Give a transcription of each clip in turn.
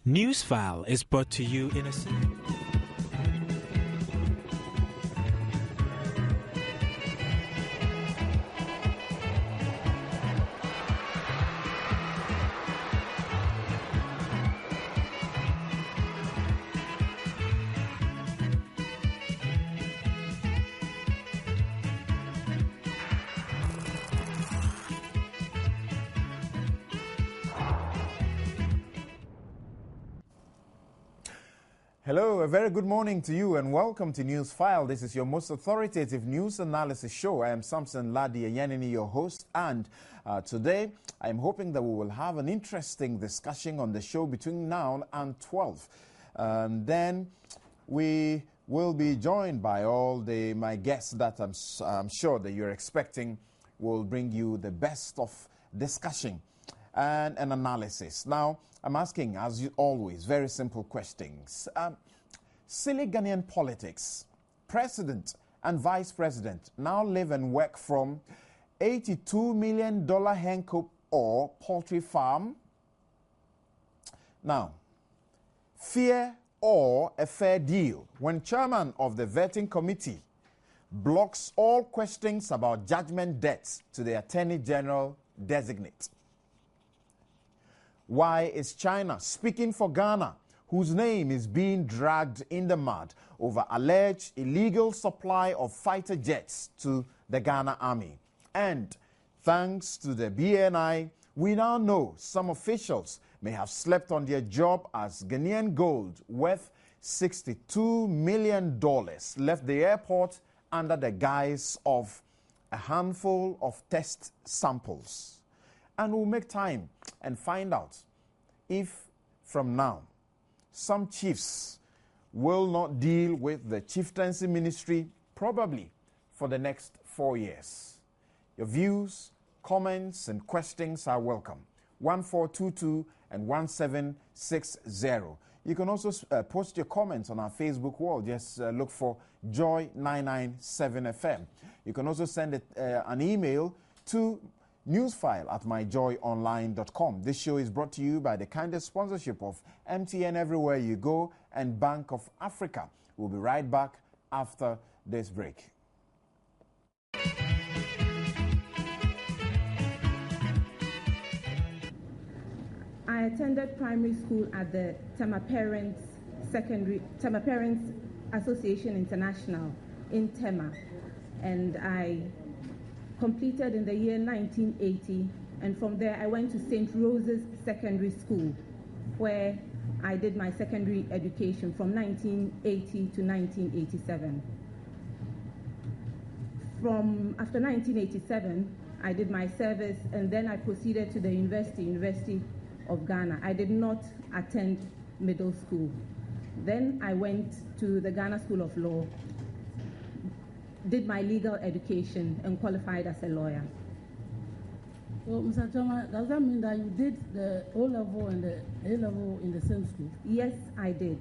Newsfile is brought to you in a Hello, a very good morning to you and welcome to Newsfile. This is your most authoritative news analysis show. I am Samson Ladi Ayanini, your host, and today I am hoping that we will have an interesting discussion on the show between now and 12. Then we will be joined by all my guests that I'm sure that you're expecting will bring you the best of discussion and an analysis. Now, I'm asking, as always, very simple questions. Silly Ghanaian politics. President and vice president now live and work from $82 million hen coop or poultry farm. Now, fear or a fair deal when chairman of the vetting committee blocks all questions about judgment debts to the Attorney General designate. Why is China speaking for Ghana, whose name is being dragged in the mud over alleged illegal supply of fighter jets to the Ghana Army? And thanks to the BNI, we now know some officials may have slept on their job as Ghanaian gold worth $62 million left the airport under the guise of a handful of test samples. And we'll make time and find out if from now some chiefs will not deal with the chieftaincy ministry probably for the next 4 years. Your views, comments, and questions are welcome. 1422 and 1760. You can also post your comments on our Facebook wall. Just look for Joy 997 FM. You can also send an email to newsfile@myjoyonline.com. This show is brought to you by the kindest sponsorship of MTN Everywhere You Go and Bank of Africa. We'll be right back after this break. I attended primary school at the Tema Parents Association International in Tema, and I completed in the year 1980, and from there I went to St. Rose's Secondary School, where I did my secondary education from 1980 to 1987. After 1987, I did my service, and then I proceeded to the University of Ghana. I did not attend middle school. Then I went to the Ghana School of Law, did my legal education, and qualified as a lawyer. So, Mr. Chairman, does that mean that you did the O-level and the A-level in the same school? Yes, I did,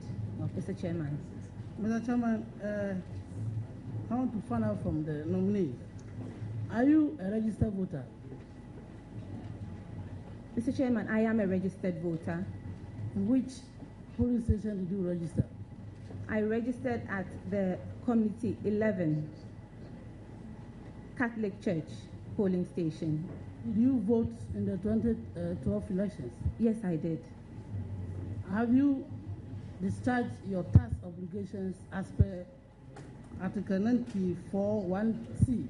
Mr. Chairman. Mr. Chairman, I want to find out from the nominee. Are you a registered voter? Mr. Chairman, I am a registered voter. In which polling station did you register? I registered at the Committee 11 Catholic Church polling station. Did you vote in the 2012 elections? Yes, I did. Have you discharged your tax obligations as per Article 94(1)(c)?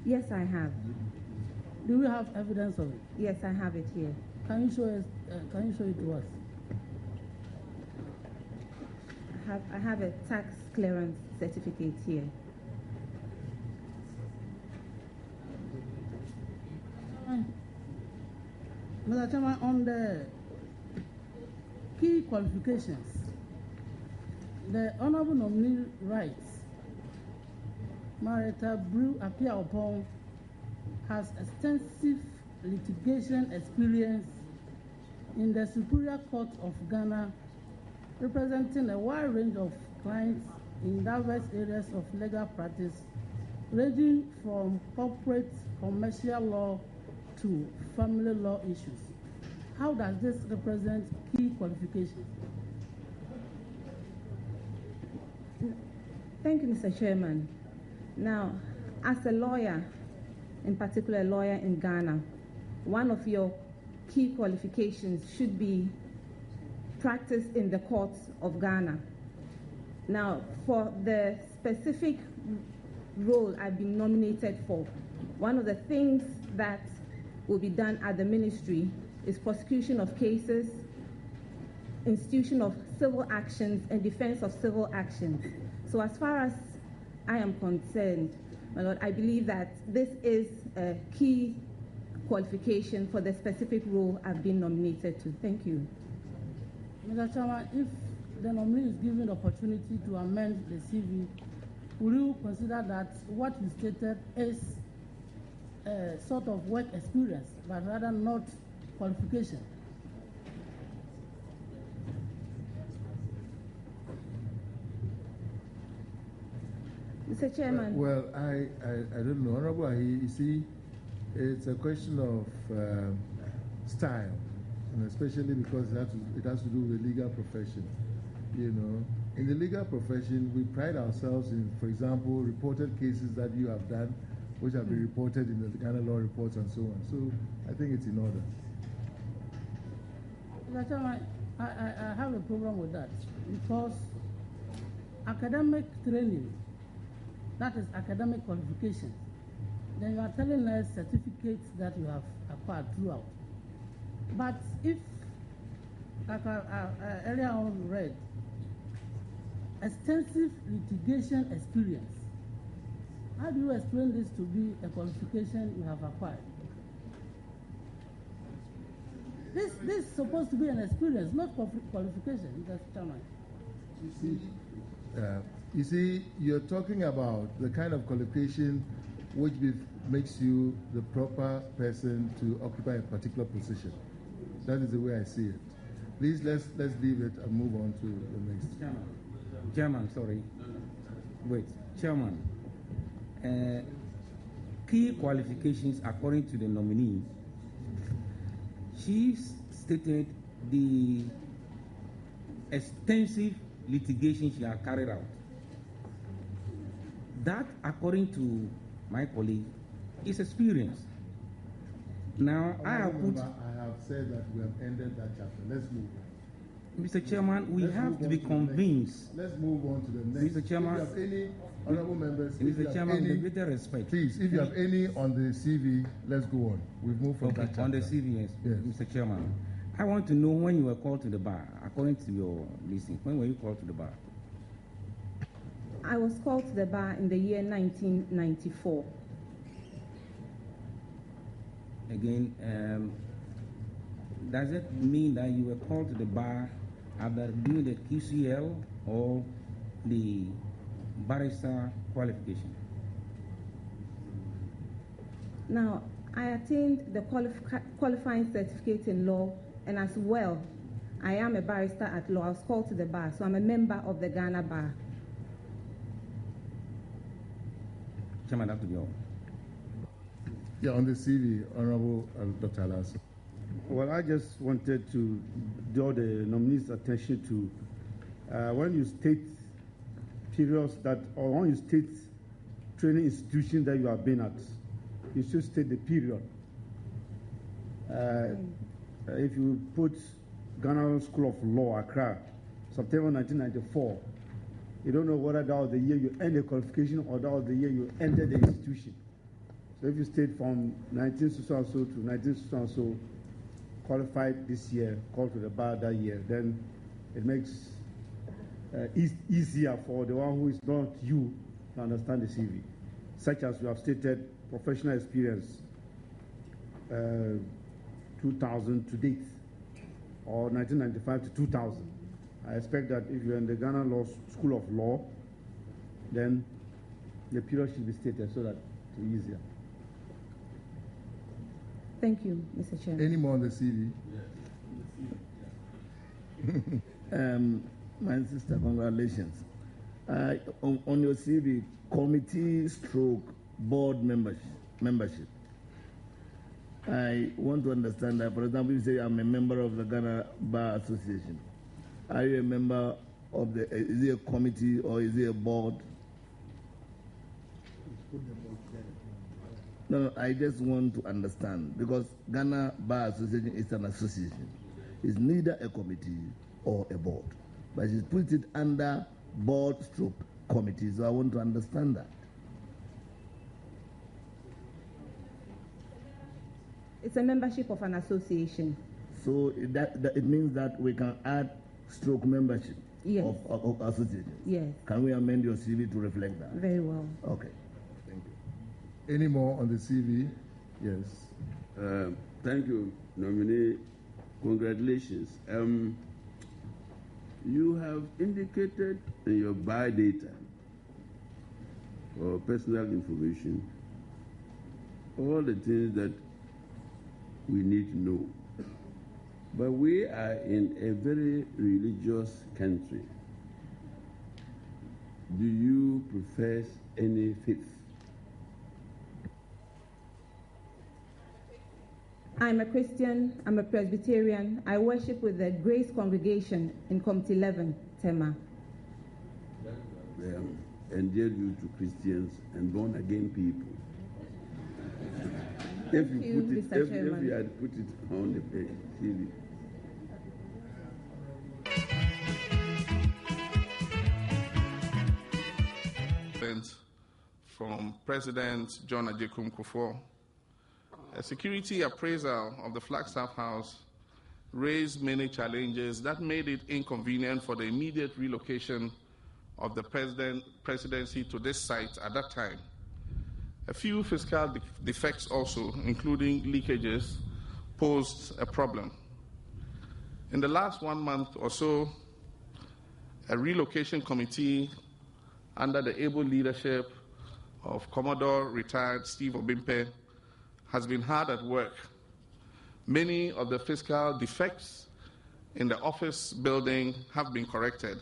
Yes, I have. Do we have evidence of it? Yes, I have it here. Can you show us? Can you show it to us? I have a tax clearance certificate here. Mr. Chairman, on the key qualifications, the Honorable Nominee writes, Marita Brew appear upon has extensive litigation experience in the Superior Court of Ghana, representing a wide range of clients in diverse areas of legal practice, ranging from corporate commercial law to family law issues. how does this represent key qualifications? Thank you, Mr. Chairman. Now, as a lawyer, in particular a lawyer in Ghana, one of your key qualifications should be practice in the courts of Ghana. Now, for the specific role I've been nominated for, one of the things that will be done at the ministry is prosecution of cases, institution of civil actions, and defense of civil actions. So as far as I am concerned, my Lord, I believe that this is a key qualification for the specific role I've been nominated to. Thank you. Mr. Chairman, if the nominee is given the opportunity to amend the CV, will you consider that what you stated is a sort of work experience, but rather not qualification? Mr. Chairman. Well, I don't know. Honorable Ahi, you see, it's a question of style, and especially because it has to do with the legal profession. You know, in the legal profession, we pride ourselves in, for example, reported cases that you have done, which have been reported in the Ghana law reports and so on. So I think it's in order. Mr. Chairman, I have a problem with that because academic training, that is academic qualification, then you are telling us certificates that you have acquired throughout. But if, like I earlier on read, extensive litigation experience, how do you explain this to be a qualification you have acquired? This is supposed to be an experience, not qualification, Mr. Chairman. You see, you're talking about the kind of qualification which makes you the proper person to occupy a particular position. That is the way I see it. Please, let's leave it and move on to the next. Chairman, sorry. Wait, Chairman. Key qualifications according to the nominee. She stated the extensive litigation she has carried out. That, according to my colleague, is experience. Now, I have said that we have ended that chapter. Let's move on. Mr. Chairman, we have to be convinced. Let's move on to the next. Mr. Chairman, if you have any honorable members, Mr. Chairman, with greater respect. Please, if you have any on the CV, let's go on. We've moved from that chapter. On the CV, yes. Mr. Chairman. I want to know when you were called to the bar, according to your listing. When were you called to the bar? I was called to the bar in the year 1994. Again, does it mean that you were called to the bar after doing the QCL or the barrister qualification? Now, I attained the qualifying certificate in law, and as well, I am a barrister at law. I was called to the bar, so I'm a member of the Ghana Bar. Chairman, that to be all. Yeah, on the CV, Honorable Dr. Alaso. Well, I just wanted to draw the nominee's attention to when you state periods that, or when you state training institutions that you have been at, you should state the period. If you put Ghana School of Law, Accra, September 1994, you don't know whether that was the year you ended the qualification or that was the year you ended the institution. So if you state from 1960 to 1960, qualified this year, called to the bar that year, then it makes easier for the one who is not you to understand the CV, such as you have stated professional experience 2000 to date, or 1995 to 2000. I expect that if you're in the Ghana School of Law, then the period should be stated so that it's easier. Thank you, Mr. Chairman. Any more on the CV? My sister, congratulations. On your CV, committee stroke board membership. I want to understand that, for example, you say I'm a member of the Ghana Bar Association. Are you a member of the, is it a committee or is it a board? No, I just want to understand, because Ghana Bar Association is an association. It's neither a committee or a board, but she puts it under board stroke committee, so I want to understand that. It's a membership of an association. So that it means that we can add stroke membership, yes, of associations. Yes. Can we amend your CV to reflect that? Very well. Okay. Thank you. Any more on the CV? Yes. Thank you, nominee. Congratulations. You have indicated in your biodata or personal information all the things that we need to know. But we are in a very religious country. Do you profess any faith? I'm a Christian, I'm a Presbyterian. I worship with the Grace Congregation in Committee 11, Tema. Endeared you to Christians and born again people. If you had put it on the CV. From President John Ajekum Kufuor. A security appraisal of the Flagstaff House raised many challenges that made it inconvenient for the immediate relocation of the presidency to this site at that time. A few fiscal defects also, including leakages, posed a problem. In the last 1 month or so, a relocation committee under the able leadership of Commodore retired Steve Obimpe has been hard at work. Many of the fiscal defects in the office building have been corrected.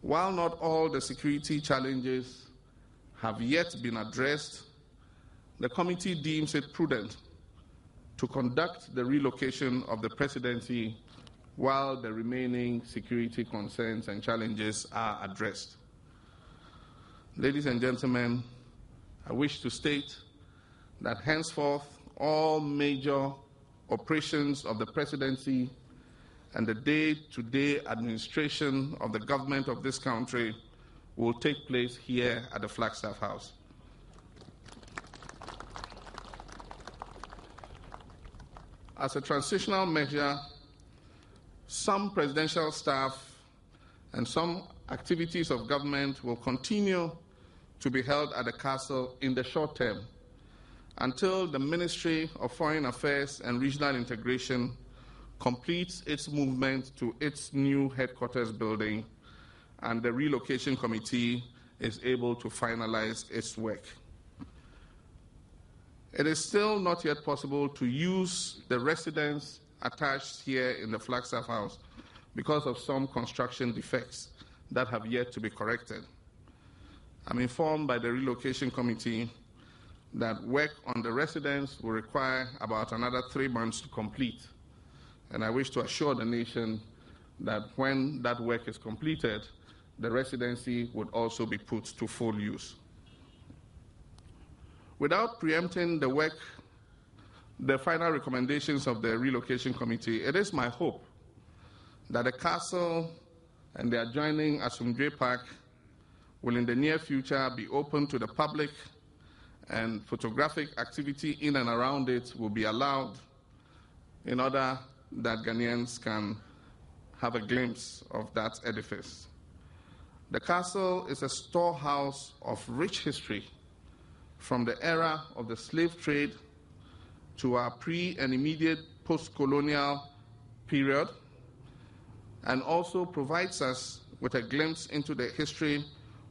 While not all the security challenges have yet been addressed, the committee deems it prudent to conduct the relocation of the presidency while the remaining security concerns and challenges are addressed. Ladies and gentlemen, I wish to state that henceforth all major operations of the presidency and the day-to-day administration of the government of this country will take place here at the Flagstaff House. As a transitional measure, some presidential staff and some activities of government will continue to be held at the castle in the short term until the Ministry of Foreign Affairs and Regional Integration completes its movement to its new headquarters building and the relocation committee is able to finalize its work. It is still not yet possible to use the residence attached here in the Flagstaff House because of some construction defects that have yet to be corrected. I'm informed by the relocation committee that work on the residence will require about another 3 months to complete. And I wish to assure the nation that when that work is completed, the residency would also be put to full use. Without preempting the work, the final recommendations of the relocation committee, it is my hope that the castle and the adjoining Asumdwe Park will in the near future be open to the public, and photographic activity in and around it will be allowed in order that Ghanaians can have a glimpse of that edifice. The castle is a storehouse of rich history from the era of the slave trade to our pre- and immediate post-colonial period, and also provides us with a glimpse into the history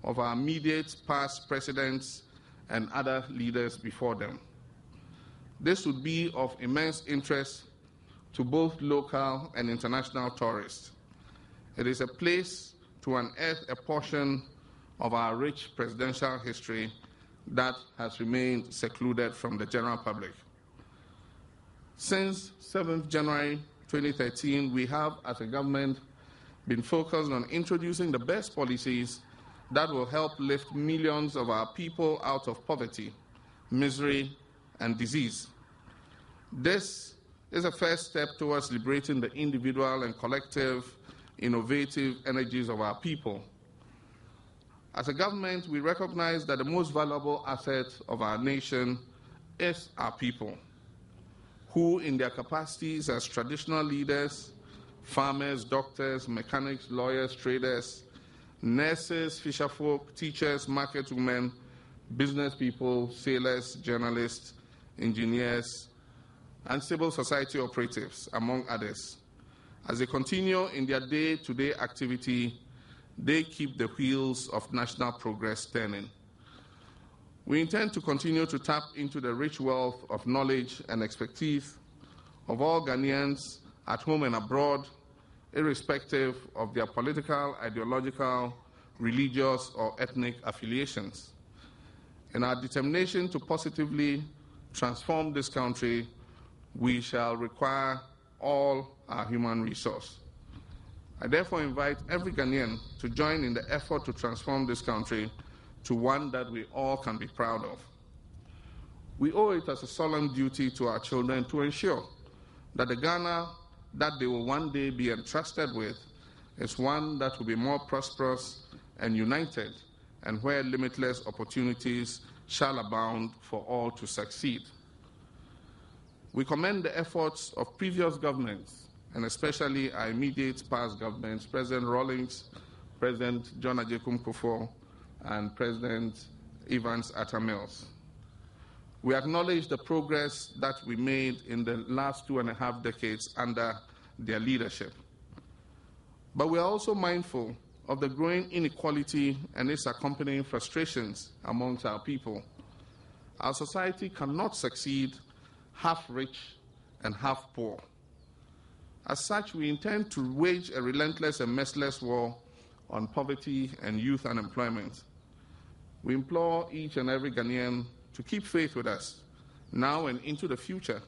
of our immediate past presidents and other leaders before them. This would be of immense interest to both local and international tourists. It is a place to unearth a portion of our rich presidential history that has remained secluded from the general public. Since 7th January 2013, we have, as a government, been focused on introducing the best policies that will help lift millions of our people out of poverty, misery, and disease. This is a first step towards liberating the individual and collective innovative energies of our people. As a government, we recognize that the most valuable asset of our nation is our people, who in their capacities as traditional leaders, farmers, doctors, mechanics, lawyers, traders, nurses, fisherfolk, teachers, market women, business people, sailors, journalists, engineers, and civil society operatives, among others. As they continue in their day-to-day activity, they keep the wheels of national progress turning. We intend to continue to tap into the rich wealth of knowledge and expertise of all Ghanaians at home and abroad, irrespective of their political, ideological, religious, or ethnic affiliations. In our determination to positively transform this country, we shall require all our human resource. I therefore invite every Ghanaian to join in the effort to transform this country to one that we all can be proud of. We owe it as a solemn duty to our children to ensure that the Ghana that they will one day be entrusted with is one that will be more prosperous and united, and where limitless opportunities shall abound for all to succeed. We commend the efforts of previous governments, and especially our immediate past governments, President Rawlings, President John Agyekum Kufuor, and President Evans Atta Mills. We acknowledge the progress that we made in the last 2.5 decades under their leadership. But we are also mindful of the growing inequality and its accompanying frustrations amongst our people. Our society cannot succeed half rich and half poor. As such, we intend to wage a relentless and merciless war on poverty and youth unemployment. We implore each and every Ghanaian to keep faith with us now and into the future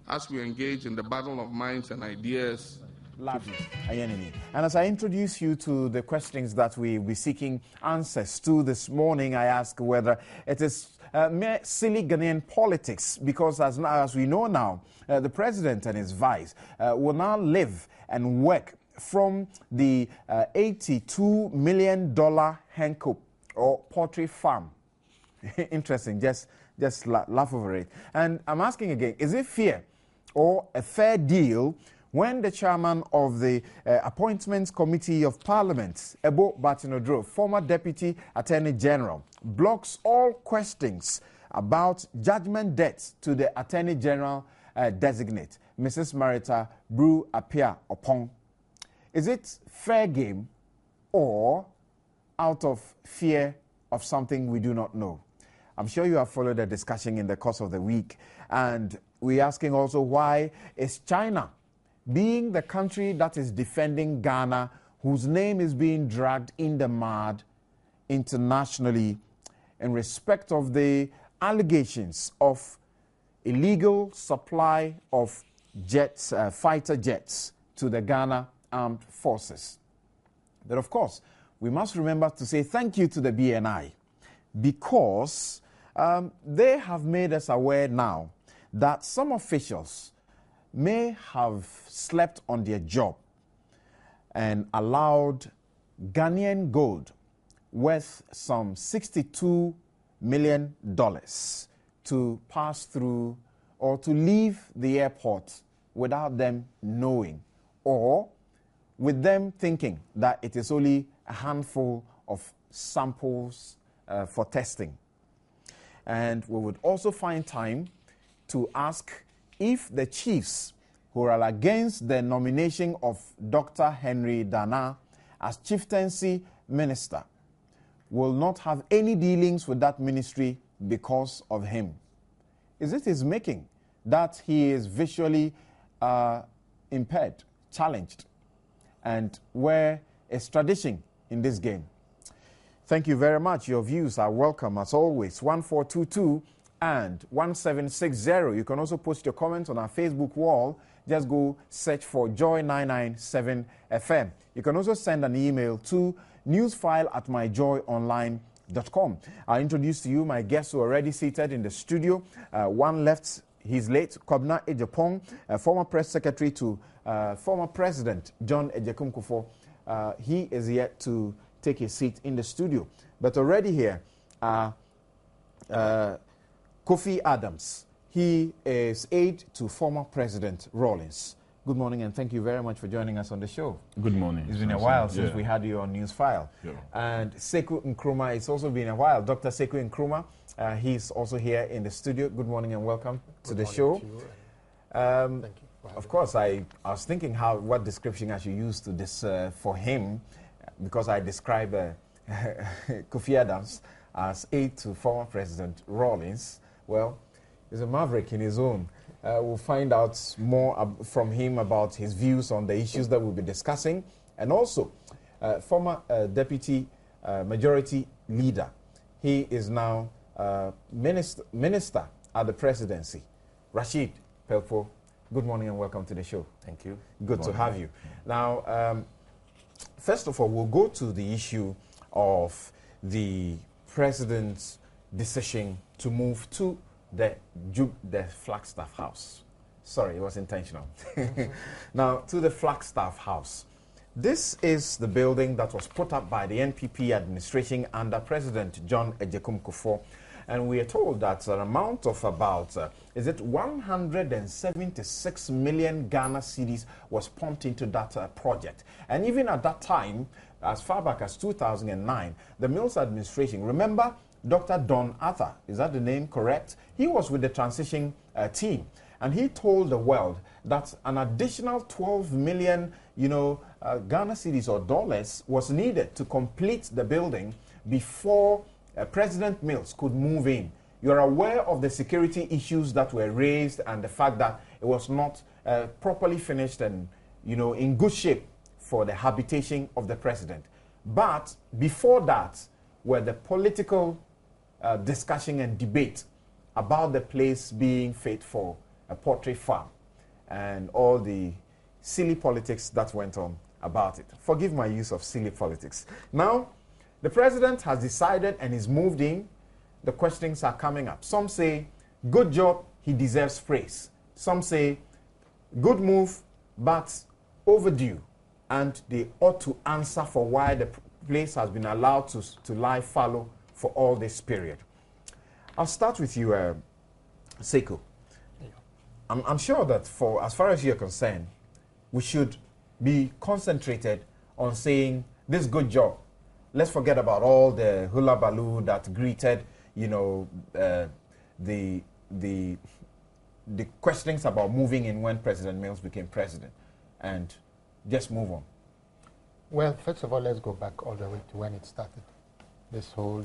as we engage in the battle of minds and ideas. And as I introduce you to the questions that we'll be seeking answers to this morning, I ask whether it is mere silly Ghanaian politics, because as we know now, the president and his vice will now live and work from the $82 million hencoop or poultry farm. Interesting, just laugh over it. And I'm asking again, is it fair or a fair deal when the chairman of the Appointments Committee of Parliament, Ebo Batinodro, former Deputy Attorney General, blocks all questions about judgment debts to the Attorney General designate, Mrs. Marita Brew Apia Opong? Is it fair game or out of fear of something we do not know? I'm sure you have followed the discussion in the course of the week, and we're asking also, why is China, being the country that is defending Ghana, whose name is being dragged in the mud internationally in respect of the allegations of illegal supply of jets, fighter jets to the Ghana Armed Forces? But of course, we must remember to say thank you to the BNI, because they have made us aware now that some officials may have slept on their job and allowed Ghanaian gold worth some $62 million to pass through or to leave the airport without them knowing, or with them thinking that it is only a handful of samples for testing. And we would also find time to ask if the chiefs who are against the nomination of Dr. Henry Dana as chieftaincy minister will not have any dealings with that ministry because of him. Is it his making that he is visually impaired, challenged, and where is tradition in this game? Thank you very much. Your views are welcome as always. 1422 and 1760. You can also post your comments on our Facebook wall. Just go search for Joy 997 FM. You can also send an email to newsfile@myjoyonline.com. I'll introduce to you my guests who are already seated in the studio. One left, he's late, Kobna Ejapong, former press secretary to former President John Agyekum Kufuor. He is yet to take his seat in the studio. But already here, Kofi Adams. He is aide to former President Rawlings. Good morning, and thank you very much for joining us on the show. Good morning. It's been a while since we had you on Newsfile. Yeah. And Sekou Nkrumah, it's also been a while. Dr. Sekou Nkrumah, he's also here in the studio. Good morning and welcome to the show. Thank you. Of course, I was thinking what description I should use to this for him, because I describe Kofi Adams as aide to former President Rawlings. Well, he's a maverick in his own. We'll find out more from him about his views on the issues that we'll be discussing. And also, former Deputy Majority Leader. He is now Minister at the Presidency. Rashid Pelpo, good morning and welcome to the show. Thank you. Good to have you. Now, first of all, we'll go to the issue of the President's decision to move to the Flagstaff House. Sorry, it was intentional. Now, to the Flagstaff House. This is the building that was put up by the NPP administration under President John Agyekum Kufuor. And we are told that an amount of about, 176 million Ghana cedis was pumped into that project. And even at that time, as far back as 2009, the Mills administration, remember Dr. Don Arthur, is that the name correct? He was with the transition team, and he told the world that an additional 12 million, Ghana cedis or dollars was needed to complete the building before President Mills could move in. You're aware of the security issues that were raised and the fact that it was not properly finished and, in good shape for the habitation of the president. But before that were the political discussion and debate about the place being fit for a poultry farm and all the silly politics that went on about it. Forgive my use of silly politics. Now, the president has decided and is moved in. The questions are coming up. Some say, good job, he deserves praise. Some say, good move, but overdue. And they ought to answer for why the place has been allowed to lie fallow for all this period. I'll start with you, Sekou. I'm sure that as far as you're concerned, we should be concentrated on saying this good job. Let's forget about all the hula baloo that greeted, the questions about moving in when President Mills became president, and just move on. Well, first of all, let's go back all the way to when it started. This whole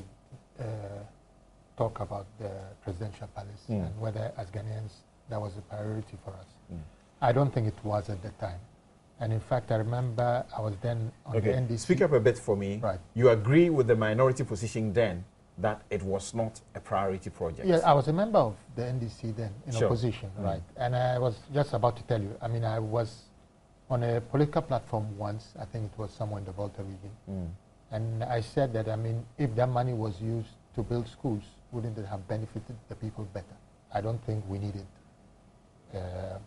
talk about the presidential palace and whether, as Ghanaians, that was a priority for us. I don't think it was at the time. And in fact, I remember I was then on the NDC. Speak up a bit for me. Right. You agree with the minority position then that it was not a priority project? Yeah, I was a member of the NDC then in opposition, right? And I was just about to tell you, I was on a political platform once, I think it was somewhere in the Volta region. And I said that, if that money was used to build schools, wouldn't it have benefited the people better? I don't think we needed a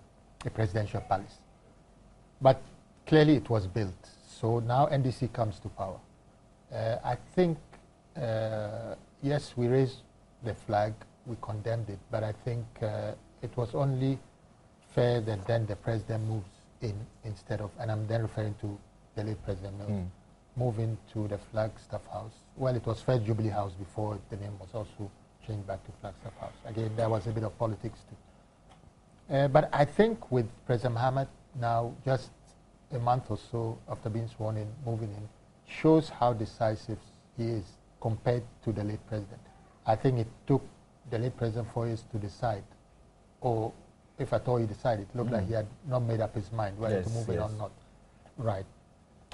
presidential palace. But clearly it was built. So now NDC comes to power. I think, yes, we raised the flag, we condemned it, but I think it was only fair that then the president moves in instead of, and I'm then referring to the late President Mills, moving to the Flagstaff House. Well, it was First Jubilee House before the name was also changed back to Flagstaff House. Again, there was a bit of politics too. But I think with President Mahama now, just a month or so after being sworn in, moving in, shows how decisive he is compared to the late president. I think it took the late president 4 years to decide, or if at all he decided, it looked like he had not made up his mind whether to move in or not. Right.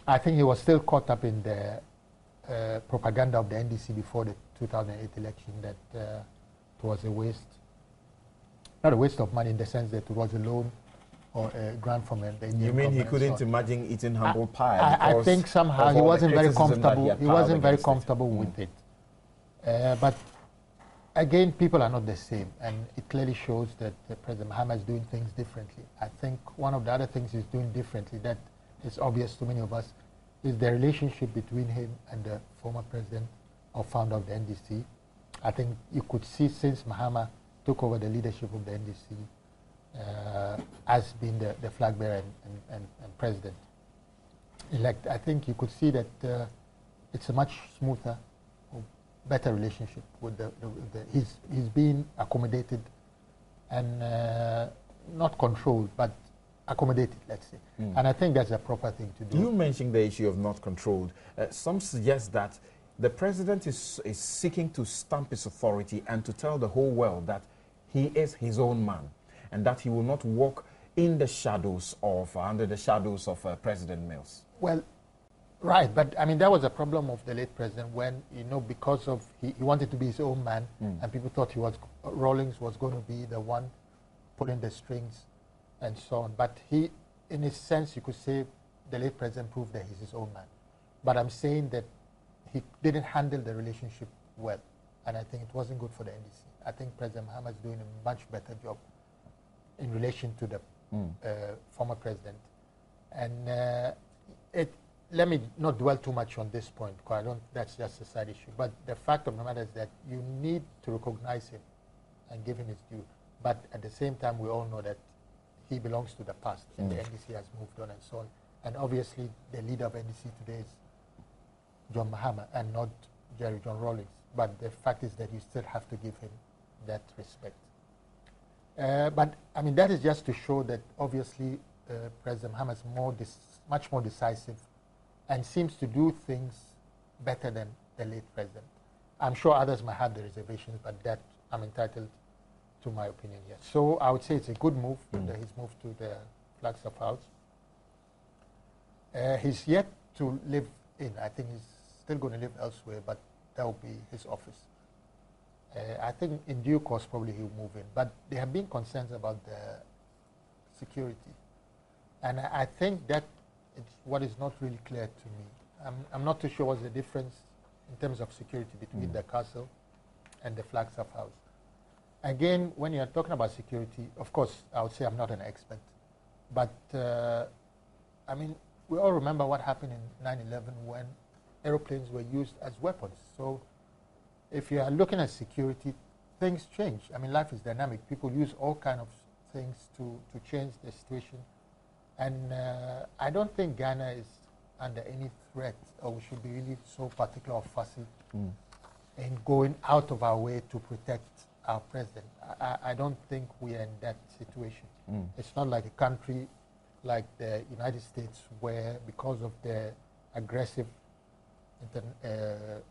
I think he was still caught up in the propaganda of the NDC before the 2008 election that was a waste. Not a waste of money in the sense that it was a loan or a grant from the Indian You mean he government. couldn't imagine eating humble pie? I think somehow he wasn't very comfortable. He wasn't very comfortable with it. But again, people are not the same, and it clearly shows that President Mahama is doing things differently. I think one of the other things he's doing differently that is obvious to many of us is the relationship between him and the former president or founder of the NDC. I think you could see since Mahama took over the leadership of the NDC as being the flag bearer and president-elect, I think you could see that it's a much smoother, better relationship with he's being accommodated and not controlled, but accommodated, let's say. And I think that's a proper thing to do. You mentioned the issue of not controlled. Some suggest that the president is seeking to stamp his authority and to tell the whole world that he is his own man and that he will not walk in the shadows of, under the shadows of President Mills. Well, right, but I mean, that was a problem of the late president when, you know, because of, he wanted to be his own man and people thought Rawlings was going to be the one pulling the strings and so on. But he, in a sense, you could say the late president proved that he's his own man. But I'm saying that he didn't handle the relationship well, and I think it wasn't good for the NDC. I think President Mahama is doing a much better job in relation to the former president. And let me not dwell too much on this point, because that's just a side issue. But the fact of the matter is that you need to recognize him and give him his due. But at the same time, we all know that he belongs to the past, and the NDC has moved on and so on. And obviously, the leader of NDC today is John Mahama and not Jerry John Rawlings. But the fact is that you still have to give him that respect. But I mean, that is just to show that obviously President Mahama is much more decisive and seems to do things better than the late president. I'm sure others might have the reservations, but that I'm entitled to my opinion here. So I would say it's a good move that he's moved to the Flagstaff House. He's yet to live in. I think he's still going to live elsewhere, but that will be his office. I think in due course probably he'll move in. But there have been concerns about the security. And I think that it's what is not really clear to me. I'm not too sure what's the difference in terms of security between the castle and the Flagstaff House. Again, when you're talking about security, of course, I would say I'm not an expert. But, I mean, we all remember what happened in 9/11 when aeroplanes were used as weapons. So if you are looking at security, things change. I mean, life is dynamic. People use all kinds of things to change the situation. And I don't think Ghana is under any threat, or we should be really so particular or fussy in going out of our way to protect our president. I don't think we are in that situation. It's not like a country like the United States where, because of the aggressive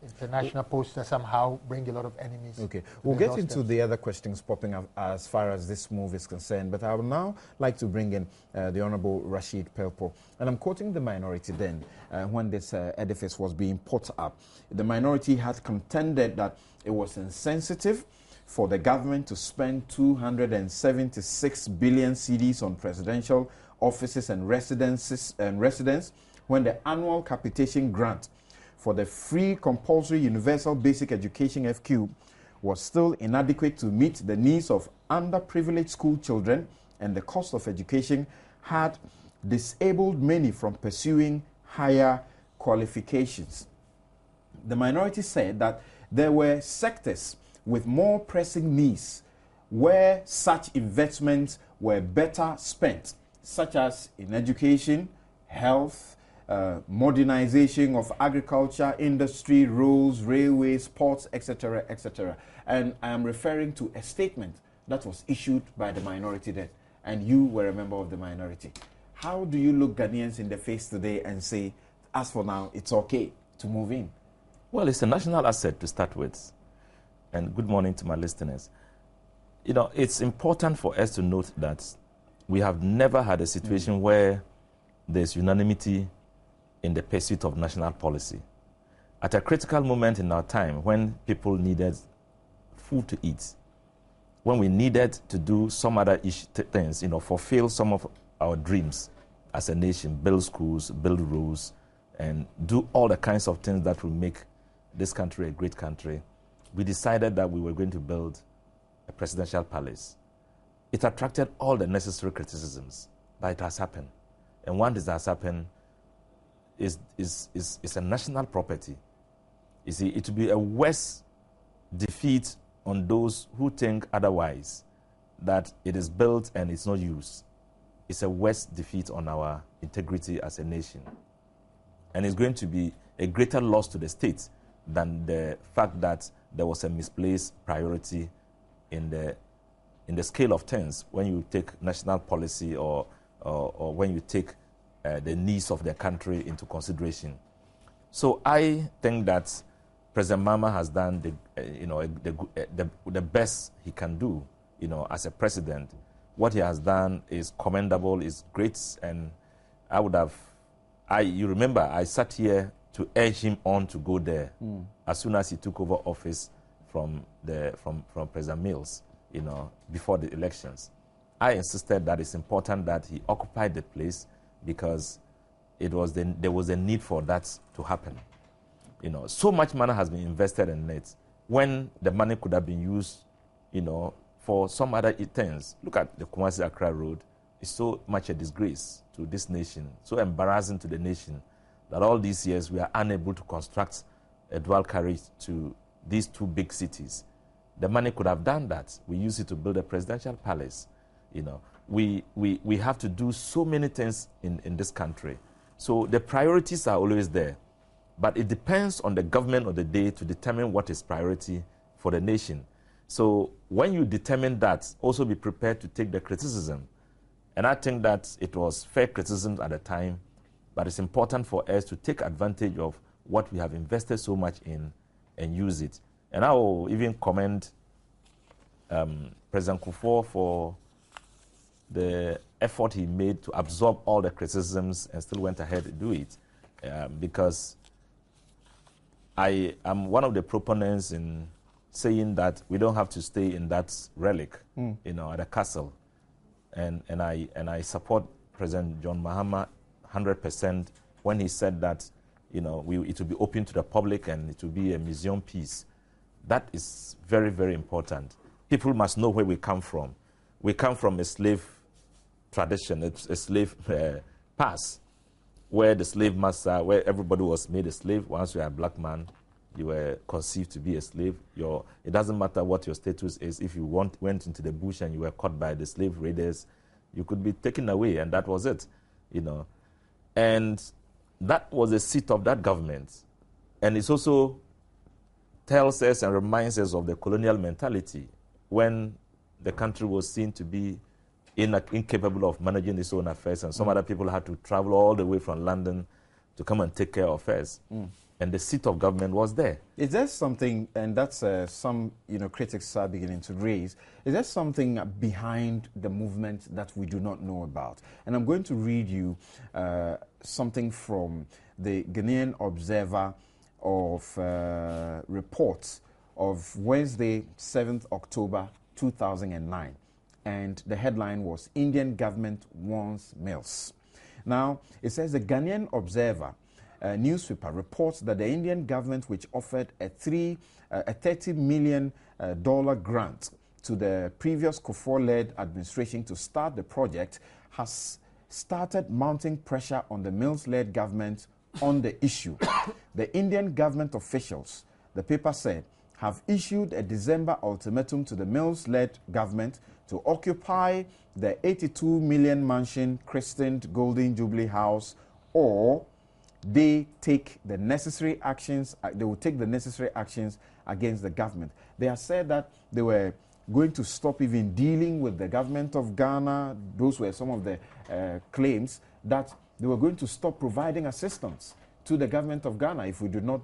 international posters somehow bring a lot of enemies. Okay, we'll get into the other questions popping up as far as this move is concerned, but I would now like to bring in the Honorable Rashid Pelpo. And I'm quoting the minority then, when this edifice was being put up. The minority had contended that it was insensitive for the government to spend 276 billion cedis on presidential offices and residence when the annual capitation grant for the free compulsory universal basic education FQ was still inadequate to meet the needs of underprivileged school children, and the cost of education had disabled many from pursuing higher qualifications. The minority said that there were sectors with more pressing needs where such investments were better spent, such as in education, health, modernization of agriculture, industry, roads, railways, ports, etc., etc. And I am referring to a statement that was issued by the minority then, and you were a member of the minority. How do you look Ghanaians in the face today and say, as for now, it's okay to move in? Well, it's a national asset to start with. And good morning to my listeners. You know, it's important for us to note that we have never had a situation where there's unanimity in the pursuit of national policy. At a critical moment in our time when people needed food to eat, when we needed to do some other things, fulfill some of our dreams as a nation, build schools, build roads, and do all the kinds of things that will make this country a great country, we decided that we were going to build a presidential palace. It attracted all the necessary criticisms, but it has happened. And one that has happened is a national property. You see, it will be a worse defeat on those who think otherwise, that it is built and it's not used. It's a worse defeat on our integrity as a nation. And it's going to be a greater loss to the state than the fact that there was a misplaced priority in the scale of things when you take national policy or when you take the needs of the country into consideration. So I think that President Mahama has done the best he can do, as a president. What he has done is commendable, is great, and you remember, I sat here to urge him on to go there as soon as he took over office from President Mills, before the elections. I insisted that it's important that he occupied the place because there was a need for that to happen. So much money has been invested in it when the money could have been used, for some other things. Look at the Kumasi-Accra Road. It's so much a disgrace to this nation, so embarrassing to the nation, that all these years we are unable to construct a dual carriage to these two big cities. The money could have done that. We use it to build a presidential palace. We have to do so many things in this country. So the priorities are always there. But it depends on the government of the day to determine what is priority for the nation. So when you determine that, also be prepared to take the criticism. And I think that it was fair criticism at the time, but it's important for us to take advantage of what we have invested so much in and use it. And I will even commend President Kufuor for the effort he made to absorb all the criticisms and still went ahead to do it. Because I am one of the proponents in saying that we don't have to stay in that relic, at the castle. And I support President John Mahama 100% when he said that, it will be open to the public and it will be a museum piece. That is very, very important. People must know where we come from. We come from a slave tradition, a slave past, where the slave master, where everybody was made a slave. Once you are a black man, you were conceived to be a slave. It doesn't matter what your status is. If you went into the bush and you were caught by the slave raiders, you could be taken away, and that was it. And that was the seat of that government. And it also tells us and reminds us of the colonial mentality when the country was seen to be incapable of managing its own affairs, and some other people had to travel all the way from London to come and take care of affairs. And the seat of government was there. Is there something, and that's some critics are beginning to raise, is there something behind the movement that we do not know about? And I'm going to read you something from the Ghanaian Observer of reports of Wednesday, 7th October 2009. And the headline was, Indian Government Warns Mills. Now, it says the Ghanaian Observer newspaper reports that the Indian government, which offered a $30 million grant to the previous Kufuor-led administration to start the project, has started mounting pressure on the Mills-led government on the issue. The Indian government officials, the paper said, have issued a December ultimatum to the Mills-led government to occupy the $82 million mansion christened Golden Jubilee House, or they take the necessary actions. They will take the necessary actions against the government. They have said that they were going to stop even dealing with the government of Ghana. Those were some of the claims, that they were going to stop providing assistance to the government of Ghana if we did not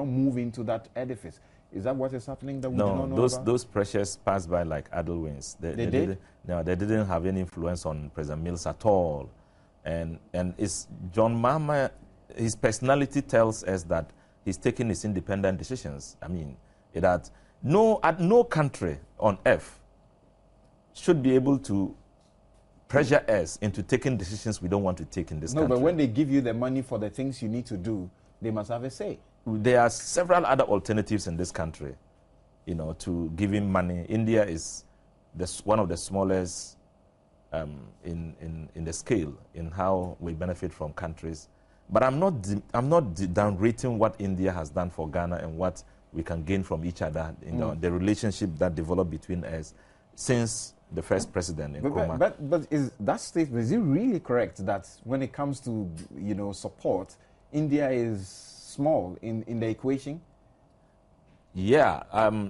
move into that edifice. Is that what is happening that we do not know about? Those pressures passed by like idle winds. They did? No, they didn't have any influence on President Mills at all. And it's John Mahama. His personality tells us that he's taking his independent decisions. I mean, at no country on earth should be able to pressure us into taking decisions we don't want to take in this country. No, but when they give you the money for the things you need to do, they must have a say. There are several other alternatives in this country, to giving money. India is one of the smallest in the scale in how we benefit from countries. But I'm not downrating what India has done for Ghana and what we can gain from each other, the relationship that developed between us since the first president in Nkrumah. But is that statement, is it really correct that when it comes to, support, India is small in the equation? Yeah,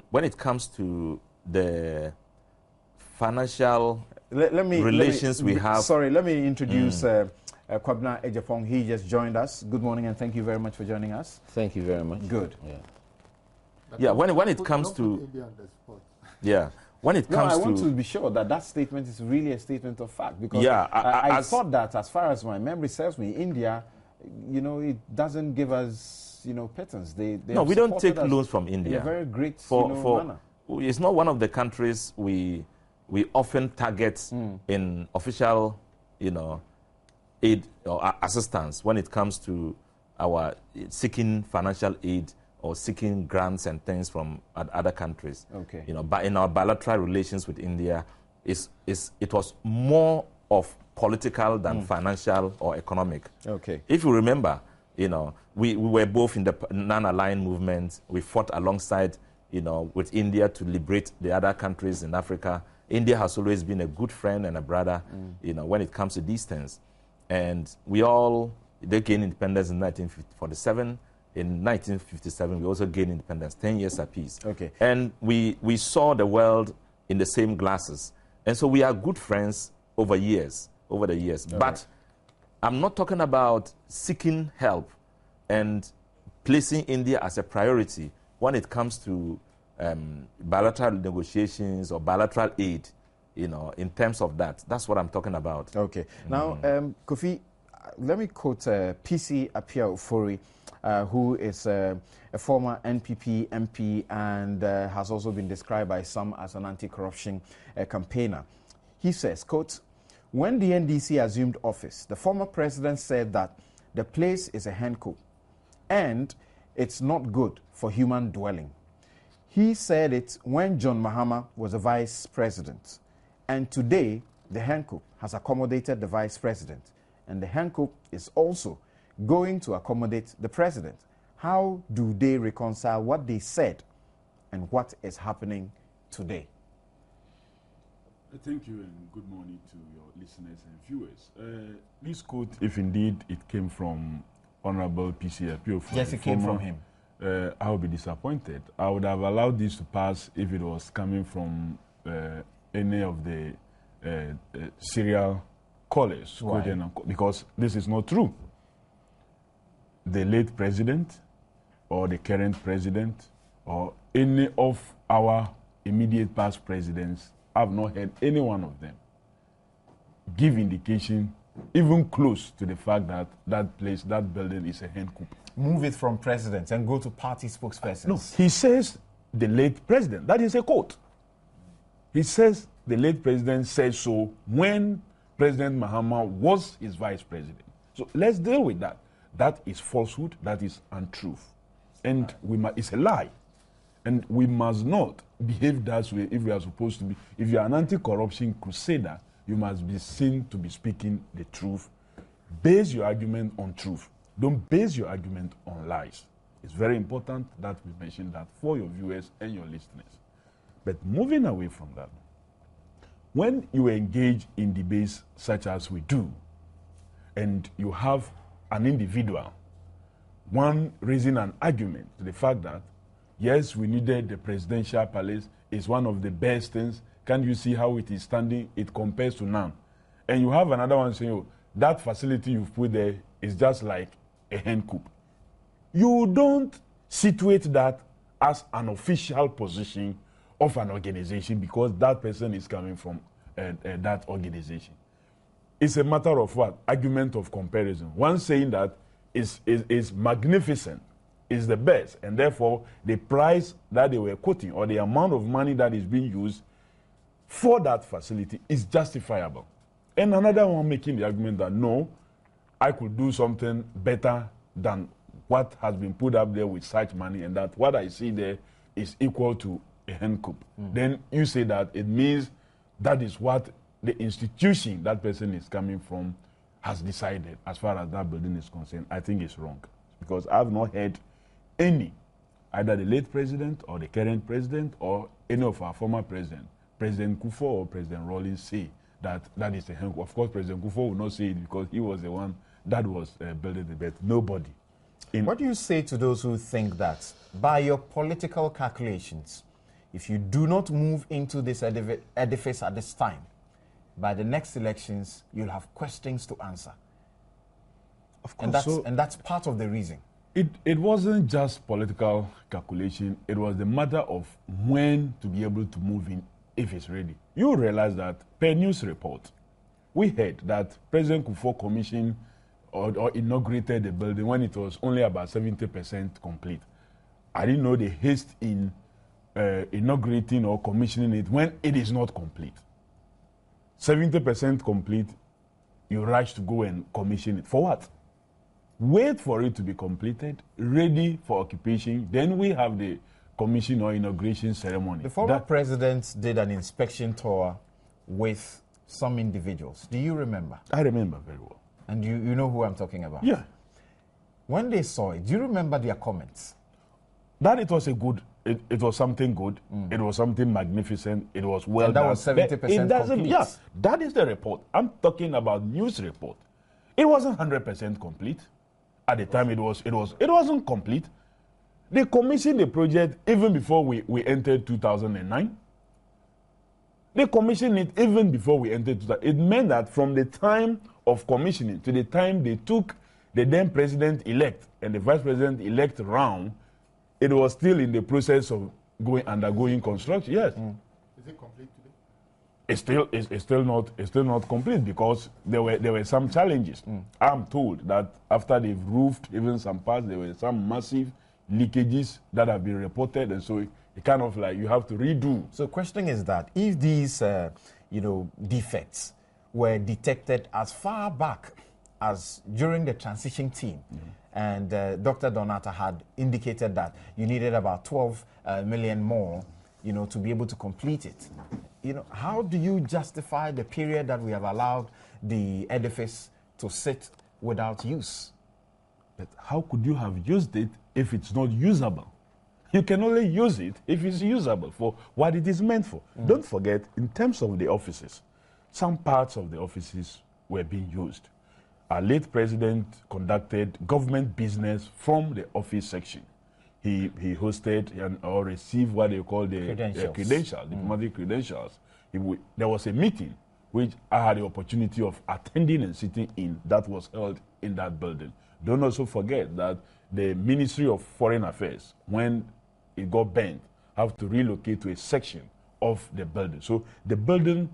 when it comes to the financial relations we have. Sorry, let me introduce Kwabena Ejapong. He just joined us. Good morning and thank you very much for joining us. Thank you very much. Good. Yeah, when it comes to... Yeah. When it comes I want to be sure that statement is really a statement of fact, because I thought that, as far as my memory serves me, India, it doesn't give us, patents. No, we don't take loans from India. In a very great manner. It's not one of the countries we often target in official, aid or assistance when it comes to our seeking financial aid or seeking grants and things from other countries. Okay. But in our bilateral relations with India, it was more of political than financial or economic. Okay. If you remember, we were both in the non-aligned movement. We fought alongside, with India to liberate the other countries in Africa. India has always been a good friend and a brother, when it comes to these things. And they gained independence in 1947. In 1957, we also gained independence, 10 years apiece. Okay. And we saw the world in the same glasses. And so we are good friends over the years. Okay. But I'm not talking about seeking help and placing India as a priority when it comes to bilateral negotiations or bilateral aid, in terms of that. That's what I'm talking about. Okay. Now, Kofi, let me quote PC Apia Ofori, who is a former NPP MP and has also been described by some as an anti-corruption campaigner. He says, quote, "When the NDC assumed office, the former president said that the place is a hencoop and it's not good for human dwelling. He said it when John Mahama was a vice president. And today, the hencoop has accommodated the vice president. And the hencoop is also going to accommodate the president. How do they reconcile what they said and what is happening today?" Thank you and good morning to your listeners and viewers. This quote, if indeed it came from Honorable P.C. Apio, yes, it came from him. I would be disappointed. I would have allowed this to pass if it was coming from any of the serial callers, because this is not true. The late president or the current president or any of our immediate past presidents, I've not heard any one of them give indication even close to the fact that that place, that building is a hen coop. Move it from presidents and go to party spokespersons. No, he says the late president. That is a quote. He says the late president said so when President Mahama was his vice president. So let's deal with that. That is falsehood. That is untruth. And it's a lie. And we must not behave that way if we are supposed to be. If you are an anti-corruption crusader, you must be seen to be speaking the truth. Base your argument on truth. Don't base your argument on lies. It's very important that we mention that for your viewers and your listeners. But moving away from that, when you engage in debates such as we do, and you have an individual, one raising an argument to the fact that, yes, we needed the presidential palace, it's one of the best things. Can't you see how it is standing? It compares to none. And you have another one saying, oh, that facility you've put there is just like a hen coop. You don't situate that as an official position of an organization because that person is coming from that organization. It's a matter of what? Argument of comparison. One saying that is magnificent, is the best, and therefore the price that they were quoting or the amount of money that is being used for that facility is justifiable. And another one making the argument that no, I could do something better than what has been put up there with such money, and that what I see there is equal to a hen coop. Then you say that it means that is what the institution that person is coming from has decided as far as that building is concerned. I think it's wrong, because I've not heard any, either the late president or the current president or any of our former presidents, President Kufuor or President Rawlings, say that that is a hen coop. Of course, President Kufuor will not say it because he was the one that was building the bed. Nobody. What do you say to those who think that by your political calculations, if you do not move into this edifice at this time, by the next elections, you'll have questions to answer? Of course. And that's part of the reason. It wasn't just political calculation. It was the matter of when to be able to move in if it's ready. You realize that per news report, we heard that President Kufuor commissioned or inaugurated the building when it was only about 70% complete. I didn't know the haste in inaugurating or commissioning it when it is not complete. 70% complete, you rush to go and commission it. For what? Wait for it to be completed, ready for occupation, then we have the commission or inauguration ceremony. The former president did an inspection tour with some individuals. Do you remember? I remember very well. And you know who I'm talking about? Yeah. When they saw it, do you remember their comments? That it was a good, it was something good, it was something magnificent, it was well done. And that was 70% complete? Yeah, that is the report. I'm talking about news report. It wasn't 100% complete. At the time it wasn't complete. They commissioned the project even before we entered 2009. They commissioned it even before we entered 2009. It meant that from the time of commissioning to the time they took the then president-elect and the vice president-elect round, it was still in the process of undergoing construction. Yes. Is it complete today? It's still not complete because there were some challenges. I'm told that after they've roofed even some parts, there were some massive leakages that have been reported, and so it kind of like you have to redo. So the question is that if these defects were detected as far back as during the transition team, and Dr. Donata had indicated that you needed about 12 million more, to be able to complete it. How do you justify the period that we have allowed the edifice to sit without use? But how could you have used it if it's not usable? You can only use it if it's usable for what it is meant for. Don't forget, in terms of the offices, some parts of the offices were being used. Our late president conducted government business from the office section. He hosted or received what they call the credentials, diplomatic credentials. There was a meeting which I had the opportunity of attending and sitting in that was held in that building. Don't also forget that the Ministry of Foreign Affairs, when it got banned, have to relocate to a section of the building. So the building,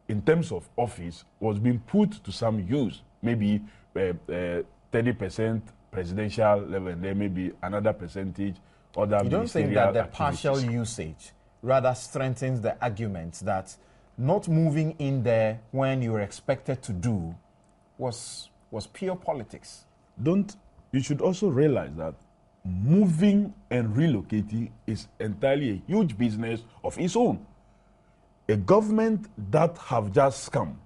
in terms of office, was being put to some use, maybe 30% presidential level, and then maybe another percentage other. You don't think that the partial usage rather strengthens the argument that not moving in there when you were expected to do was pure politics? You should also realize that moving and relocating is entirely a huge business of its own. A government that have just come,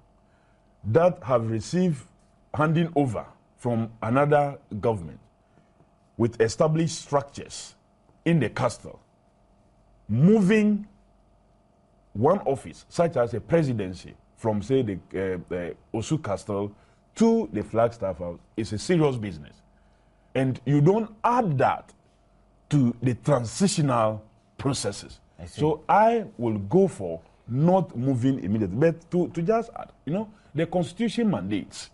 that have received handing over from another government with established structures in the castle, moving one office, such as a presidency, from, say, the Osu Castle to the Flagstaff House, is a serious business. And you don't add that to the transitional processes. So I will go for not moving immediately, but to just add, the Constitution mandates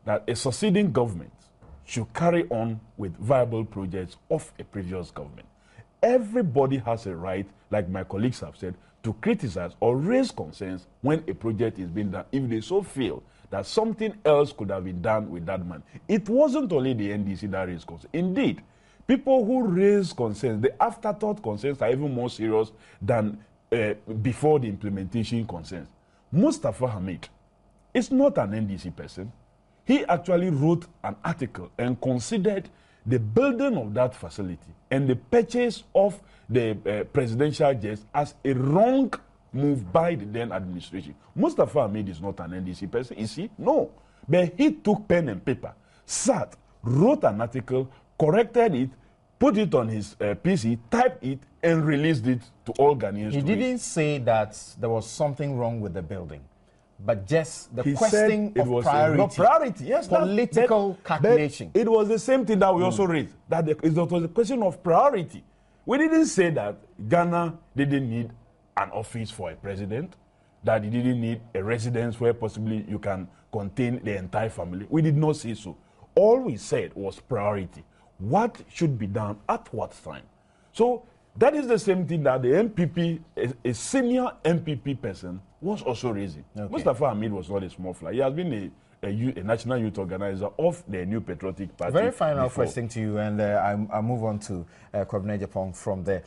that a succeeding government should carry on with viable projects of a previous government. Everybody has a right, like my colleagues have said, to criticize or raise concerns when a project is being done, if they so feel that something else could have been done with that man. It wasn't only the NDC that raised concerns. Indeed, people who raise concerns, the afterthought concerns are even more serious than before the implementation concerns. Mustafa Hamid is not an NDC person. He actually wrote an article and considered the building of that facility and the purchase of the presidential jets as a wrong move by the then administration. Mustafa Hamid is not an NDC person, is he? No. But he took pen and paper, sat, wrote an article, corrected it, put it on his PC, typed it, and released it to all Ghanaians. He didn't say that there was something wrong with the building, but just the he question said of it was priority. Priority, yes. Political calculation. It was the same thing that we also raised, that it was a question of priority. We didn't say that Ghana didn't need an office for a president, that it didn't need a residence where possibly you can contain the entire family. We did not say so. All we said was priority. What should be done at what time? So that is the same thing that the MPP, a senior MPP person, was also raising. Okay. Mustafa Hamid was not a small fly. He has been a national youth organizer of the New Patriotic Party. Very final question to you, and I'll move on to Kwabena Agyapong from there.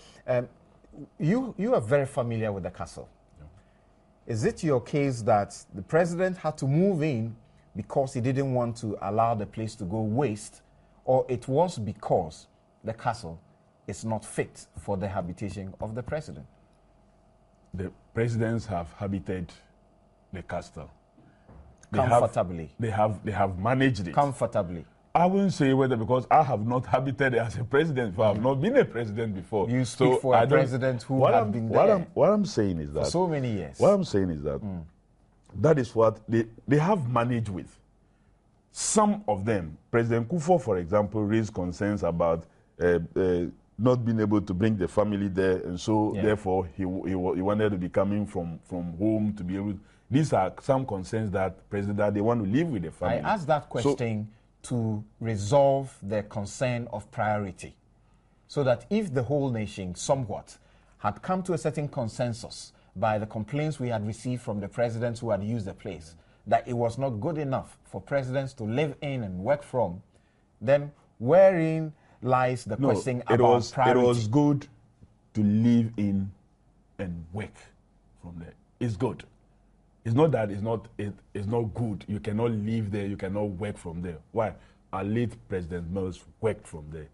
You are very familiar with the castle. Yeah. Is it your case that the president had to move in because he didn't want to allow the place to go waste, or it was because the castle is not fit for the habitation of the president? The presidents have habited the castle. Comfortably. They have managed it. Comfortably. I wouldn't say whether, because I have not habited as a president, but I have not been a president before. You speak for a president who has been there. What I'm saying is that... For so many years. What I'm saying is that that is what they have managed with. Some of them, President Kufuor, for example, raised concerns about not being able to bring the family there, and so therefore he wanted to be coming from home to be able to... These are some concerns that they want to live with the family. I asked that question to resolve the concern of priority, so that if the whole nation somewhat had come to a certain consensus by the complaints we had received from the presidents who had used the place, that it was not good enough for presidents to live in and work from, then wherein lies the question about priority? It was good to live in and work from there. It's good. It's not that it's not good. You cannot live there, you cannot work from there. Why? Our late President Mills worked from there.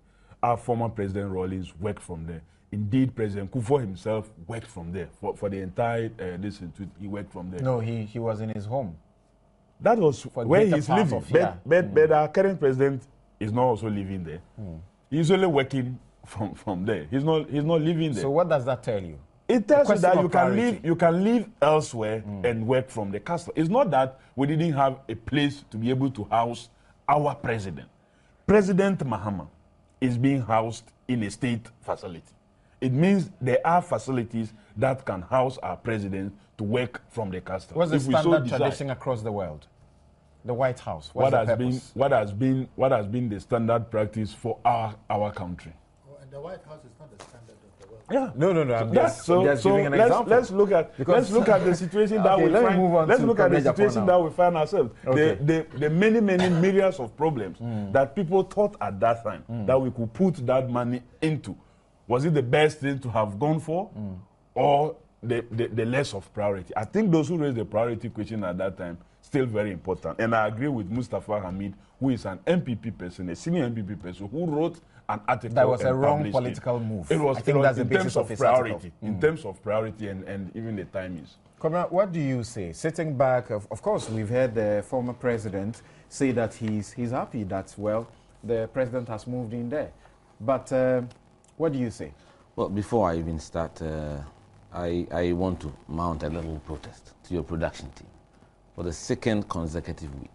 Our former President Rawlings worked from there. Indeed, President Kufuor himself worked from there. For the entire he worked from there. No, he was in his home. That was where he's living. But our current president is not also living there. He's only working from there. He's not living there. So what does that tell you? It tells you that you can live elsewhere and work from the castle. It's not that we didn't have a place to be able to house our president. President Mahama is being housed in a state facility. It means there are facilities that can house our president to work from the castle. What's the standard tradition across the world? The White House. What has been the standard practice for our country? Oh, and the White House is not the standard of the world. Yeah. No. I'm just giving an example. Let's look at the situation that we find. Let's look at the situation that we find ourselves. Okay. The many myriads of problems that people thought at that time that we could put that money into. Was it the best thing to have gone for, or the less of priority? I think those who raised the priority question at that time still very important. And I agree with Mustafa Hamid, who is an MPP person, a senior MPP person, who wrote an article. That was a wrong political move. It was, I think that's the basis of his priority. In terms of priority and even the timings. Kwabena, what do you say? Sitting back, of course, we've heard the former president say that he's happy that, well, the president has moved in there. But what do you say? Well, before I even start, I want to mount a little protest to your production team. For the second consecutive week,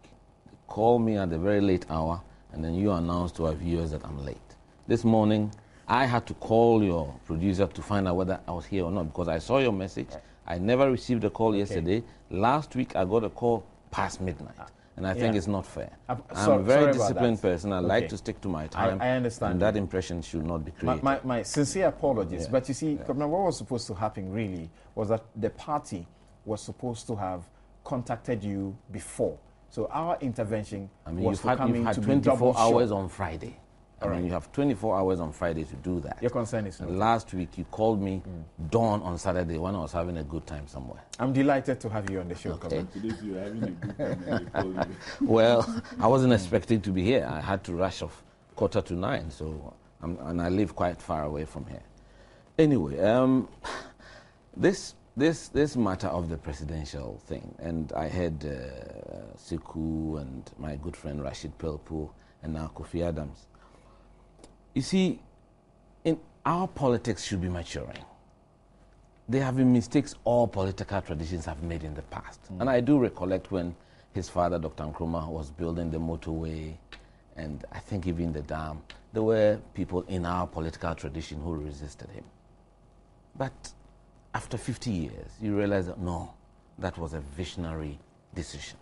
they call me at a very late hour, and then you announce to our viewers that I'm late. This morning, I had to call your producer to find out whether I was here or not, because I saw your message. I never received a call yesterday. Last week, I got a call past midnight. And I think it's not fair. I'm a very disciplined person. I like to stick to my time. I understand. And that impression should not be created. My sincere apologies. But you see, Kwabena, what was supposed to happen really was that the party was supposed to have contacted you before. So our intervention was to come in to be double 24 hours on Friday. I mean, you have 24 hours on Friday to do that. Your concern is noted. Last week, you called me dawn on Saturday when I was having a good time somewhere. I'm delighted to have you on the show. Okay. Today you're having a good time and they call you. Well, I wasn't expecting to be here. I had to rush off 8:45, so and I live quite far away from here. Anyway, this matter of the presidential thing, and I heard Sekou and my good friend Rashid Pelpo and now Kofi Adams. You see, in our politics should be maturing. There have been mistakes all political traditions have made in the past. And I do recollect when his father, Dr. Nkrumah, was building the motorway and I think even the dam. There were people in our political tradition who resisted him. But after 50 years, you realize that no, that was a visionary decision.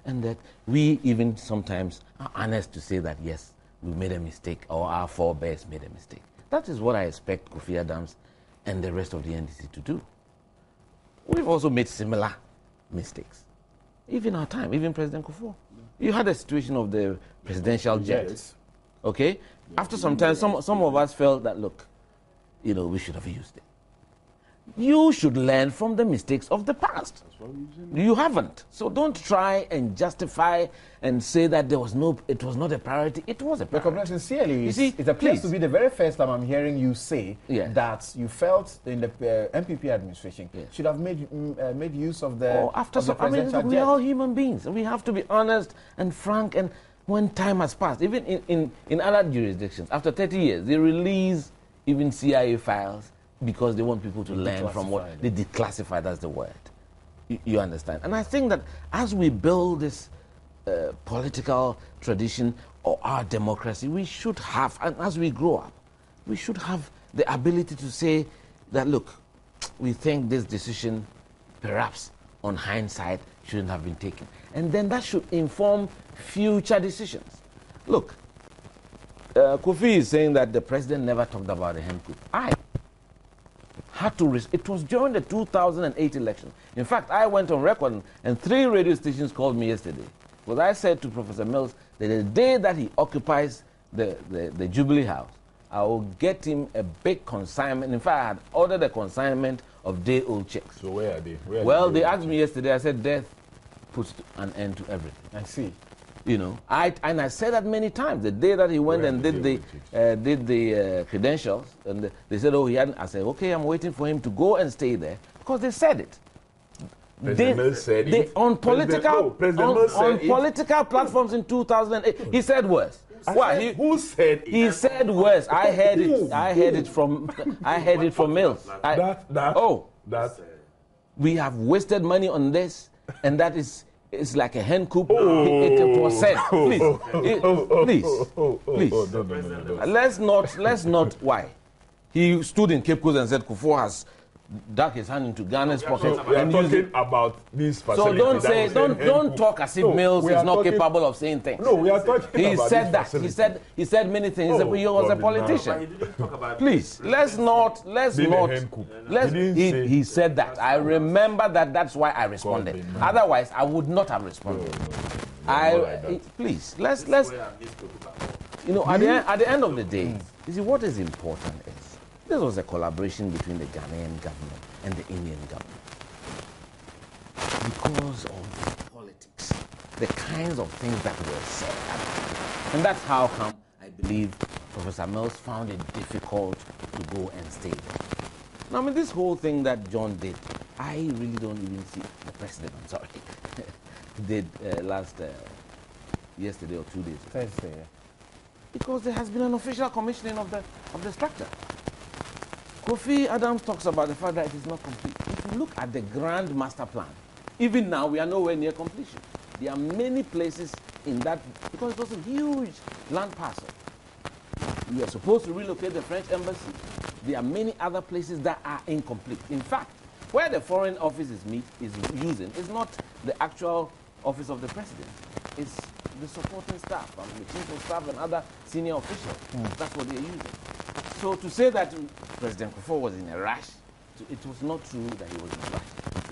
And that we even sometimes are honest to say that, yes, we made a mistake, or our forebears made a mistake. That is what I expect Kofi Adams and the rest of the NDC to do. We've also made similar mistakes. Even our time, even President Kufuor. You had a situation of the presidential jet. Yes. Okay? After some time, some of us felt that, look, we should have used it. You should learn from the mistakes of the past. You haven't. So don't try and justify and say that it was not a priority. It was a priority. Because sincerely, you see, it appears to be the very first time I'm hearing you say that you felt in the MPP administration should have made use of the, presidential jet. We're all human beings. We have to be honest and frank. And when time has passed, even in other jurisdictions, after 30 years, they release even CIA files because they want people to learn from what they declassify. That's the word. You understand? And I think that as we build this political tradition or our democracy, we should have, and as we grow up, we should have the ability to say that, look, we think this decision, perhaps on hindsight, shouldn't have been taken. And then that should inform future decisions. Look, Kofi is saying that the president never talked about a hen coup. It was during the 2008 election. In fact, I went on record and 3 radio stations called me yesterday. Because I said to Professor Mills that the day that he occupies the Jubilee House, I will get him a big consignment. In fact, I had ordered a consignment of day-old checks. So where are they? They asked me yesterday, I said, death puts an end to everything. I see. I said that many times. The day that he went and did the credentials, and they said, oh, he hadn't. I said, okay, I'm waiting for him to go and stay there because they said it. President Mills said it. On political platforms in 2008, he said worse. Who said it? He said worse. I heard it. I heard it from Mills. We have wasted money on this, and that is. It's like a hen coop. It was said. Please. Let's not. Why? He stood in Cape Coast and said Kufuor has dug his hand into Ghana's pocket. We are talking about these facilities. So don't talk as if Mills is not capable of saying things. No, we are talking he about said these that. facilities. He said many things. He was a politician. He didn't talk about Please, let's not. He said that. I remember that. That's why I responded. Otherwise, I would not have responded. Please, let's. At the end of the day, you see what is important is. This was a collaboration between the Ghanaian government and the Indian government. Because of politics, the kinds of things that were said. And that's how come I believe Professor Mills found it difficult to go and stay there. Now, this whole thing that John did, I really don't even see the president, I'm sorry, did yesterday or 2 days ago. Thursday, yeah. Because there has been an official commissioning of the structure. Kofi Adams talks about the fact that it is not complete. If you look at the grand master plan, even now we are nowhere near completion. There are many places in that, because it was a huge land parcel. We are supposed to relocate the French embassy. There are many other places that are incomplete. In fact, where the foreign office is using is not the actual office of the president. It's the supporting staff, the chief of staff and other senior officials. That's what they're using. So to say that President Kufuor was in a rush, it was not true that he was in a rush.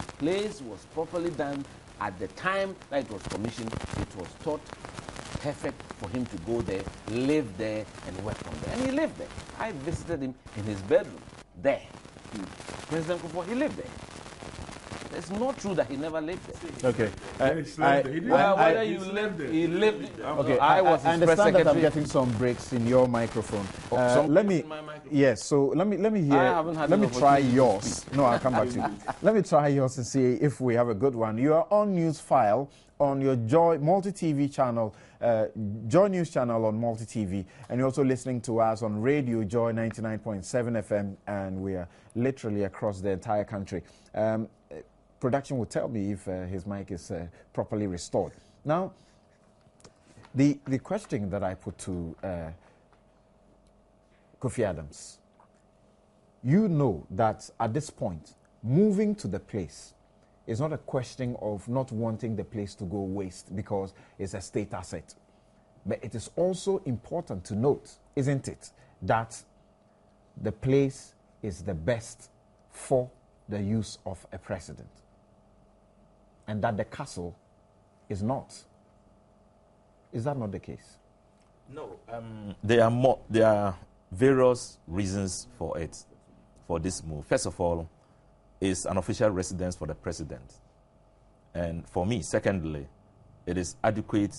The place was properly done at the time that it was commissioned. It was thought perfect for him to go there, live there, and work from there. And he lived there. I visited him in his bedroom there. President Kufuor, he lived there. It's not true that he never lived there. Okay. He lived. Okay. I was I his press understand that I'm secretary. getting some breaks in your microphone. Let me. Yes. So let me hear. Let me try yours. No, I'll come back to you. Let me try yours and see if we have a good one. You are on Newsfile on your Joy Multi-TV channel, Joy News channel on Multi-TV, and you're also listening to us on Radio Joy 99.7 FM, and we are literally across the entire country. Production will tell me if his mic is properly restored. Now, the question that I put to Kofi Adams, you know that at this point, moving to the place is not a question of not wanting the place to go waste because it's a state asset. But it is also important to note, isn't it, that the place is the best for the use of a president, and that the castle is not. Is that not the case? No. There are various reasons for it, for this move. First of all, it's an official residence for the president. And for me, secondly, it is adequate,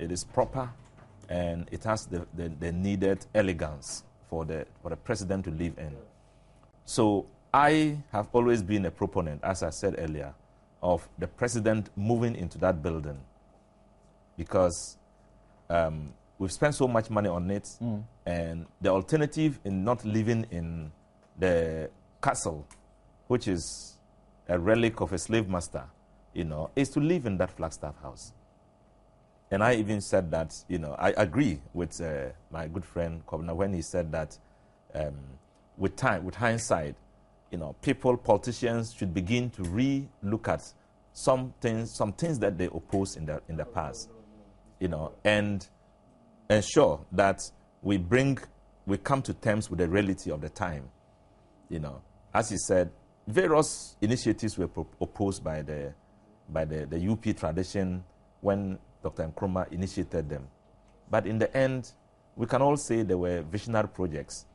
it is proper, and it has the needed elegance for the president to live in. So I have always been a proponent, as I said earlier, of the president moving into that building because we've spent so much money on it, and the alternative in not living in the castle, which is a relic of a slave master, is to live in that Flagstaff house. And I even said that, I agree with my good friend Kobna when he said that with hindsight, politicians should begin to re-look at some things that they opposed in the past, and ensure that we come to terms with the reality of the time. As he said, various initiatives were opposed by the UP tradition when Dr. Nkrumah initiated them. But in the end, we can all say there were visionary projects.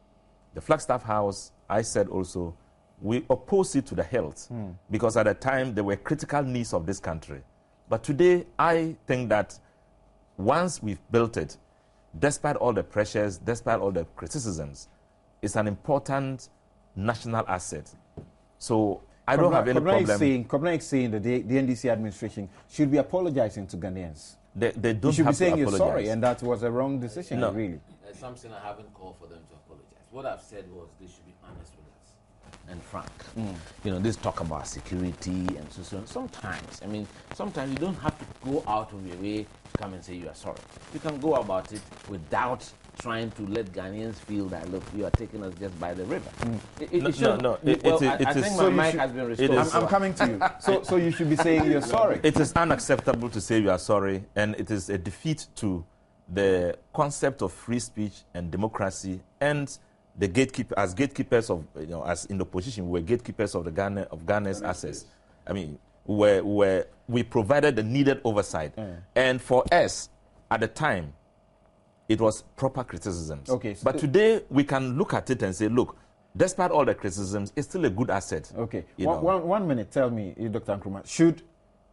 The Flagstaff House, I said also, we oppose it to the hilt because at the time there were critical needs of this country. But today, I think that once we've built it, despite all the pressures, despite all the criticisms, it's an important national asset. So I don't have any problem. Kobna is saying that the NDC administration should be apologizing to Ghanaians. They don't you should have be saying to you're apologize. sorry, and that was a wrong decision, No. really. That's something I haven't called for them to apologize. What I've said was they should be honest with us and frank. This talk about security and so on. Sometimes you don't have to go out of your way to come and say you are sorry. You can go about it without trying to let Ghanaians feel that, look, you are taking us just by the river. I think my mic has been restored. I'm coming to you. So you should be saying you're sorry. It is unacceptable to say you are sorry, and it is a defeat to the concept of free speech and democracy, and the gatekeepers of, as in the opposition, we were gatekeepers of Ghana's assets. We provided the needed oversight, and for us at the time, it was proper criticisms. Okay, but today we can look at it and say, look, despite all the criticisms, it's still a good asset. Okay. One minute, tell me, Dr. Nkrumah, should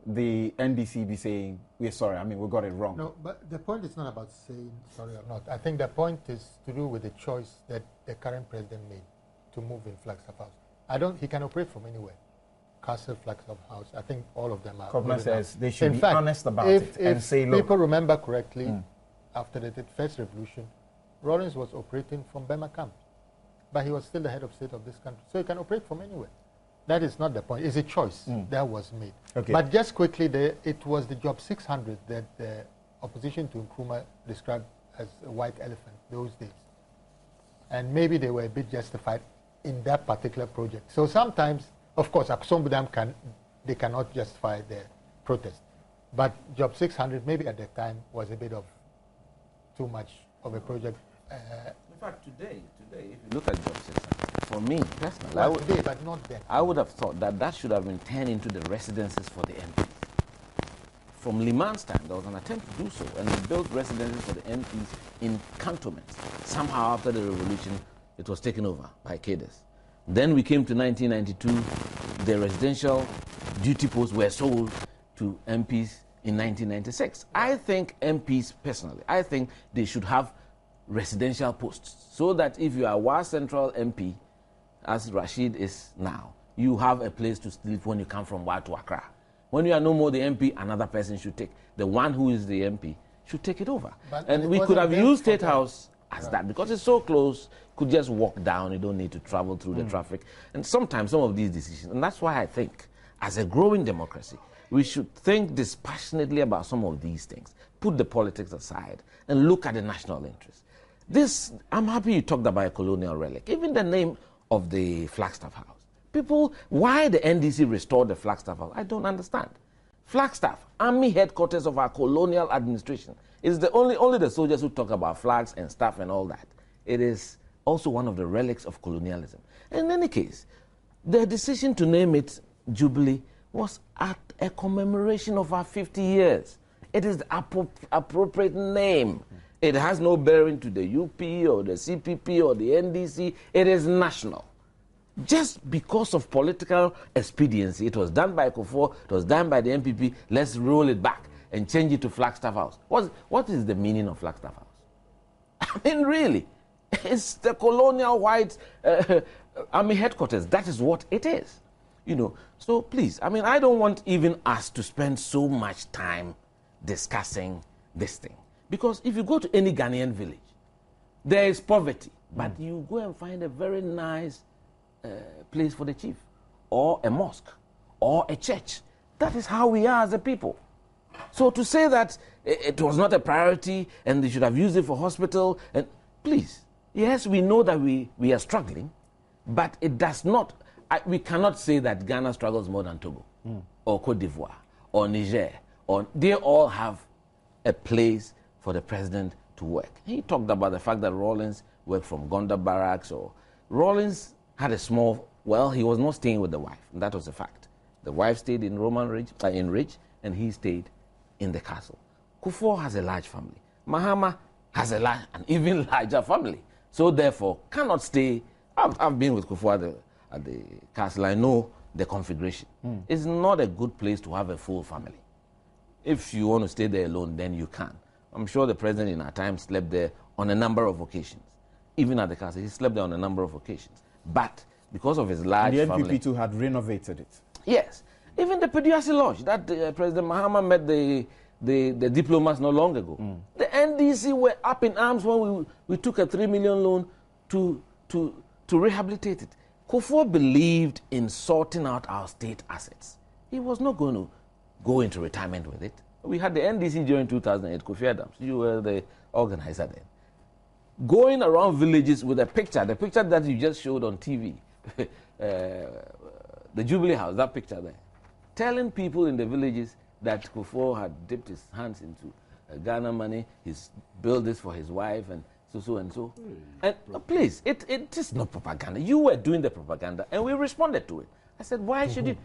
the NDC be saying, we're sorry, we got it wrong? No, but the point is not about saying sorry or not. I think the point is to do with the choice that the current president made to move in Flagstaff House. He can operate from anywhere. Castle, Flagstaff House, I think all of them are. Kobna says they should be honest about it and say, look. If people remember correctly, after the first revolution, Rawlings was operating from Burma camp, but he was still the head of state of this country. So he can operate from anywhere. That is not the point. It's a choice that was made. Okay. But just quickly, it was the Job 600 that the opposition to Nkrumah described as a white elephant those days. And maybe they were a bit justified in that particular project. So sometimes, of course, some of them cannot justify their protest. But Job 600 maybe at the time was a bit of too much of a project. In fact, today, if you look at Job 600, for me personally, today, but not then. I would have thought that should have been turned into the residences for the MPs. from Liman's time, there was an attempt to do so, and they built residences for the MPs in cantonments. Somehow, after the revolution, it was taken over by cadres. Then we came to 1992. The residential duty posts were sold to MPs in 1996. I think MPs, personally, I think they should have residential posts so that if you are Wa Central MP, as Rashid is now, you have a place to sleep when you come from Wa to Accra. When you are no more the MP, another person should take. The one who is the MP should take it over. And we could have used State House as that because it's so close. Could just walk down. You don't need to travel through the traffic. And sometimes some of these decisions, and that's why I think, as a growing democracy, we should think dispassionately about some of these things. Put the politics aside and look at the national interest. This, I'm happy you talked about a colonial relic. Even the name of the Flagstaff House. People, why the NDC restored the Flagstaff House, I don't understand. Flagstaff, army headquarters of our colonial administration. It's the only the soldiers who talk about flags and stuff and all that. It is also one of the relics of colonialism. In any case, the decision to name it Jubilee was at a commemoration of our 50 years. It is the appropriate name. It has no bearing to the UP or the CPP or the NDC. It is national. Just because of political expediency, it was done by Kufuor, it was done by the MPP, let's roll it back and change it to Flagstaff House. What is the meaning of Flagstaff House? I mean, really, it's the colonial white army headquarters. That is what it is. You know, so please, I mean, I don't want even us to spend so much time discussing this thing. Because if you go to any Ghanaian village, there is poverty, but you go and find a very nice place for the chief, or a mosque, or a church. That is how we are as a people. So to say that it was not a priority and they should have used it for hospital, and please, yes, we know that we are struggling, but it does not, we cannot say that Ghana struggles more than Togo, or Cote d'Ivoire, or Niger, or they all have a place for the president to work. He talked about the fact that Rawlings worked from Gonda Barracks, or Rawlings had a small, well, he was not staying with the wife. That was a fact. The wife stayed in Ridge, and he stayed in the castle. Kufuor has a large family. Mahama has an even larger family. So therefore, cannot stay. I've been with Kufuor at the castle. I know the configuration. It's not a good place to have a full family. If you want to stay there alone, then you can. I'm sure the president in our time slept there on a number of occasions. Even at the castle, he slept there on a number of occasions. But because of his large family... The NPP too had renovated it. Yes. Even the Peduasi Lodge, that President Mahama met the diplomats not long ago. The NDC were up in arms when we took a 3 million loan to rehabilitate it. Kufuor believed in sorting out our state assets. He was not going to go into retirement with it. We had the NDC during 2008, Kofi Adams. You were the organizer then. Going around villages with a picture, the picture that you just showed on TV, the Jubilee House, that picture there, telling people in the villages that Kufuor had dipped his hands into Ghana money, he's built this for his wife, and so and so. And please, it is not propaganda. You were doing the propaganda, and we responded to it. I said, why should you...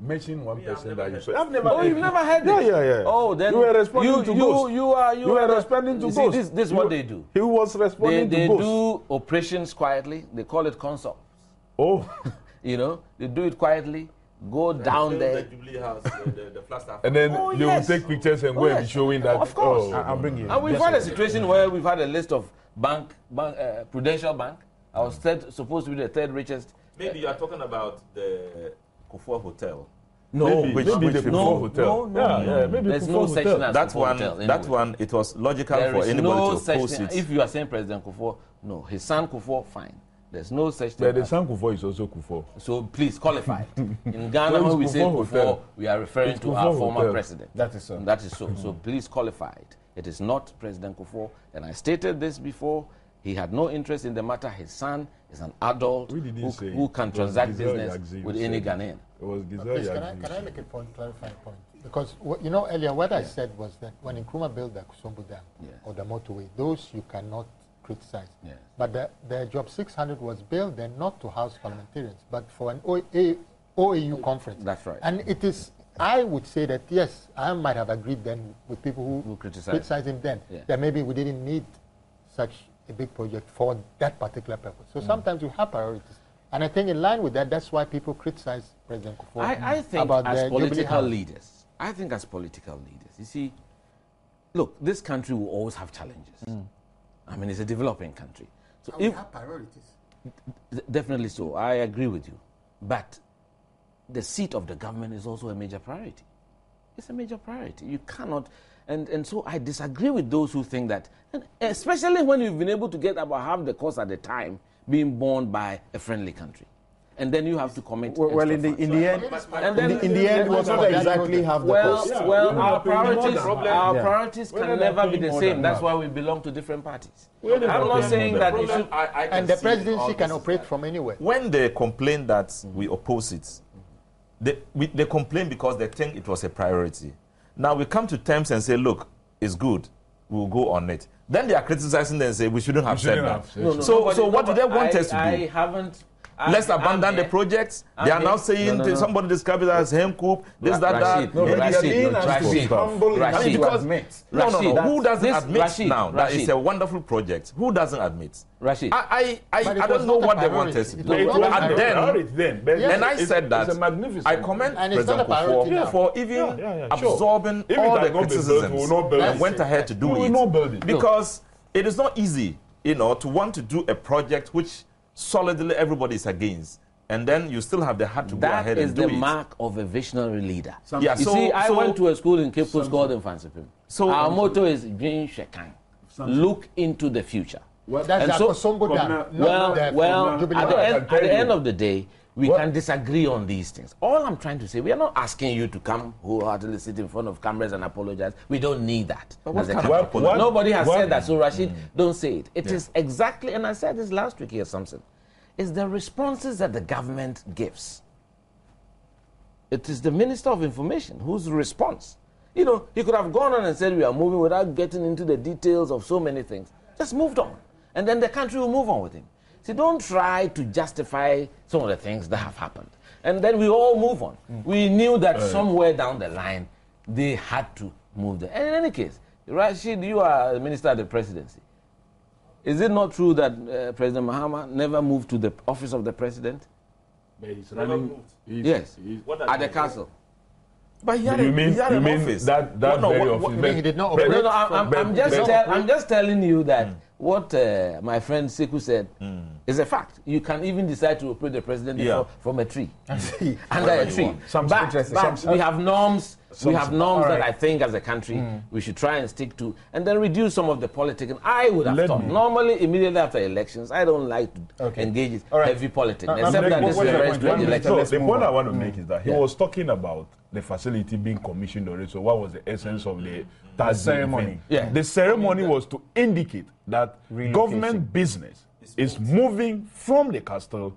Mention one person that you saw. I've never. Oh, you've never heard this? Yeah. Oh, then you were responding to both. You were responding to both. This is what they do. He was responding to both. They do operations quietly. They call it consults. Oh. You know, they do it quietly. Go down there. The Jubilee House, the Flagstaff. And then they will take pictures and go and be showing that. Of course. I'll bring you. And we've had a situation where we've had a list of Prudential Bank. I was supposed to be the third richest. Maybe you are talking about the Kufuor Hotel. No, maybe the Kufuor Hotel. No. Maybe there's no such thing as that Kufuor one. Hotel, anyway. That one. It was logical there for anybody no to such oppose thing. it. If you are saying President Kufuor, no, his son Kufuor, fine. There's no such thing. But the son Kufuor is also Kufuor. So please qualify it. In Ghana, so when we say Kufuor, we are referring to our former president. That is so. That is so. So please qualify it. It is not President Kufuor. And I stated this before. He had no interest in the matter. His son is an adult who can transact business with any Ghanaian. Can I make a point, clarify a point? Because earlier what I said was that when Nkrumah built the Kusombo Dam or the motorway, those you cannot criticize. But the Job 600 was built then not to house parliamentarians, but for an OAU conference. That's right. And it is I would say that, yes, I might have agreed then with people who criticized him then, that maybe we didn't need such a big project for that particular purpose. So sometimes we have priorities. And I think in line with that, that's why people criticize President Kufuor. I think about as the political leaders, you see, look, this country will always have challenges. I mean, it's a developing country. So we have priorities. Definitely so. I agree with you. But the seat of the government is also a major priority. It's a major priority. You cannot, and so I disagree with those who think that, and especially when you've been able to get about half the cost at the time being borne by a friendly country. And then you have to commit. Well, in the end, it was not exactly half the cost. Well, our priorities can never be the same. That's why we belong to different parties. I'm not saying that you should. And the presidency can operate from anywhere. When they complain that we oppose it, they complain because they think it was a priority. Now we come to terms and say, look, it's good, we'll go on it. Then they are criticizing and say we shouldn't have said that. So what do they want us to do? I haven't. Let's abandon the projects. They are now saying somebody described it as hemp coup, this, that. Rashid. Who doesn't admit now that it's a wonderful project? Who doesn't admit? Rashid. I don't know what they want us to do. And I said that I commend President Kufuor for even absorbing all the criticisms and went ahead to do it. Because it is not easy, to want to do a project which solidly everybody is against, and then you still have the heart to go ahead and do it. That is the mark of a visionary leader. I went to a school in Cape Coast called Infansipim. So our motto is Dream Shekan. Look into the future. Well, that's at the end of the day, we can disagree on these things. All I'm trying to say, we are not asking you to come wholeheartedly sit in front of cameras and apologize. We don't need that. Nobody has said that, so Rashid, don't say it. It is exactly, and I said this last week here, something. It's the responses that the government gives. It is the Minister of Information whose response. He could have gone on and said we are moving without getting into the details of so many things. Just moved on. And then the country will move on with him. See, don't try to justify some of the things that have happened. And then we all move on. We knew that somewhere down the line, they had to move there. And in any case, Rashid, you are a minister at the presidency. Is it not true that President Mahama never moved to the office of the president? But he's running. Yes, at the castle. But he had an office. That very office. He did not operate. I'm just telling you that what my friend Sekou said is a fact. You can even decide to operate the president from a tree, under a tree. But we have norms. We have norms that I think, as a country, we should try and stick to, and then reduce some of the politics. And I would have thought, normally, immediately after elections, I don't like to engage in heavy politics, except that this is a very strange election. The point I want to make is that he was talking about the facility being commissioned already. So what was the essence of the ceremony? The ceremony was to indicate that government business is moving from the castle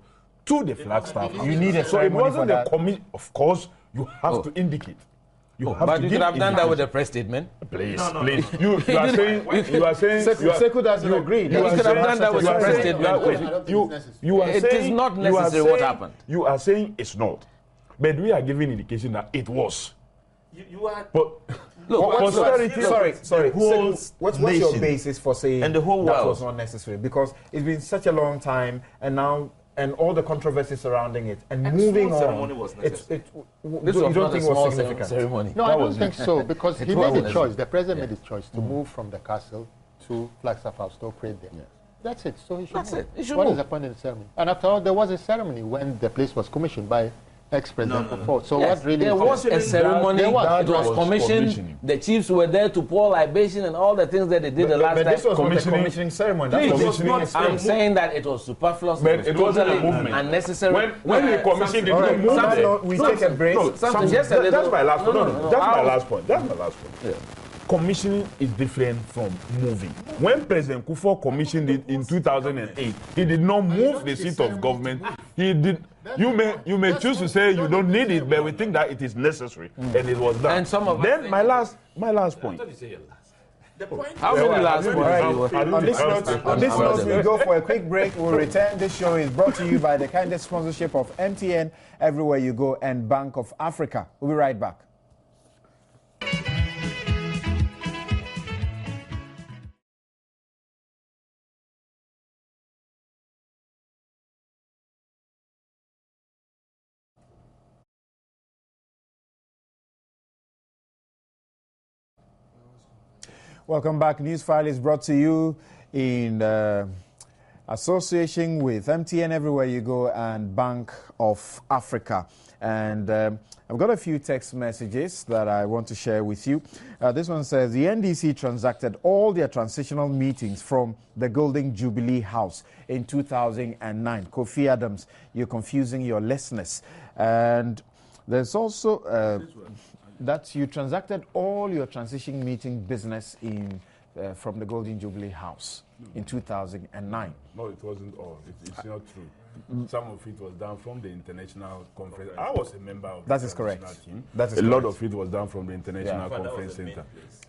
to the Flagstaff. You need a so it wasn't a commission. Of course, you have to indicate. But you could have done that with a press statement. Please. You are saying. Sekou doesn't agree. You could have done that with a press statement. It is not necessary what happened. You are saying it's not. But we are giving indication that it was. You are. But look, sorry. What's your basis for saying and the whole that world was not necessary? Because it's been such a long time, and now. And all the controversies surrounding it, and moving on. Ceremony was necessary. You don't think it was significant? Ceremony. No, I don't think so, because he made the choice. The president made the choice to move from the castle to Flagstaff House to operate there. That's it. So he should move. What is the point of the ceremony? And after all, there was a ceremony when the place was commissioned by ex-president Kufuor. So what really? There was a ceremony. It was commissioned. The chiefs were there to pour libation and all the things that they did the last time. But this was not a commissioning ceremony. I'm saying that it was superfluous. But it wasn't a movement. Unnecessary. When we commissioned it, we take a break. That's my last point. That's my last point. Commissioning is different from moving. When President Kufuor commissioned it in 2008, he did not move the seat of government. He did. You may choose to say you don't need it, but we think that it is necessary, and it was done. And some of then my last point. How many last points? On this note, we go for a quick break. We'll return. This show is brought to you by the kindest sponsorship of MTN, Everywhere You Go, and Bank of Africa. We'll be right back. Welcome back. Newsfile is brought to you in association with MTN Everywhere You Go and Bank of Africa. And I've got a few text messages that I want to share with you. This one says, the NDC transacted all their transitional meetings from the Golden Jubilee House in 2009. Kofi Adams, you're confusing your listeners. And there's also that you transacted all your transition meeting business in from the Golden Jubilee House in 2009. No, it wasn't all. It's not true. Some of it was done from the international conference. I was a member of the international team. That is a correct. lot of it was done from the international conference center.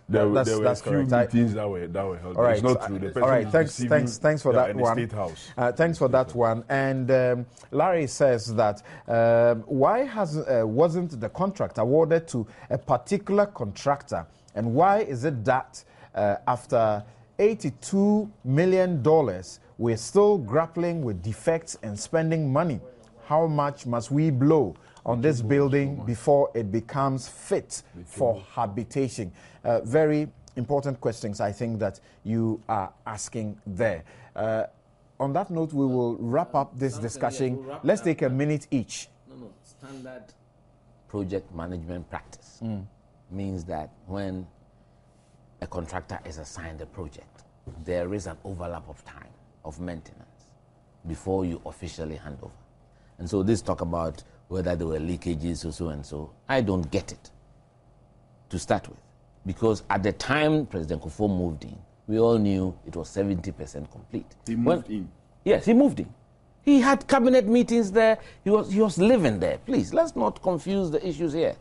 There were a few meetings that were held. All right. It's not true. The All right. Thanks for that one. State House. Thanks for that one. And Larry says that why wasn't the contract awarded to a particular contractor, and why is it that after $82 million, we're still grappling with defects and spending money? How much must we blow on this building before it becomes fit for habitation? Very important questions, I think, that you are asking there. On that note, we will wrap up this discussion. Let's take a minute each. No. Standard project management practice means that when a contractor is assigned a project, there is an overlap of time of maintenance before you officially hand over. And so this talk about whether there were leakages or so and so, I don't get it to start with. Because at the time President Kufuor moved in, we all knew it was 70% complete. He moved in? Yes, he moved in. He had cabinet meetings there. He was living there. Please, let's not confuse the issues here.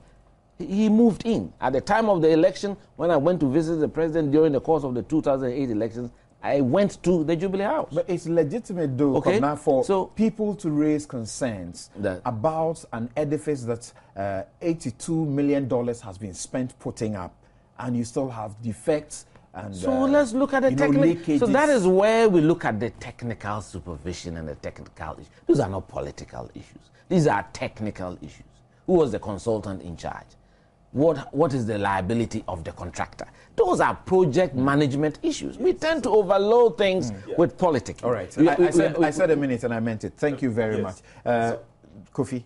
He moved in. At the time of the election, when I went to visit the president during the course of the 2008 elections, I went to the Jubilee House. But it's legitimate, though, for people to raise concerns about an edifice that $82 million has been spent putting up, and you still have defects. And, so let's look at the technical. So that is where we look at the technical supervision and the technical issues. These are not political issues. These are technical issues. Who was the consultant in charge? What is the liability of the contractor? Those are project management issues. We tend to overload things with politics. All right. I said a minute and I meant it. Thank you very much. Kofi?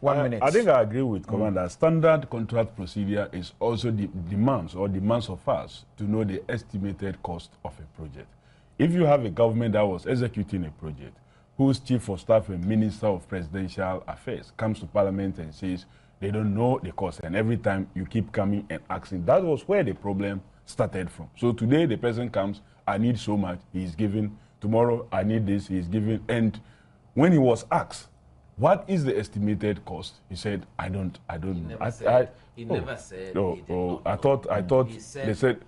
1 minute. I think I agree with Commander. Standard contract procedure is also demands of us to know the estimated cost of a project. If you have a government that was executing a project, whose chief of staff and minister of presidential affairs comes to parliament and says they don't know the cost, and every time you keep coming and asking, that was where the problem started from. So today the president comes, I need so much, he's giving. Tomorrow I need this, he's giving. And when he was asked, what is the estimated cost? He said, I don't know. He never said. No, I thought they said.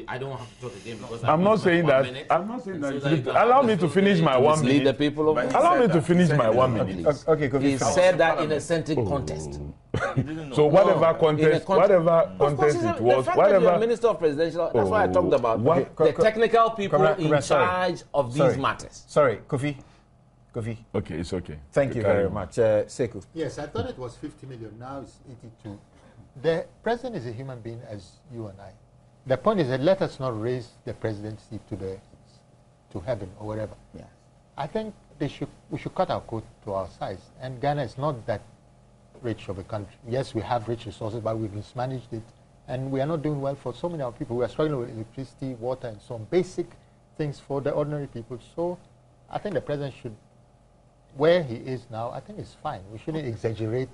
I don't have to talk again because I'm not saying that. I'm not saying that. Allow me to finish my 1 minute. The people of Allow me to finish my 1 minute. Okay, he said that in a scientific contest. So whatever contest, it was, whatever. You're Minister of Presidential. That's why I talked about the technical people in charge of these matters. Sorry, Kofi. Okay, it's okay. Thank you very much. Sekou. Yes, I thought it was 50 million. Now it's 82. The president is a human being as you and I. The point is that let us not raise the presidency to heaven or whatever. Yeah. I think we should cut our coat to our size. And Ghana is not that rich of a country. Yes, we have rich resources, but we've mismanaged it. And we are not doing well for so many of our people. We are struggling with electricity, water, and so on. Basic things for the ordinary people. So I think the president should, where he is now, I think it's fine. We shouldn't exaggerate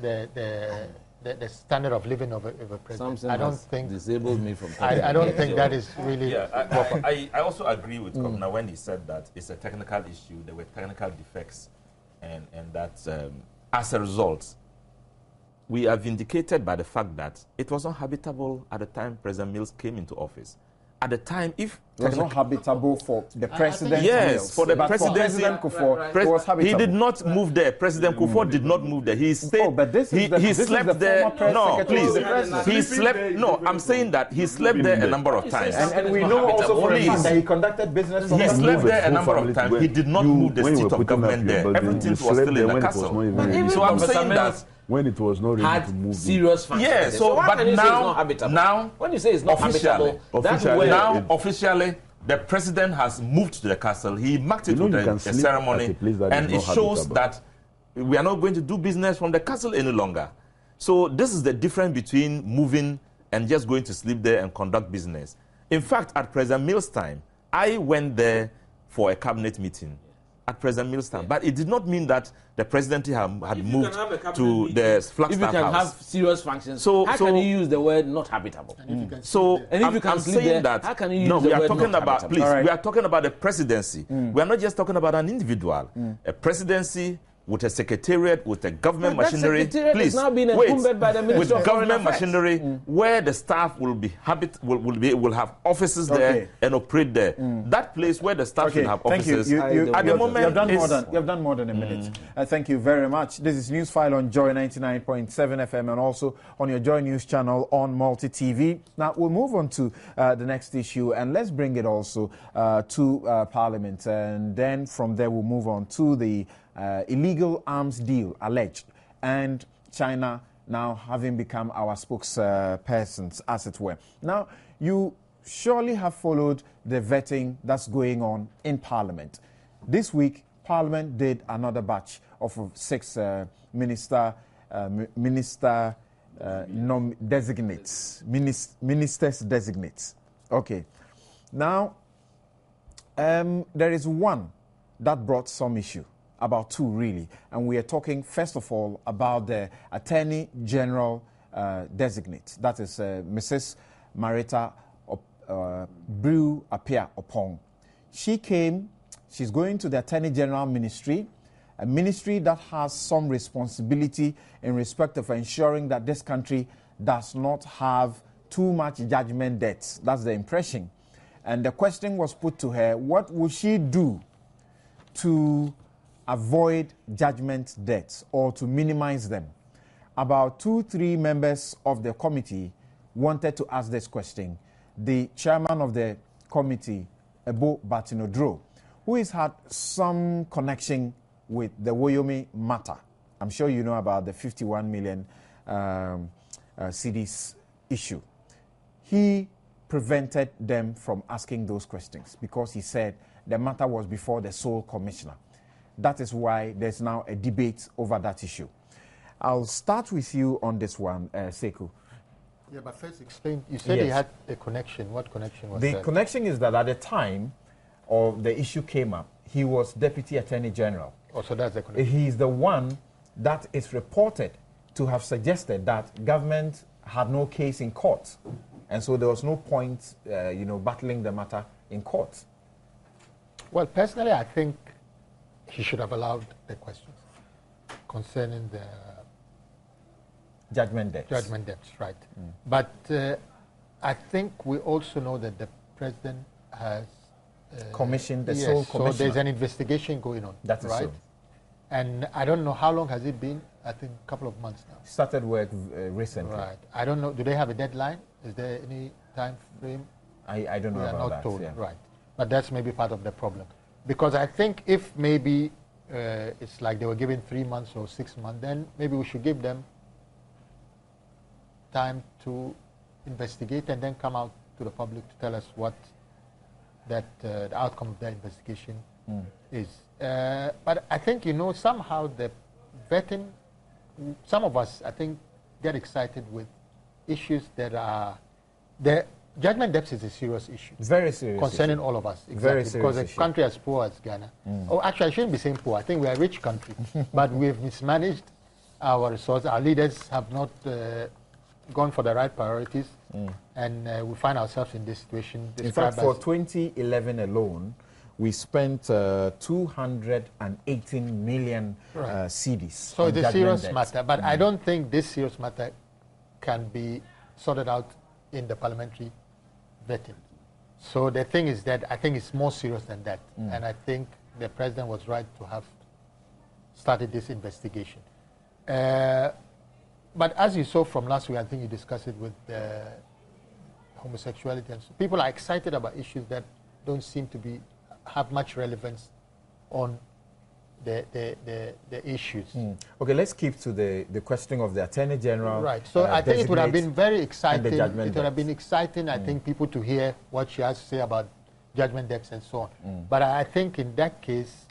the standard of living of a president. Something I don't think disabled me from. I don't think that is really. Yeah, I also agree with Governor when he said that it's a technical issue. There were technical defects, and that as a result, we are vindicated by the fact that it was not habitable at the time President Mills came into office. At the time, if it was not habitable for the president. Yes, for the president Kufuor, it was habitable. He did not move there. President Kufuor did not move there. He stayed. Oh, but he slept there. No, please. He slept. No, I'm saying that he slept there a number of times. And we know also for a fact that he conducted business. He slept there a number of times. He did not move the seat of government there. Everything was still in the castle. So I'm saying that when it was not ready had to move serious functions. Yeah, so how but can you say it's now, not habitable? now, when you say it's not habitable, that's where now officially the president has moved to the castle. He marked it with a ceremony, and it shows that we are not going to do business from the castle any longer. So this is the difference between moving and just going to sleep there and conduct business. In fact, at President Mill's time, I went there for a cabinet meeting at President Mill's time, but it did not mean that the presidency had moved to the Flagstaff House. If you can have serious functions, how can you use the word not habitable? I'm saying that, how can you use no, the we are word talking not about, habitable? please, we are talking about the presidency. We are not just talking about an individual. A presidency with a secretariat, with a government machinery, please, now being encumbered by the Ministry with of government machinery, where the staff will be will have offices there and operate there. That place where the staff should have offices. At the moment, you have done more than a minute. Thank you very much. This is Newsfile on Joy 99.7 FM and also on your Joy News channel on Multi TV. Now we'll move on to the next issue, and let's bring it also to Parliament, and then from there we'll move on to the illegal arms deal alleged, and China now having become our spokespersons, as it were. Now, you surely have followed the vetting that's going on in Parliament. This week, Parliament did another batch of 6 ministers designates. Okay. Now, there is one that brought some issue. About 2 really, and we are talking first of all about the Attorney General designate, that is Mrs. Marita Brew Apia Opong. She's going to the Attorney General Ministry, a ministry that has some responsibility in respect of ensuring that this country does not have too much judgment debts. That's the impression. And the question was put to her, what would she do to avoid judgment debts or to minimize them? About 2-3 members of the committee wanted to ask this question. The chairman of the committee, Ebo Batinodro, who has had some connection with the Woyomi matter. I'm sure you know about the 51 million cedis issue. He prevented them from asking those questions because he said the matter was before the sole commissioner. That is why there's now a debate over that issue. I'll start with you on this one, Sekou. Yeah, but first explain. You said he had a connection. What connection was that? The connection is that at the time of the issue came up, he was Deputy Attorney General. Oh, so that's the connection. He's the one that is reported to have suggested that government had no case in court. And so there was no point, battling the matter in court. Well, personally, I think he should have allowed the questions concerning the judgment debts. Judgment debts, right. But I think we also know that the president has commissioned the sole commissioner. So there's an investigation going on. That is right. So. And I don't know how long has it been. I think a couple of months now. Started work recently. Right. I don't know. Do they have a deadline? Is there any time frame? I don't know about that. We are not told. Yeah. Right. But that's maybe part of the problem. Because I think if maybe it's like they were given 3 months or 6 months, then maybe we should give them time to investigate and then come out to the public to tell us what the outcome of their investigation is. But I think, somehow the vetting, some of us, I think, get excited with issues that are the judgment debts is a serious issue. Very serious concerning issue. All of us. Exactly. Very serious because a issue. country as poor as Ghana. Oh, actually, I shouldn't be saying poor. I think we are a rich country. But we've mismanaged our resources. Our leaders have not gone for the right priorities. And we find ourselves in this situation. In fact, for 2011 alone, we spent 218 million cedis. So it's a serious matter. But I don't think this serious matter can be sorted out in the parliamentary vetting. So the thing is that I think it's more serious than that. And I think the president was right to have started this investigation. But as you saw from last week, I think you discussed it with homosexuality. And so people are excited about issues that don't seem to have much relevance on the issues. Okay, let's keep to the question of the Attorney General. Right. So I think it would have been very exciting. It would have been exciting, I think, people to hear what she has to say about judgment debts and so on. But I think in that case,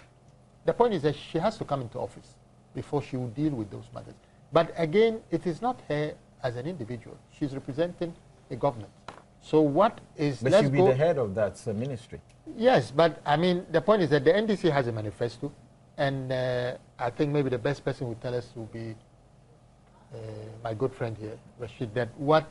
the point is that she has to come into office before she will deal with those matters. But again, it is not her as an individual. She's representing a government. So what is... But she'll be the head of that ministry. Yes, but I mean, the point is that the NDC has a manifesto, and I think maybe the best person who tell us will be my good friend here, Rashid, that what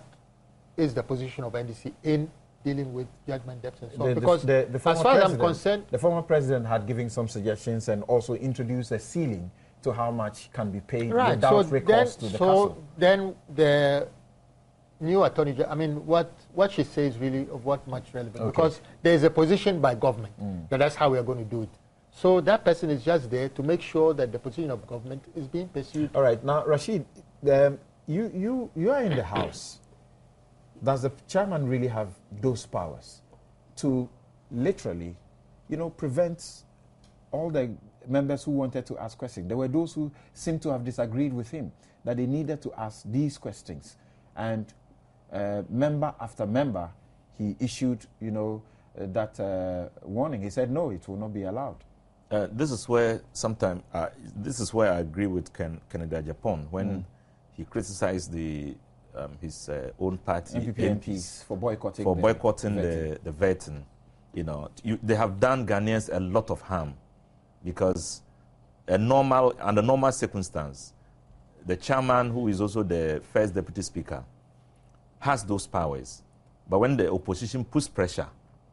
is the position of NDC in dealing with judgment debts and so on. Because as far as I'm concerned... The former president had given some suggestions and also introduced a ceiling to how much can be paid without recourse to the castle. So then the new attorney general, I mean, what she says really of what much relevant, because there is a position by government that that's how we are going to do it. So that person is just there to make sure that the position of government is being pursued. All right. Now, Rashid, you are in the House. Does the chairman really have those powers to literally, prevent all the members who wanted to ask questions? There were those who seemed to have disagreed with him, that they needed to ask these questions. And member after member, he issued, that warning. He said, no, it will not be allowed. This is where I agree with Kennedy Japan when he criticized his own party MPs for boycotting the vetting. They have done Ghanaians a lot of harm, because under normal circumstance, the chairman, who is also the first deputy speaker, has those powers. But when the opposition puts pressure,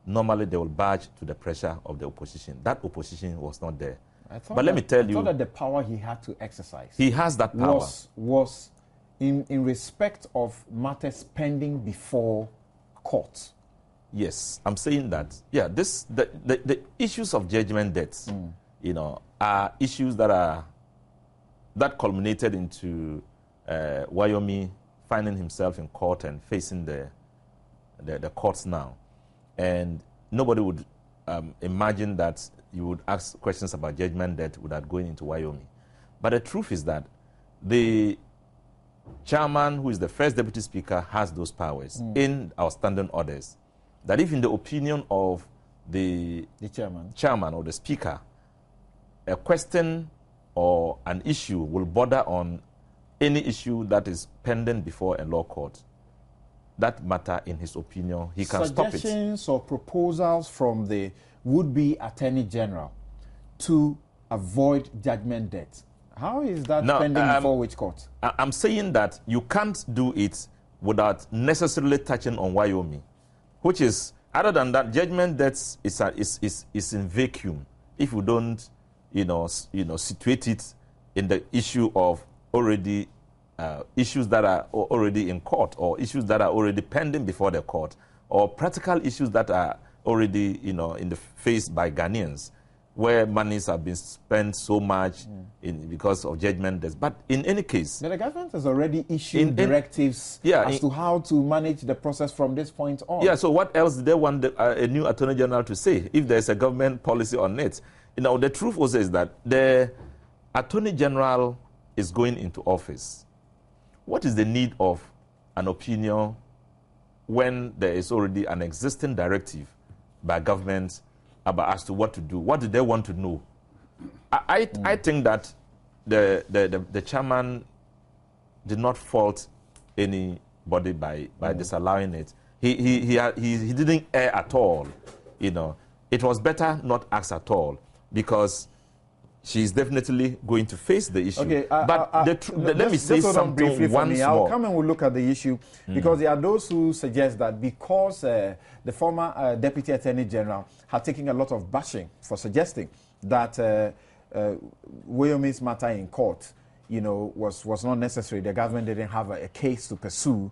normally they will barge to the pressure of the opposition. That opposition was not there. But let me tell you, I thought that the power he had to exercise, he has that power, was in respect of matters pending before court. Yes, I'm saying that. Yeah, the issues of judgment debts, are issues that culminated into Wyoming finding himself in court and facing the courts now. And nobody would imagine that you would ask questions about judgment debt without going into Wyoming. But the truth is that the chairman, who is the first deputy speaker, has those powers in our standing orders. That if in the opinion of the chairman or the speaker, a question or an issue will border on any issue that is pending before a law court, that matter, in his opinion, he can stop it. Suggestions or proposals from the would-be Attorney General to avoid judgment debt. How is that pending before which court? I'm saying that you can't do it without necessarily touching on Wyoming, which is, other than that, judgment debts is in vacuum if you don't, situate it in the issue of already issues that are already in court, or issues that are already pending before the court, or practical issues that are already, in the face by Ghanaians, where monies have been spent so much because of judgment debts. But in any case... But the government has already issued directives as to how to manage the process from this point on. Yeah, so what else did they want a new Attorney General to say if there's a government policy on it? The truth also is that the Attorney General is going into office. What is the need of an opinion when there is already an existing directive by government as to what to do? What do they want to know? I think that the chairman did not fault anybody by disallowing it. He didn't err at all. It was better not ask at all, because she's definitely going to face the issue. Okay, but let me say something once more. I'll come and we'll look at the issue, because there are those who suggest that because the former Deputy Attorney General had taken a lot of bashing for suggesting that Wyoming's matter in court, was not necessary. The government didn't have a case to pursue.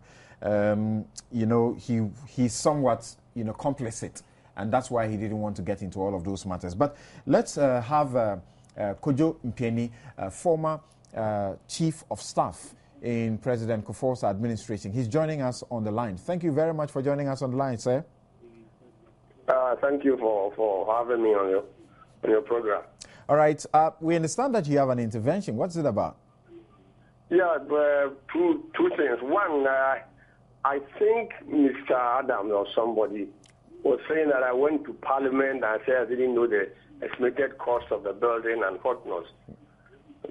He's somewhat, complicit, and that's why he didn't want to get into all of those matters. But let's have Kojo Mpieni, former Chief of Staff in President Kufuor's administration. He's joining us on the line. Thank you very much for joining us on the line, sir. Thank you for having me on your program. All right. We understand that you have an intervention. What's it about? Yeah, two things. One, I think Mr. Adams or somebody was saying that I went to Parliament and said I didn't know the estimated cost of the building and whatnot.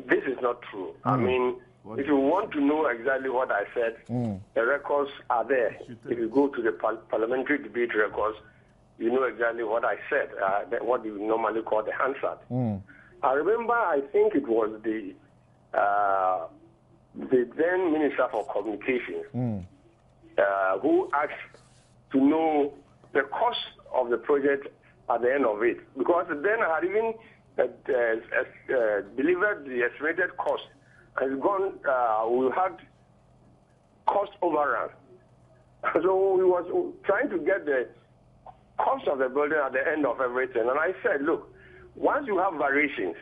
This is not true. I mean, if you want to know exactly what I said, the records are there. If you go to the parliamentary debate records, you know exactly what I said, what you normally call the Hansard. I remember, I think it was the then Minister for Communications who asked to know the cost of the project at the end of it. Because then I had even delivered the estimated cost and gone, we had cost overrun. So we was trying to get the cost of the building at the end of everything. And I said, look, once you have variations,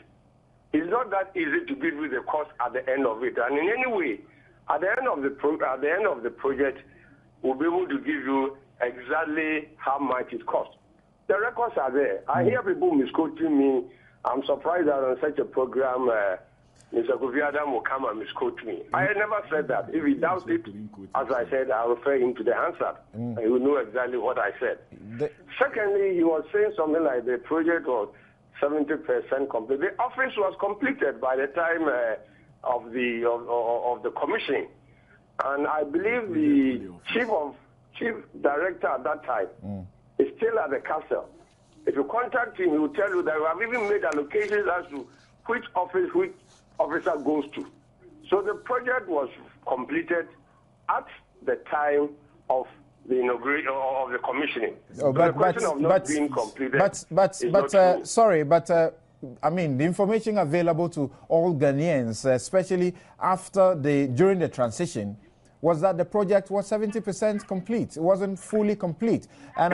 it's not that easy to give you the cost at the end of it. And in any way, at the end of the project, we'll be able to give you exactly how much it costs. The records are there. I hear people misquoting me. I'm surprised that on such a program, Mr. Kofi Adam will come and misquote me. I never said that. If he doubts it, as I said, I'll refer him to the Hansard, and he will know exactly what I said. Secondly, he was saying something like the project was 70% complete. The office was completed by the time of the commission, and I believe the chief director at that time is still at the castle. If you contact him, he will tell you that we have even made allocations as to which officer goes to. So the project was completed at the time of the inauguration of the commissioning. Oh, so the question of not being completed I mean, the information available to all Ghanaians, especially during the transition, was that the project was 70% complete. It wasn't fully complete. And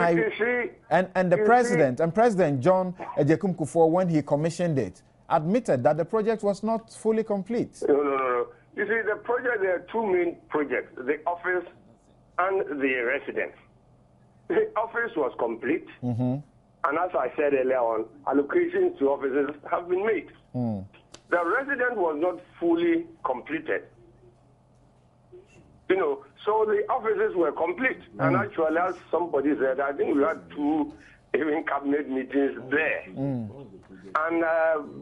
President John Agyekum Kufuor, when he commissioned it, admitted that the project was not fully complete. No. You see, the project, there are two main projects, the office and the residence. The office was complete, and as I said earlier on, allocations to offices have been made. The residence was not fully completed. So the offices were complete. And actually, as somebody said, I think we had 2 even cabinet meetings there. And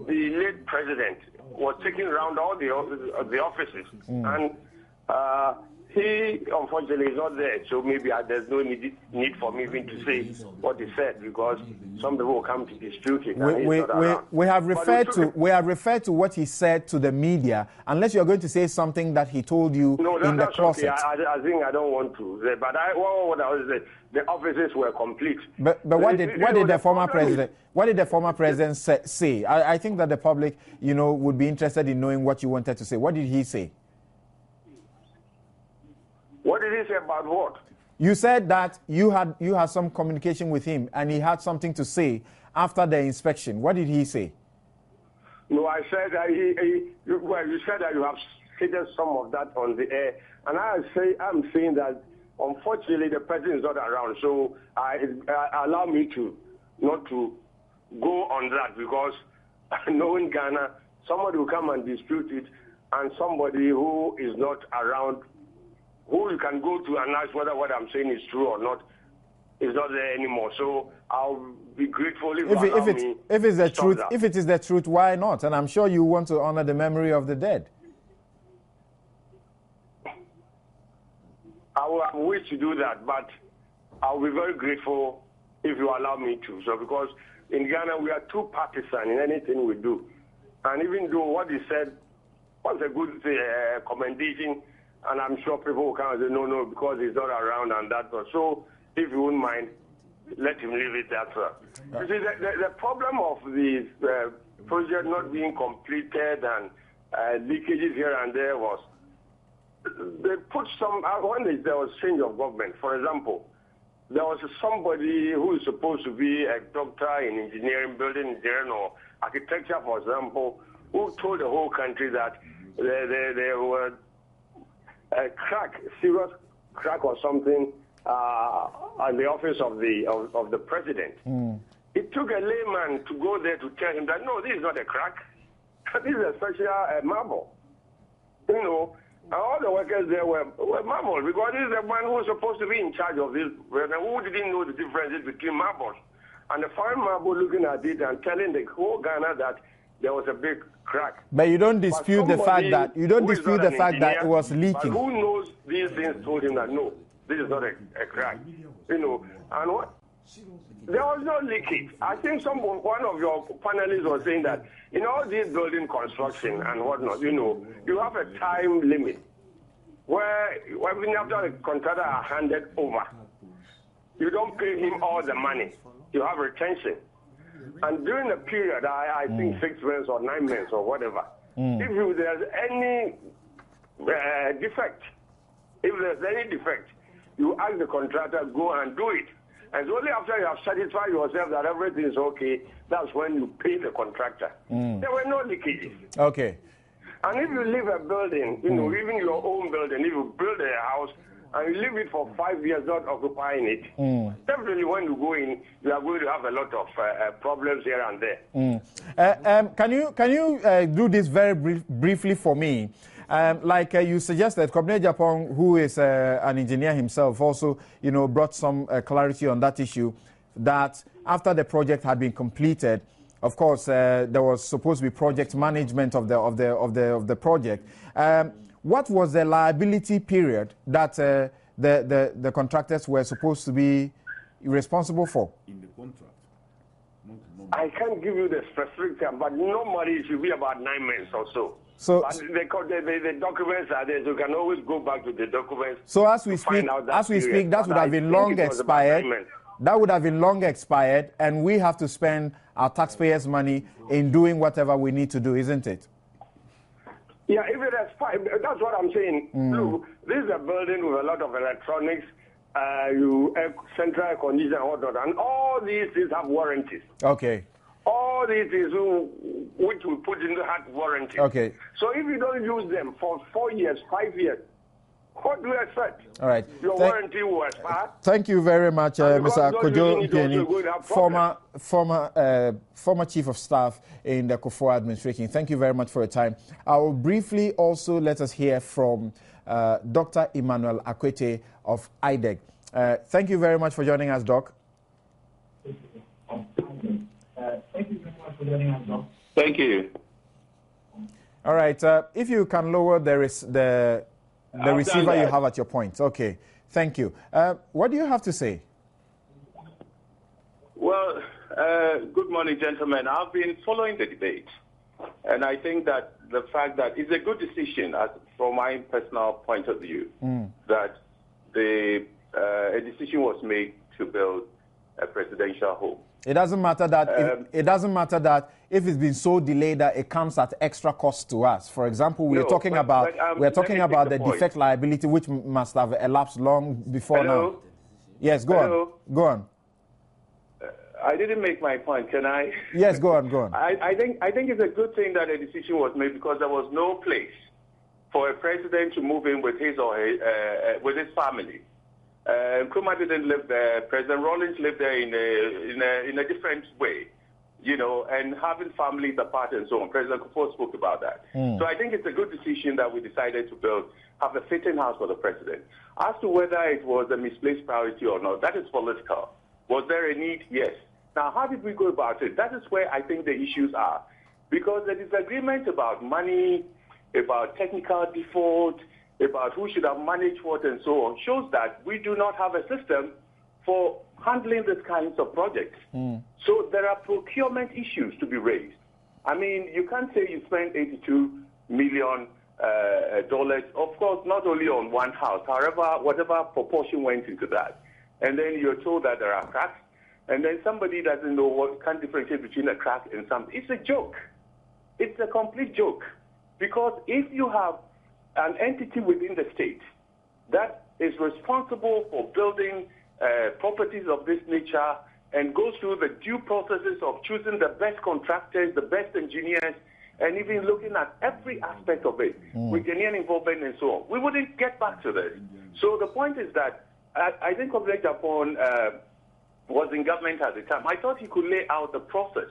the late president was taking around all the offices. And he, unfortunately, is not there. So maybe there's no need for me even to say what he said, because some people will come to dispute it. We have referred to what he said to the media, unless you're going to say something that he told you in the closet. Okay. I think I don't want to say, but what I was saying, the offices were complete. But what did the former president say? I think that the public, would be interested in knowing what you wanted to say. What did he say? What did he say about what? You said that you had some communication with him, and he had something to say after the inspection. What did he say? No, I said that you said that you have stated some of that on the air, and I'm saying that unfortunately the president is not around, so allow me not to go on that, because knowing Ghana, somebody will come and dispute it, and somebody who is not around, who you can go to and ask whether what I'm saying is true or not, is not there anymore. So I'll be grateful if it is the truth, why not? And I'm sure you want to honor the memory of the dead. I wish to do that, but I'll be very grateful if you allow me to. So because in Ghana we are too partisan in anything we do, and even though what he said was a good commendation, and I'm sure people will come and say, no, because he's not around and that. So if you wouldn't mind, let him leave it that way. You see, the problem of the project not being completed and leakages here and there was, they put when there was change of government, for example, there was somebody who is supposed to be a doctor in engineering, building engineering or architecture, for example, who told the whole country that there were a serious crack or something at the office of the president. It took a layman to go there to tell him that, no, this is not a crack. This is a special marble. You know, and all the workers there were marble, because this is the man who was supposed to be in charge of this, who didn't know the differences between marbles. And the fine marble looking at it and telling the whole Ghana that there was a big crack. But you don't dispute the fact that it was leaking. But who knows these things told him that no, this is not a crack. You know, and what? There was no leakage. I think one of your panelists was saying that in all these building construction and whatnot, you know, you have a time limit where even after the contractor are handed over, you don't pay him all the money. You have retention. And during the period, I think 6 months or 9 months or whatever, if there's any defect, you ask the contractor, go and do it. And only after you have satisfied yourself that everything is okay, that's when you pay the contractor. There were no leakages. Okay. And if you leave a building, you know, even your own building, if you build a house and you leave it for 5 years not occupying it, definitely when you go in, you are going to have a lot of problems here and there. Can you do this very briefly for me? Like you suggested, Kobne Japong, who is an engineer himself, also, you know, brought some clarity on that issue. That after the project had been completed, of course, there was supposed to be project management of the project. What was the liability period that the contractors were supposed to be responsible for? In the contract. I can't give you the specific time, but normally it should be about 9 months or so. But the documents are there, so you can always go back to the documents. So as we speak, that would have been long expired. That would have been long expired, and we have to spend our taxpayers' money in doing whatever we need to do, isn't it? Yeah, if it expires, that's what I'm saying. Look, this is a building with a lot of electronics, central air conditioning and whatnot, and all these things have warranties. Okay. All these things which we put in the hard warranty. Okay. So if you don't use them for 4 years, 5 years, what do you expect? All right. Your warranty will expire. Thank you very much, Mr. Kojo Nkeni, former Chief of Staff in the Kufuor administration. Thank you very much for your time. I will briefly also let us hear from Dr. Emmanuel Akwete of IDEG. Thank you very much for joining us, Doc. Thank you. All right. If you can lower the receiver you have at your point. Okay. Thank you. What do you have to say? Well, good morning, gentlemen. I've been following the debate, and I think that the fact that it's a good decision, from my personal point of view, that a decision was made to build a presidential home. It doesn't matter that if it's been so delayed that it comes at extra cost to us. For example, we're talking about the defect liability, which must have elapsed long before now. Yes, go on. I didn't make my point. Can I? Yes, go on. I think it's a good thing that a decision was made, because there was no place for a president to move in with his with his family. Nkrumah didn't live there. President Rawlings lived there in a different way, you know, and having families apart and so on. President Kufuor spoke about that. So I think it's a good decision that we decided to have a fitting house for the president. As to whether it was a misplaced priority or not, that is political. Was there a need? Yes. Now, how did we go about it? That is where I think the issues are. Because the disagreement about money, about technical default, about who should have managed what and so on, shows that we do not have a system for handling these kinds of projects. So there are procurement issues to be raised. I mean, you can't say you spent $82 million, of course, not only on one house, however, whatever proportion went into that. And then you're told that there are cracks, and then somebody doesn't know what can differentiate between a crack and something. It's a joke. It's a complete joke. Because if you have an entity within the state that is responsible for building properties of this nature and goes through the due processes of choosing the best contractors, the best engineers, and even looking at every aspect of it, with Ghanaian involvement and so on, we wouldn't get back to this. So the point is that I think Competence Japan was in government at the time. I thought he could lay out the process.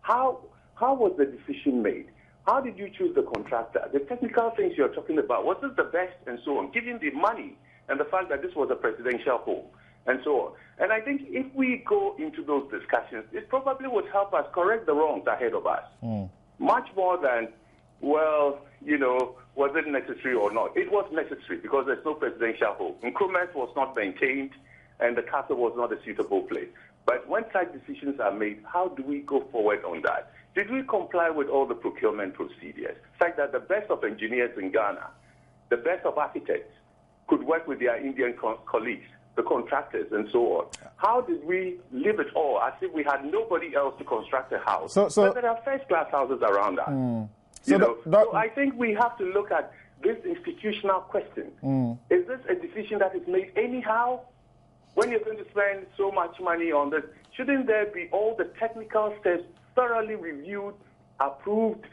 How was the decision made? How did you choose the contractor? The technical things you're talking about, was this the best and so on, given the money and the fact that this was a presidential home and so on. And I think if we go into those discussions, it probably would help us correct the wrongs ahead of us. Much more than, well, you know, was it necessary or not? It was necessary because there's no presidential home. Nkrumah's was not maintained and the castle was not a suitable place. But when such decisions are made, how do we go forward on that? Did we comply with all the procurement procedures, such that the best of engineers in Ghana, the best of architects, could work with their Indian colleagues, the contractors, and so on? How did we live it all as if we had nobody else to construct a house? But there are first-class houses around us. So I think we have to look at this institutional question. Is this a decision that is made anyhow? When you're going to spend so much money on this, shouldn't there be all the technical steps thoroughly reviewed, approved,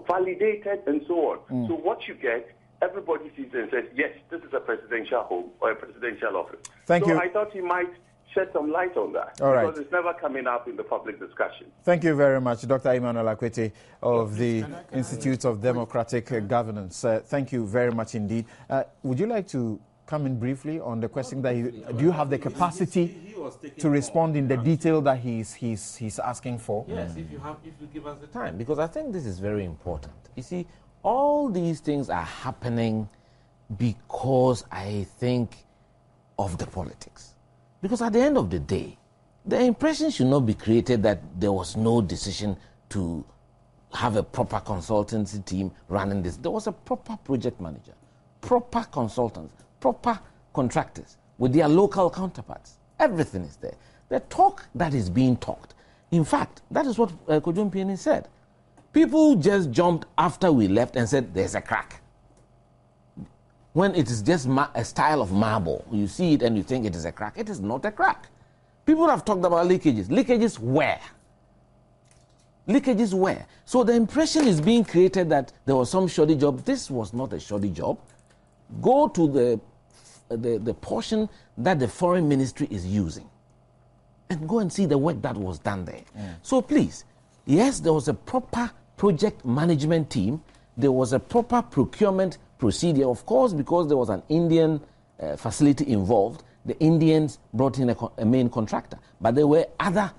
validated, and so on? So what you get, everybody sees it and says, yes, this is a presidential home or a presidential office. Thank you. I thought you might shed some light on that. All right. Because it's never coming up in the public discussion. Thank you very much, Dr. Emmanuel Akwete of the Institute of Democratic Governance. Thank you very much indeed. Would you like to come in briefly on the question that do you have the capacity to respond in the detail that he's asking for? Yes, if you give us the time, because I think this is very important. You see, all these things are happening because I think of the politics. Because at the end of the day, the impression should not be created that there was no decision to have a proper consultancy team running this. There was a proper project manager, proper consultants, proper contractors with their local counterparts. Everything is there. The talk that is being talked. In fact, that is what Kojo Mpieni said. People just jumped after we left and said, there's a crack. When it is just a style of marble, you see it and you think it is a crack. It is not a crack. People have talked about leakages. Leakages where? Leakages where? So the impression is being created that there was some shoddy job. This was not a shoddy job. Go to the portion that the foreign ministry is using and go and see the work that was done there. So please, yes, there was a proper project management team. There was a proper procurement procedure, of course, because there was an Indian facility involved. The Indians brought in a main contractor, but there were other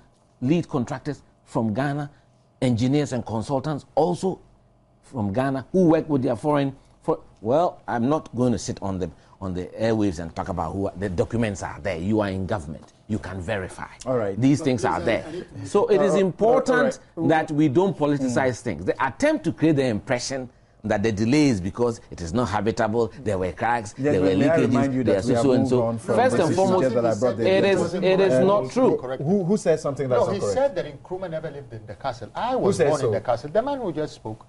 lead contractors from Ghana, engineers and consultants also from Ghana who work with their foreign. Well, I'm not going to sit on the airwaves and talk about who the documents are there. You are in government. You can verify. All right. These things are there. So it is important that we don't politicize things. The attempt to create the impression that the delay is because it is not habitable, there were cracks, there were leakages, there are so and so. First and foremost, it is not true. Who said something that's not correct? No, he said that Nkrumah never lived in the castle. I was born in the castle. The man who just spoke.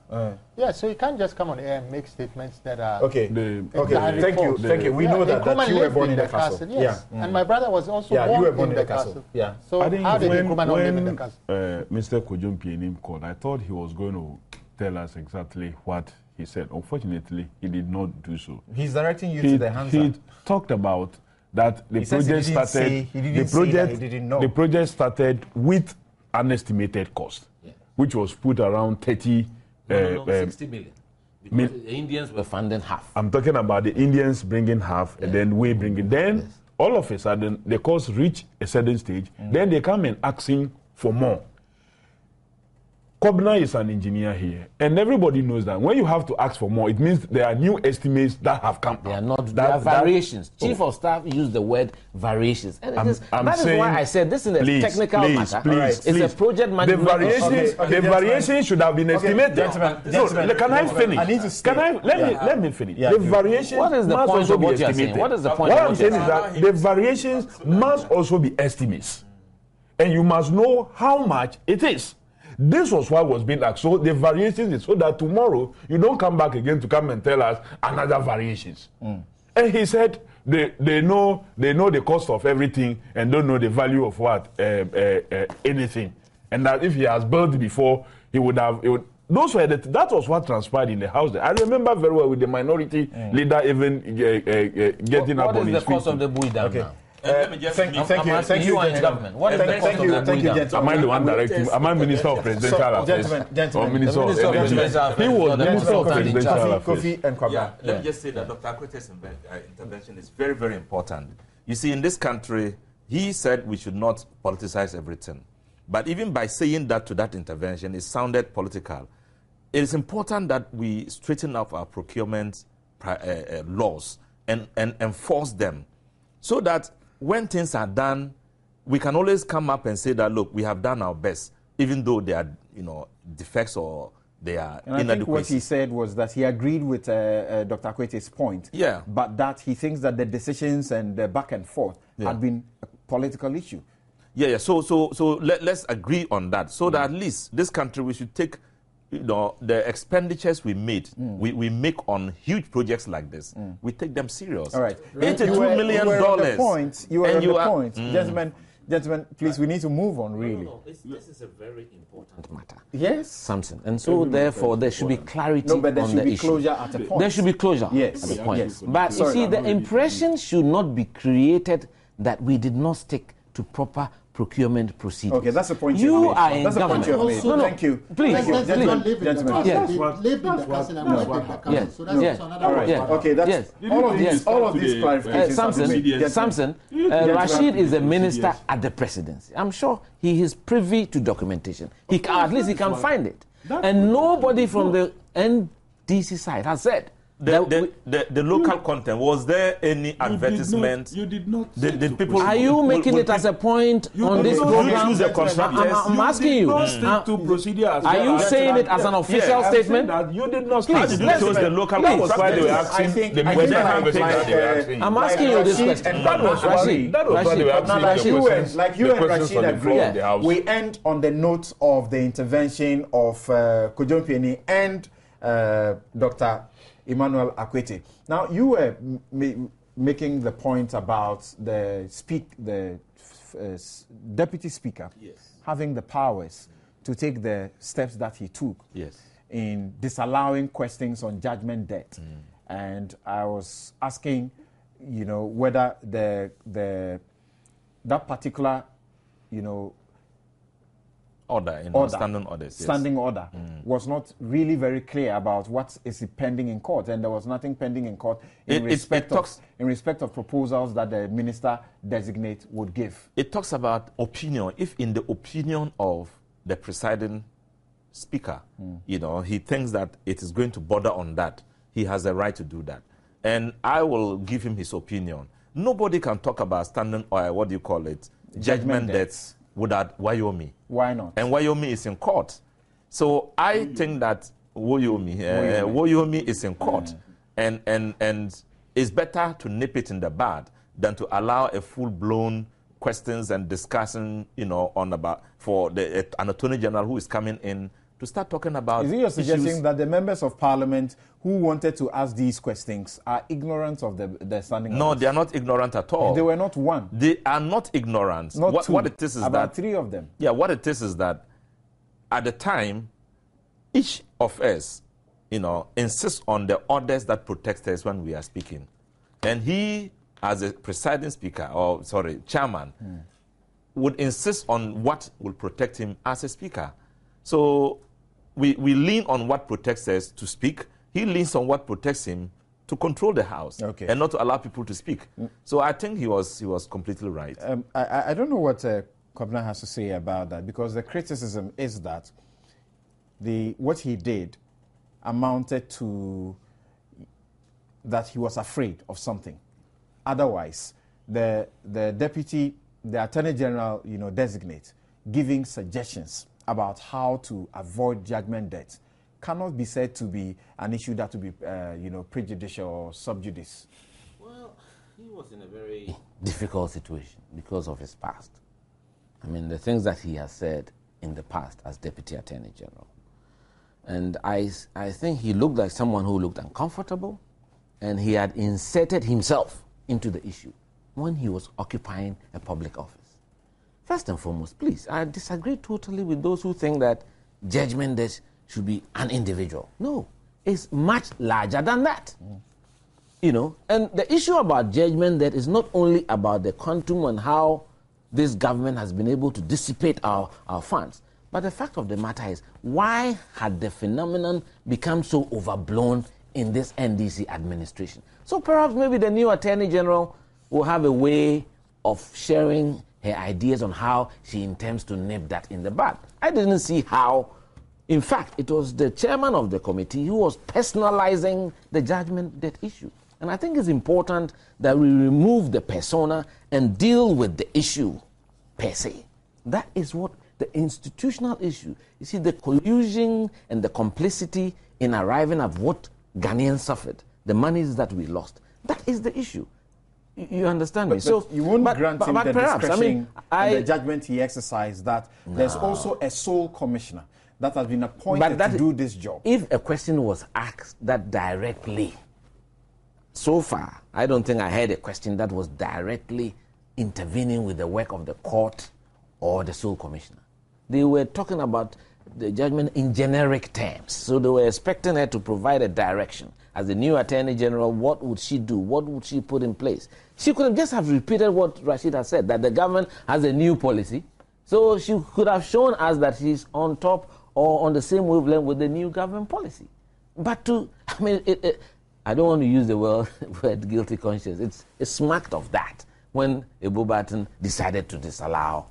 Yeah, so you can't just come on air and make statements that are... Okay, thank you. We know that you were born in the castle. Yes, and my brother was also born in the castle. Yeah. So I think how did Nkrumah not live in the castle? Mr. Kojo Mpieni called, I thought he was going to tell us exactly what he said. Unfortunately, he did not do so. He's directing you to the Hansa. He talked about that the project started. The project started with an estimated cost, which was put around 60 million. Because the Indians were funding half. I'm talking about the Indians bringing half, and then we bringing. Then all of a sudden, the cost reach a certain stage. Then they come and asking for more. Kobna is an engineer here, and everybody knows that when you have to ask for more, it means there are new estimates that have come. They are not. There are variations. Chief of Staff used the word variations, and that is why I said this is a technical matter. It's a project management. The variations should have been estimated. Gentlemen, can I finish? I need to speak. Let me finish. The variations what is the must point also of be what you are estimated. saying? What is the point? What I'm saying is that the variations must also be estimates, and you must know how much it is. This was what was being asked. So the variations is so that tomorrow you don't come back again to come and tell us another variations. And he said they know the cost of everything and don't know the value of what anything. And that if he has built before, he would have. That was what transpired in the house. I remember very well with the minority leader even getting up on his feet. What is the cost of the buoy down now? let me just thank you, government. What is the cost of that? Thank you, gentlemen. Am I the one directing? Am I Minister of Presidential Affairs? Gentlemen. Or Minister of Presidential Affairs. He was Minister of Presidential Affairs. Kofi and Kwabena. Yeah, let me just say that Dr. Akwete's intervention is very, very important. You see, in this country, he said we should not politicize everything. But even by saying that to that intervention, it sounded political. It is important that we straighten up our procurement laws and enforce them so that when things are done, we can always come up and say that, look, we have done our best, even though there are, defects or they are inadequacies. I think what he said was that he agreed with Dr. Akwete's point, but that he thinks that the decisions and the back and forth had been a political issue. So let's agree on that, so that at least this country, we should take the expenditures we made, we make on huge projects like this, we take them serious. All right. $82 million. You were on the point. Gentlemen, please, we need to move on, really. This is a very important matter. Yes. Something. And so, therefore, there should be clarity on the issue. There should be closure at a point. There should be closure at a point. Yes. But you see, the impression should not be created that we did not stick to proper procurement procedures. Okay, that's the point you are in that's government. The point you have made. Thank you. Please. Gentlemen. Live in the council and live in the council. So that's another all right. Okay, that's all of these clarifications. Samson, Rashid is a minister at the presidency. I'm sure he is privy to documentation. At least he can find it. And nobody from the NDC side has said the local content, was there any advertisement? You did not. Did people? Are you making it as a point on this program? I'm asking you. Are you saying it as an official statement? You did not. Please, let's choose the local. That was why they were asking. I'm asking you this question. That was why they were asking. Like you and Rashid agree, we end on the note of the intervention of Kojo Mpieni and Dr. Emmanuel Akwete. Now, you were making the point about the deputy speaker having the powers to take the steps that he took in disallowing questions on judgment debt. And I was asking, whether that particular, standing order was not really very clear about what is pending in court, and there was nothing pending in court in respect of proposals that the minister designate would give. It talks about opinion. If in the opinion of the presiding speaker, he thinks that it is going to border on that, he has a right to do that, and I will give him his opinion. Nobody can talk about standing or judgment debts without Wyoming. Why not? And Wyoming is in court. So I think that Wyoming is in court. And it's better to nip it in the bud than to allow a full-blown questions and discussion, for an attorney general who is coming in to start talking about issues. Is it your suggesting that the members of parliament who wanted to ask these questions are ignorant of the standing? No, they are not ignorant at all. They were not one. They are not ignorant. Not two. What it is about three of them. Yeah, what it is that at the time, each of us, insists on the orders that protect us when we are speaking. And he, as a presiding speaker, chairman, would insist on what will protect him as a speaker. So we lean on what protects us to speak. He leans on what protects him to control the House and not to allow people to speak. So I think he was completely right. I don't know what Kwabena has to say about that, because the criticism is that what he did amounted to that he was afraid of something. Otherwise, the Attorney General, designate, giving suggestions about how to avoid judgment debt cannot be said to be an issue that will be, prejudicial or sub judice. Well, he was in a very difficult situation because of his past. I mean, the things that he has said in the past as Deputy Attorney General. And I think he looked like someone who looked uncomfortable, and he had inserted himself into the issue when he was occupying a public office. First and foremost, please, I disagree totally with those who think that judgment debt should be an individual. No, it's much larger than that. You know, and the issue about judgment that is not only about the quantum and how this government has been able to dissipate our funds, but the fact of the matter is, why had the phenomenon become so overblown in this NDC administration? So perhaps maybe the new Attorney General will have a way of sharing her ideas on how she intends to nip that in the bud. I didn't see how. In fact, it was the chairman of the committee who was personalizing the judgment debt issue. And I think it's important that we remove the persona and deal with the issue per se. That is what the institutional issue. You see, the collusion and the complicity in arriving at what Ghanaians suffered, the monies that we lost. That is the issue. You understand me? So you won't grant him the perhaps, discretion and the judgment he exercised that there's also a sole commissioner that has been appointed to do this job. If a question was asked that directly, so far, I don't think I heard a question that was directly intervening with the work of the court or the sole commissioner. They were talking about the judgment in generic terms. So they were expecting her to provide a direction. As the new Attorney General, what would she do? What would she put in place? She could have just have repeated what Rashid has said, that the government has a new policy. So she could have shown us that she's on top or on the same wavelength with the new government policy. But I don't want to use the word guilty conscience. It's smacked of that when Ebu Barton decided to disallow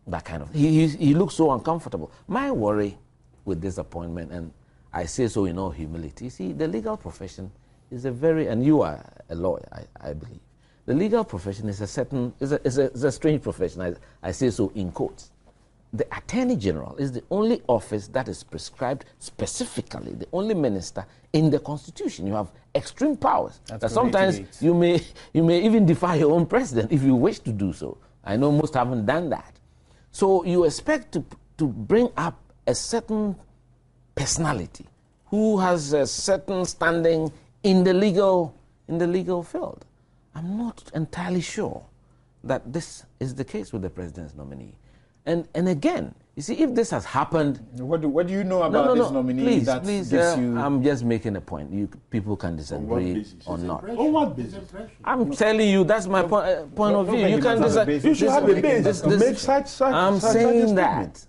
that kind of... He looks so uncomfortable. My worry with this appointment, and I say so in all humility, see, the legal profession is a very... And you are a lawyer, I believe. The legal profession is a strange profession. I say so in quotes. The Attorney General is the only office that is prescribed specifically, the only minister in the Constitution. You have extreme powers. That sometimes you may even defy your own president if you wish to do so. I know most haven't done that. So you expect to bring up a certain personality who has a certain standing in the legal field. I'm not entirely sure that this is the case with the president's nominee. And again, you see, if this has happened... What do you know about this nominee that gives you... I'm just making a point. People can disagree or not. On what basis? I'm telling you, that's my point of view. You can disagree. You should have a basis to make such I'm saying that,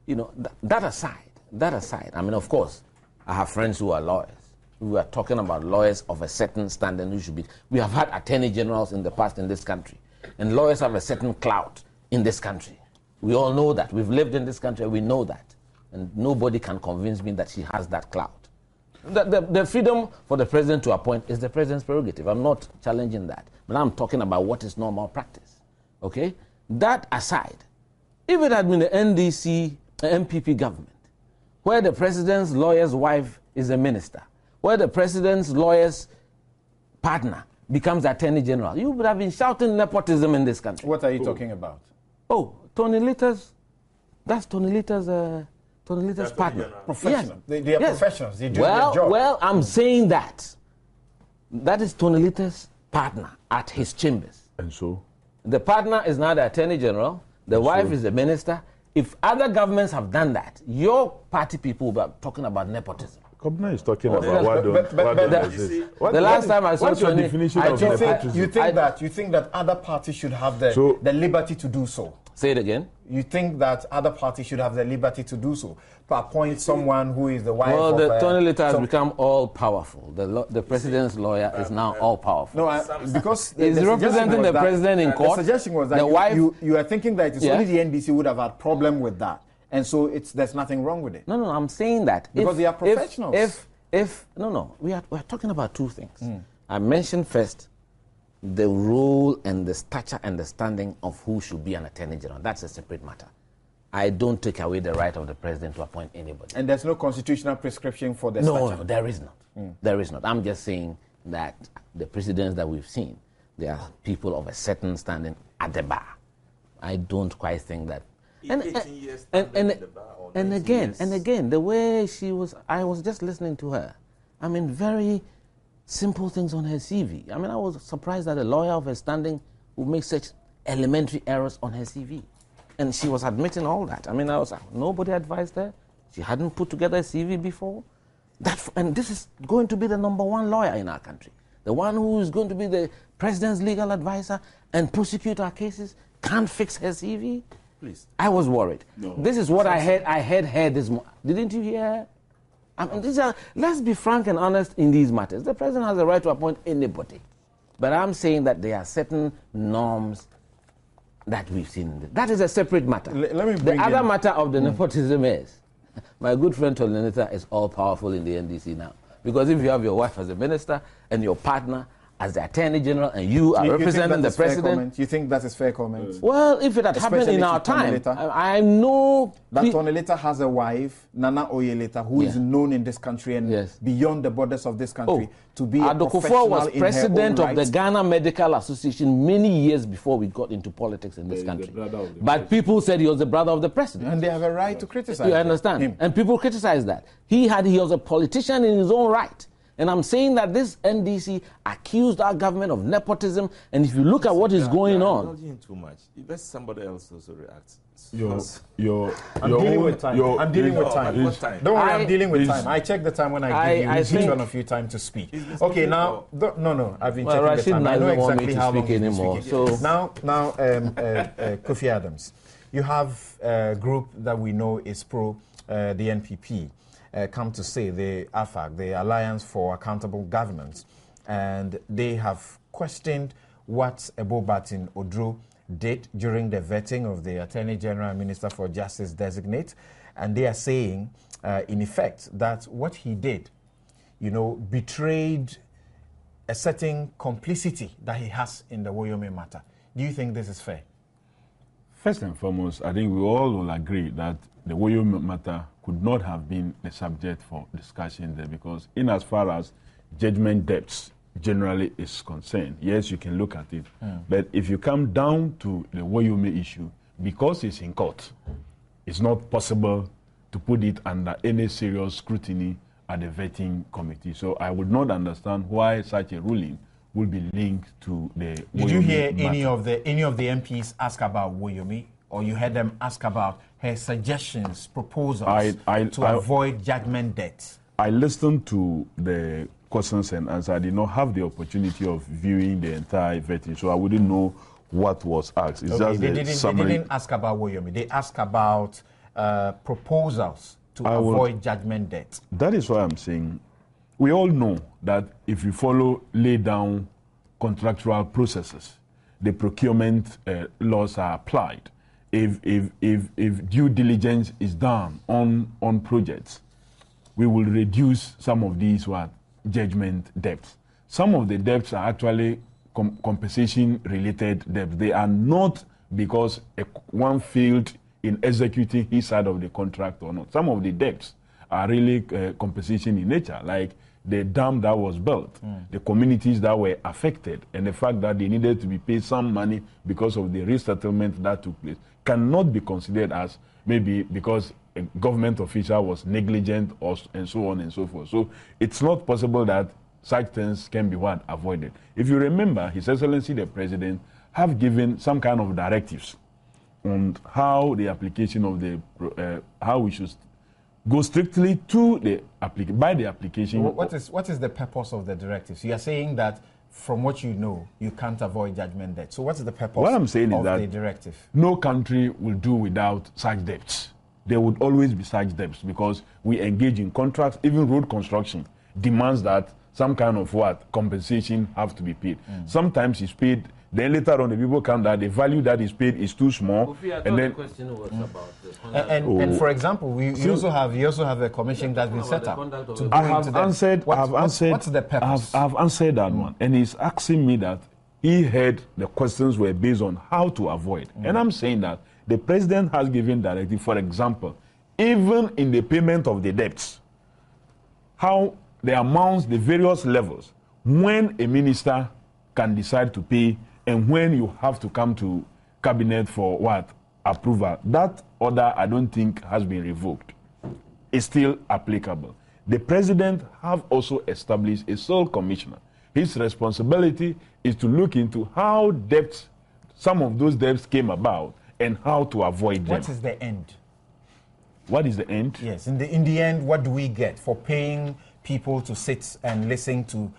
you know, that aside, I mean, of course, I have friends who are lawyers. We are talking about lawyers of a certain standard who should be... We have had attorney generals in the past in this country, and lawyers have a certain clout in this country. We all know that. We've lived in this country, we know that. And nobody can convince me that she has that clout. The freedom for the president to appoint is the president's prerogative. I'm not challenging that. But I'm talking about what is normal practice. Okay? That aside, if it had been the NDC, MPP government, where the president's lawyer's wife is a minister, where the president's lawyer's partner becomes attorney general, you would have been shouting nepotism in this country. What are you talking about? Oh, Tony Litter's, that's Tony Litter's partner. Professional. Yes. They are professionals. They do their job. Well, I'm saying that. That is Tony Litter's partner at his chambers. And so? The partner is now the Attorney General. The wife is the minister. If other governments have done that, your party people will be talking about nepotism. Company is talking about what the last time I saw what's your definition of nepotism? You think that other parties should have the liberty to do so? Say it again. You think that other parties should have the liberty to do so? To appoint someone who is the wife of... Well, Tony Litter has become all-powerful. The president's lawyer is now all-powerful. No, because... He's representing the president in court. The suggestion was that you are thinking that it's only the NDC would have had problem with that. And so there's nothing wrong with it. No, I'm saying that. Because they are professionals. We're talking about two things. I mentioned first the role and the stature and the standing of who should be an attorney general. That's a separate matter. I don't take away the right of the president to appoint anybody. And there's no constitutional prescription for the stature? No, there is not. There is not. I'm just saying that the presidents that we've seen, they are people of a certain standing at the bar. I don't quite think that. And again, the way she was, I was just listening to her. I mean, very simple things on her CV. I mean, I was surprised that a lawyer of her standing would make such elementary errors on her CV. And she was admitting all that. I mean, nobody advised her. She hadn't put together a CV before. And this is going to be the #1 lawyer in our country. the one who is going to be the president's legal advisor and prosecute our cases, can't fix her CV? Please. I was worried. No. This is what I heard this morning. Didn't you hear? I mean, let's be frank and honest in these matters. The president has the right to appoint anybody. But I'm saying that there are certain norms that we've seen. That is a separate matter. Let me bring the other matter of the nepotism is, my good friend Tolinita is all-powerful in the NDC now. Because if you have your wife as a minister and your partner as the Attorney General and you are representing the president... You think that is fair comment? Well, if it had happened in our time, I know... That Tonelita has a wife, Nana Oyeleta, who is known in this country and beyond the borders of this country to be a professional was president of the Ghana Medical Association many years before we got into politics in this country. But people said he was the brother of the president. And they have a right to criticize You understand? him. And people criticize that. He was a politician in his own right. And I'm saying that this NDC accused our government of nepotism, and if you look at what is going on... Indulging too much. Let somebody else also react. I'm dealing with time. Don't worry, I'm dealing with time. I check the time when I give each one of you time to speak. Okay, now... No, I've been checking the time. I know exactly how long you've been speaking. So now, Kofi Adams, you have a group that we know is pro the NPP. Come to say the AFAG, the Alliance for Accountable Governance, and they have questioned what Ebobatin Odro did during the vetting of the Attorney General and Minister for Justice designate, and they are saying, in effect, that what he did, betrayed a certain complicity that he has in the Woyome matter. Do you think this is fair? First and foremost, I think we all will agree that the Woyome matter could not have been the subject for discussion there, because in as far as judgment debts generally is concerned, yes, you can look at it. But if you come down to the Woyome issue, because it's in court, it's not possible to put it under any serious scrutiny at the vetting committee. So I would not understand why such a ruling will be linked to the Woyome Did you hear matter. any of the MPs ask about Woyome, or you heard them ask about her suggestions, proposals to avoid judgment debt? I listened to the questions and answers. I did not have the opportunity of viewing the entire vetting, so I wouldn't know what was asked. It's just they didn't ask about Woyome. They asked about proposals to avoid judgment debt. That is why I'm saying we all know that if you follow laid down contractual processes, the procurement laws are applied. If due diligence is done on projects, we will reduce some of these judgment debts. Some of the debts are actually compensation-related debts. They are not because one failed in executing his side of the contract or not. Some of the debts are really compensation in nature, like the dam that was built, the communities that were affected, and the fact that they needed to be paid some money because of the resettlement that took place, cannot be considered as maybe because a government official was negligent and so on and so forth. So it's not possible that such things can be avoided. If you remember, His Excellency the President have given some kind of directives on how the application of the how we should go strictly to the application. What is the purpose of the directives? You are saying that from what you know, you can't avoid judgment debt. So what is the purpose what I'm saying of is that the directive? No country will do without such debts. There would always be such debts because we engage in contracts. Even road construction demands that some kind of compensation have to be paid. Sometimes it's paid, then later on the people come that the value that is paid is too small. And then the question was about the and for example, you also have a commission that's been set up. I have answered. What's the purpose? I have answered that one, and he's asking me that he heard the questions were based on how to avoid, and I'm saying that the president has given directive. For example, even in the payment of the debts, how the amounts, the various levels, when a minister can decide to pay and when you have to come to cabinet for approval. That order, I don't think, has been revoked. It's still applicable. The president have also established a sole commissioner. His responsibility is to look into how debts, some of those debts came about and how to avoid them. What is the end? What is the end? Yes, in the end, what do we get for paying people to sit and listen to,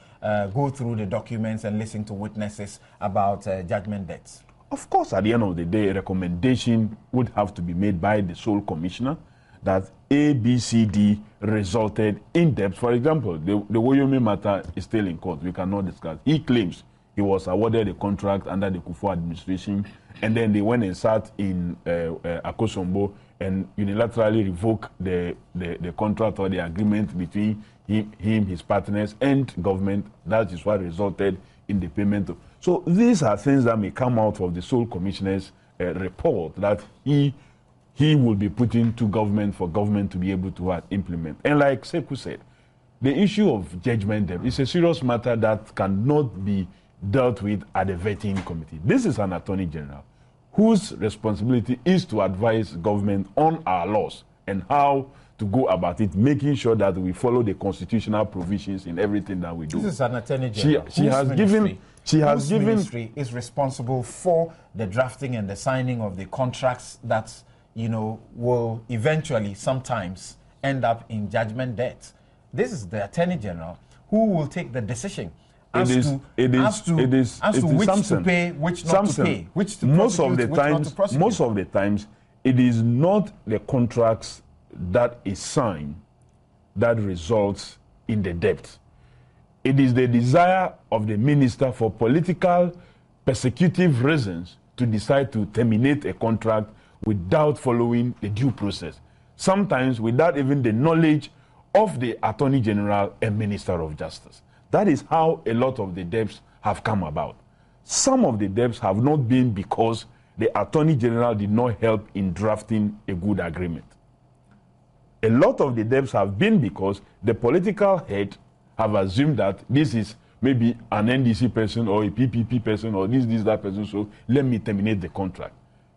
go through the documents and listen to witnesses about judgment debts? Of course, at the end of the day, a recommendation would have to be made by the sole commissioner that A, B, C, D resulted in debt. For example, the Wyoming matter is still in court. We cannot discuss. He claims he was awarded a contract under the Kufuor administration, and then they went and sat in Akosombo and unilaterally revoked the contract or the agreement between him, his partners, and government. That is what resulted in the payment. So these are things that may come out of the sole commissioner's report that he will be putting to government for government to be able to implement. And like Sekou said, the issue of judgment debt is a serious matter that cannot be dealt with at the vetting committee. This is an attorney general whose responsibility is to advise government on our laws and how to go about it, making sure that we follow the constitutional provisions in everything that we do. This is an attorney general. Whose ministry is responsible for the drafting and the signing of the contracts that, you know, will eventually sometimes end up in judgment debt. This is the attorney general who will take the decision as to which to pay, which not to pay, which to prosecute, which not to prosecute. Most of the times, it is not the contracts that is signed that results in the debt. It is the desire of the minister for political persecutive reasons to decide to terminate a contract without following the due process, sometimes without even the knowledge of the Attorney General and Minister of Justice. That is how a lot of the debts have come about. Some of the debts have not been because the Attorney General did not help in drafting a good agreement. A lot of the debts have been because the political head have assumed that this is maybe an NDC person or a PPP person or that person, so let me terminate the contract.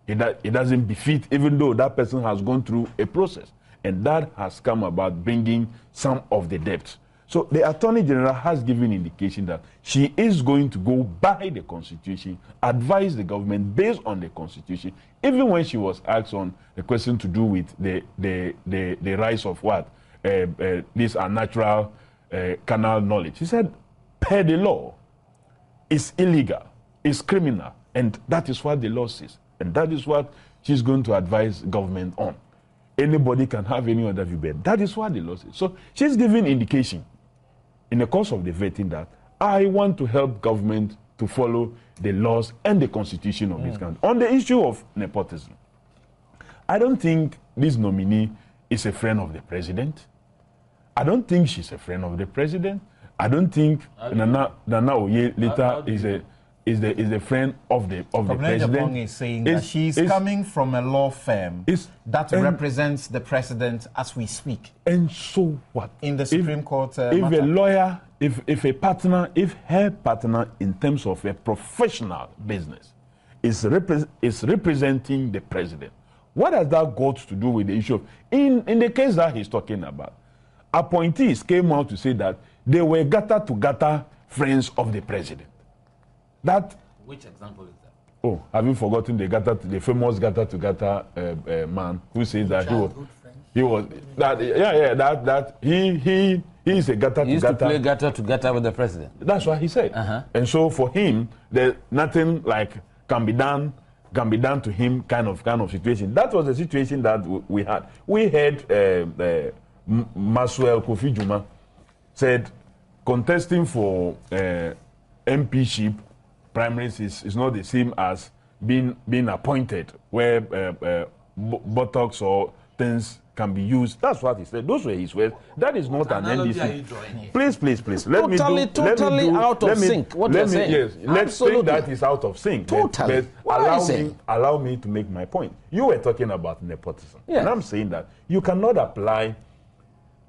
It doesn't befit, even though that person has gone through a process. And that has come about bringing some of the debts. So the Attorney General has given indication that she is going to go by the Constitution, advise the government based on the Constitution, even when she was asked on the question to do with the rise of what? This unnatural canal knowledge. She said, per the law, it's illegal, it's criminal, and that is what the law says. And that is what she's going to advise government on. Anybody can have any other view, but that is what the law says. So she's giving indication in the course of the vetting that I want to help government to follow the laws and the constitution of this country. On the issue of nepotism, I don't think this nominee is a friend of the president. I don't think she's a friend of the president. I don't think Nana Oye later is the friend of the president. Is saying that she's coming from a law firm that represents the president as we speak. And so what? In the Supreme Court if a lawyer, if her partner in terms of a professional business is representing the president, what has that got to do with the issue of, in the case that he's talking about, appointees came out to say that they were gata-to-gata friends of the president. Which example is that? Oh, have you forgotten the famous gata-to-gata man who says that he is a gata-to-gata. He used to play gata-to-gata with the president. That's what he said. And so for him, there's nothing like can be done to him kind of situation. That was the situation that we had. We had Maswell Kofi Juma said contesting for MPship primaries is not the same as being appointed, where buttocks or things can be used. That's what he said. Those were his words. That is not an NDC. Please. Totally out of sync. What you're saying? Yes, let's say that is out of sync. Totally. But allow me to make my point. You were talking about nepotism, and I'm saying that you cannot apply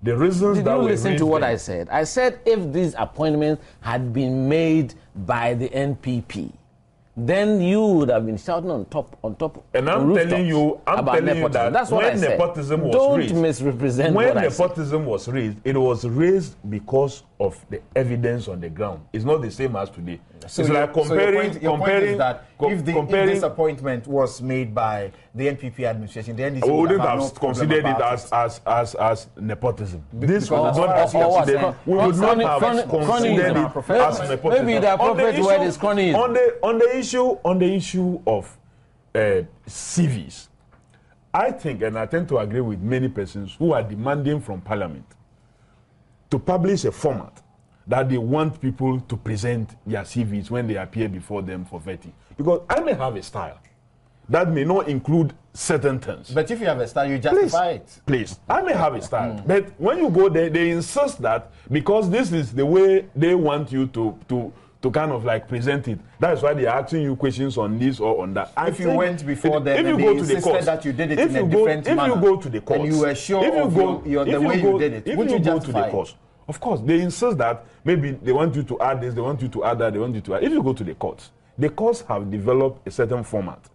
the reasons that were raised. Did you listen to what I said? I said if these appointments had been made by the NPP, then you would have been shouting on top. And I'm telling you that that's what when nepotism was raised, don't misrepresent when what nepotism was raised, it was raised because of the evidence on the ground. It's not the same as today. So it's like comparing. So your point is that if comparing, this appointment was made by the NPP administration, the NDC we wouldn't have have no considered it as nepotism. This would not have considered. We would not have considered it as nepotism. Maybe the appropriate word is cronyism. On the issue of CVs, I think, and I tend to agree with many persons who are demanding from Parliament to publish a format that they want people to present their CVs when they appear before them for vetting. Because I may have a style that may not include certain things. But if you have a style, you justify it. Please, I may have a style. But when you go there, they insist that because this is the way they want you to kind of like present it. That's why they're asking you questions on this or on that. If you went before them, if you go to the court, that you did it in a different manner. If you go to the court, and you were sure of the way you did it, would you justify it? Of course, they insist that maybe they want you to add this, they want you to add that, they want you to add. If you go to the courts have developed a certain format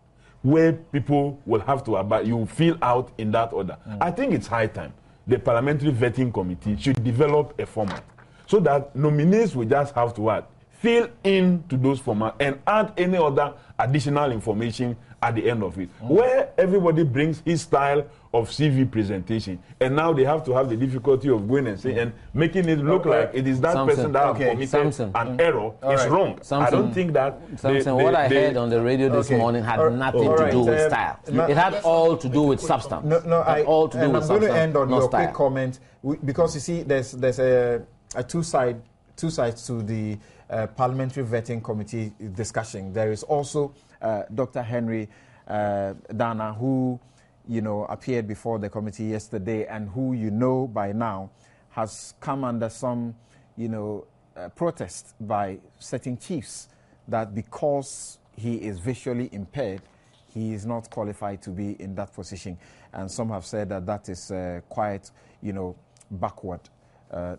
where people will have to abide, you fill out in that order. I think it's high time the Parliamentary Vetting Committee should develop a format so that nominees will just have to add, fill in to those formats and add any other additional information at the end of it, where everybody brings his style of CV presentation, and now they have to have the difficulty of going and saying and making it look like it is that person that committed an error. It's wrong. I don't think that. What I heard on the radio this morning had nothing to do with style. It had all to do with substance. I'm going to end on your quick comment because you see, there's two sides to the Parliamentary Vetting Committee discussion. There is also Dr. Henry Dana, who appeared before the committee yesterday and who by now has come under some protest by certain chiefs that because he is visually impaired, he is not qualified to be in that position. And some have said that is quite backward,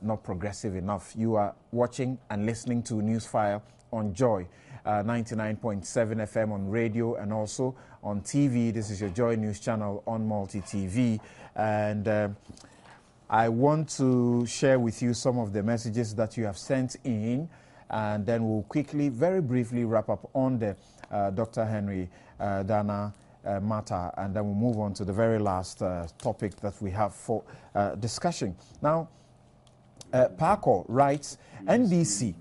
not progressive enough. You are watching and listening to Newsfile on Joy 99.7 FM on radio and also on TV. This is your Joy News channel on Multi-TV. And I want to share with you some of the messages that you have sent in, and then we'll quickly, very briefly wrap up on the Dr. Henry Dana matter, and then we'll move on to the very last topic that we have for discussion. Now, Parko writes, NDC,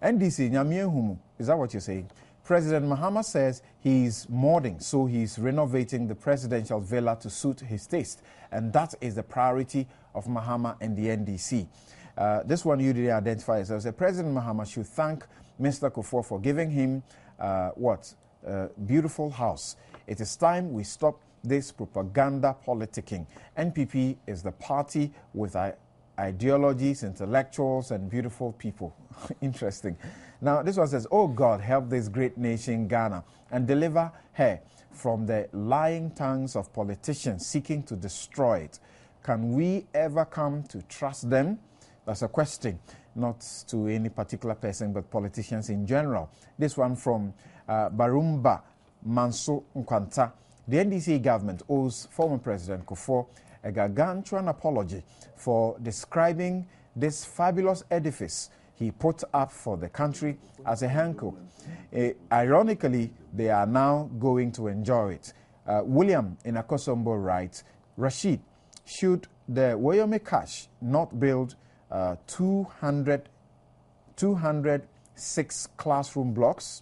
NDC, is that what you're saying? President Mahama says he's modding, so he's renovating the presidential villa to suit his taste. And that is the priority of Mahama and the NDC. This one you didn't identify yourself. President Mahama should thank Mr. Kufuor for giving him beautiful house. It is time we stop this propaganda politicking. NPP is the party with ideologies, intellectuals, and beautiful people. Interesting. Now, this one says, oh God, help this great nation, Ghana, and deliver her from the lying tongues of politicians seeking to destroy it. Can we ever come to trust them? That's a question, not to any particular person, but politicians in general. This one from Barumba Manso Nkwanta. The NDC government owes former President Kufuor a gargantuan apology for describing this fabulous edifice he put up for the country as a hanko. Ironically, they are now going to enjoy it. William in Akosombo writes, Rashid, should the Woyome Cash not build 206 classroom blocks?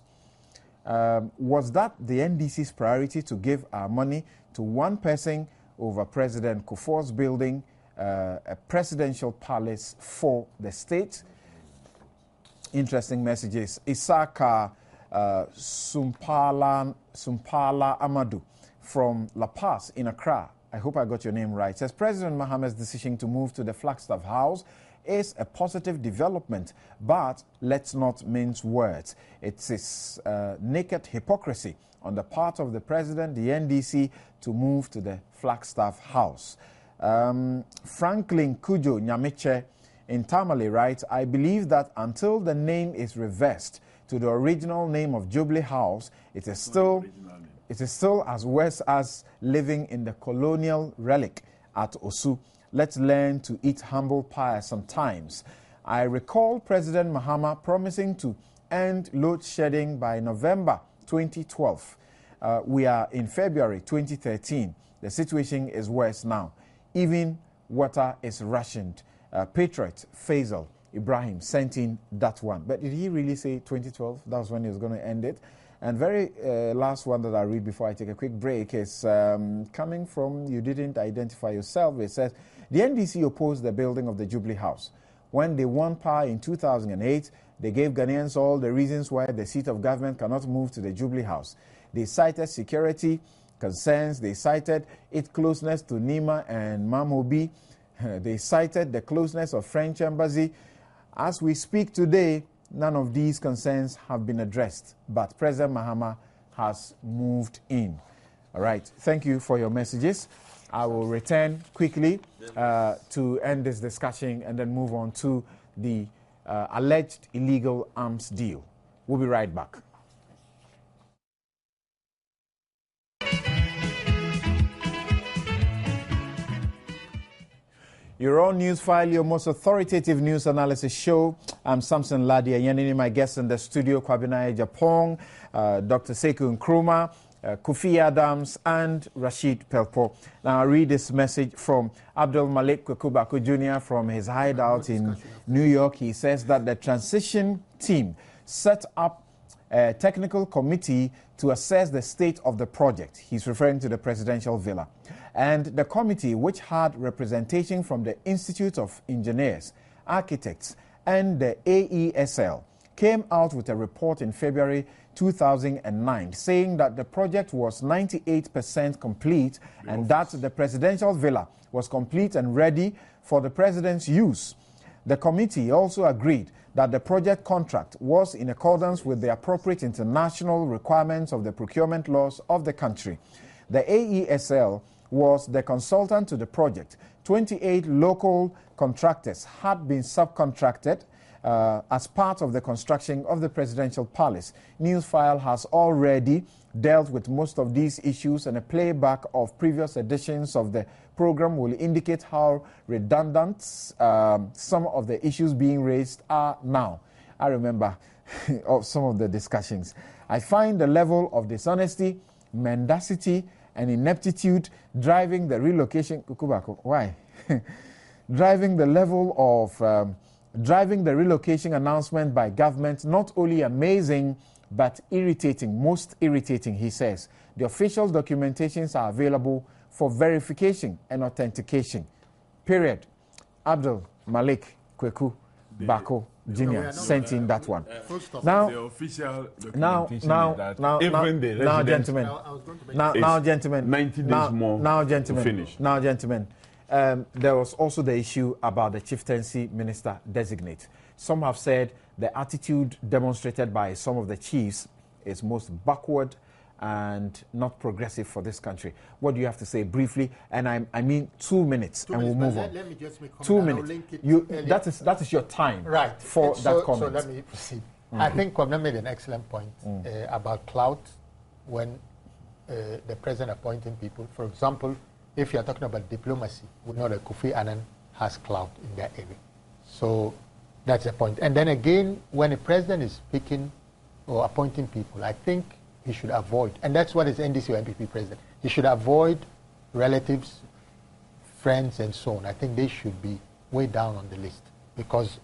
Was that the NDC's priority to give our money to one person over President Kufuor's building a presidential palace for the state? Interesting messages. Isaka Sumpala Amadou from La Paz in Accra. I hope I got your name right. Says President Mahama's decision to move to the Flagstaff House is a positive development, but let's not mince words. It is naked hypocrisy on the part of the president, the NDC, to move to the Flagstaff House. Franklin Kujo Nyamiche in Tamale writes, I believe that until the name is reversed to the original name of Jubilee House, it is still as worse as living in the colonial relic at Osu. Let's learn to eat humble pie sometimes. I recall President Mahama promising to end load shedding by November 2012. We are in February 2013. The situation is worse now. Even water is rationed. Patriot Faisal Ibrahim sent in that one. But did he really say 2012? That was when he was going to end it. And very last one that I'll read before I take a quick break is coming from You Didn't Identify Yourself. It says, the NDC opposed the building of the Jubilee House. When they won power in 2008, they gave Ghanaians all the reasons why the seat of government cannot move to the Jubilee House. They cited security concerns. They cited its closeness to Nima and Mamobi. They cited the closeness of French embassy. As we speak today, none of these concerns have been addressed, but President Mahama has moved in. All right. Thank you for your messages. I will return quickly to end this discussion and then move on to the alleged illegal arms deal. We'll be right back. You're on Newsfile, your most authoritative news analysis show. I'm Samson Ladia Yanini, my guests in the studio, Kwabena Japong, Dr. Sekou Nkrumah, Kofi Adams, and Rashid Pelpo. Now, I read this message from Abdul Malik Kwekubako Jr. from his hideout in New York. He says that the transition team set up a technical committee to assess the state of the project. He's referring to the presidential villa. And the committee, which had representation from the Institute of Engineers, Architects, and the AESL, came out with a report in February 2009 saying that the project was 98% complete and that the presidential villa was complete and ready for the president's use. The committee also agreed that the project contract was in accordance with the appropriate international requirements of the procurement laws of the country. The AESL was the consultant to the project. 28 local contractors had been subcontracted as part of the construction of the presidential palace. Newsfile has already dealt with most of these issues, and a playback of previous editions of the program will indicate how redundant some of the issues being raised are now. I remember of some of the discussions. I find the level of dishonesty, mendacity, and ineptitude driving the relocation. Why? Driving the level of driving the relocation announcement by government not only amazing but irritating, most irritating, he says. The official documentations are available for verification and authentication. Period. Abdul Malik Kweku Bako Jr. sent in that one. Now, the official gentlemen, 90 days more to finish. Now, gentlemen, there was also the issue about the chieftaincy minister designate. Some have said the attitude demonstrated by some of the chiefs is most backward and not progressive for this country. What do you have to say briefly? And I mean 2 minutes, and we'll move on. Let me just make 2 minutes. That is your time, right? For that comment. So let me proceed. I think Kwabena made an excellent point about clout when the president appointing people. For example, if you are talking about diplomacy, we know that Kofi Annan has clout in that area. So that's the point. And then again, when a president is picking or appointing people, I think he should avoid, and that's what is NDC or MPP president, he should avoid relatives, friends, and so on. I think they should be way down on the list because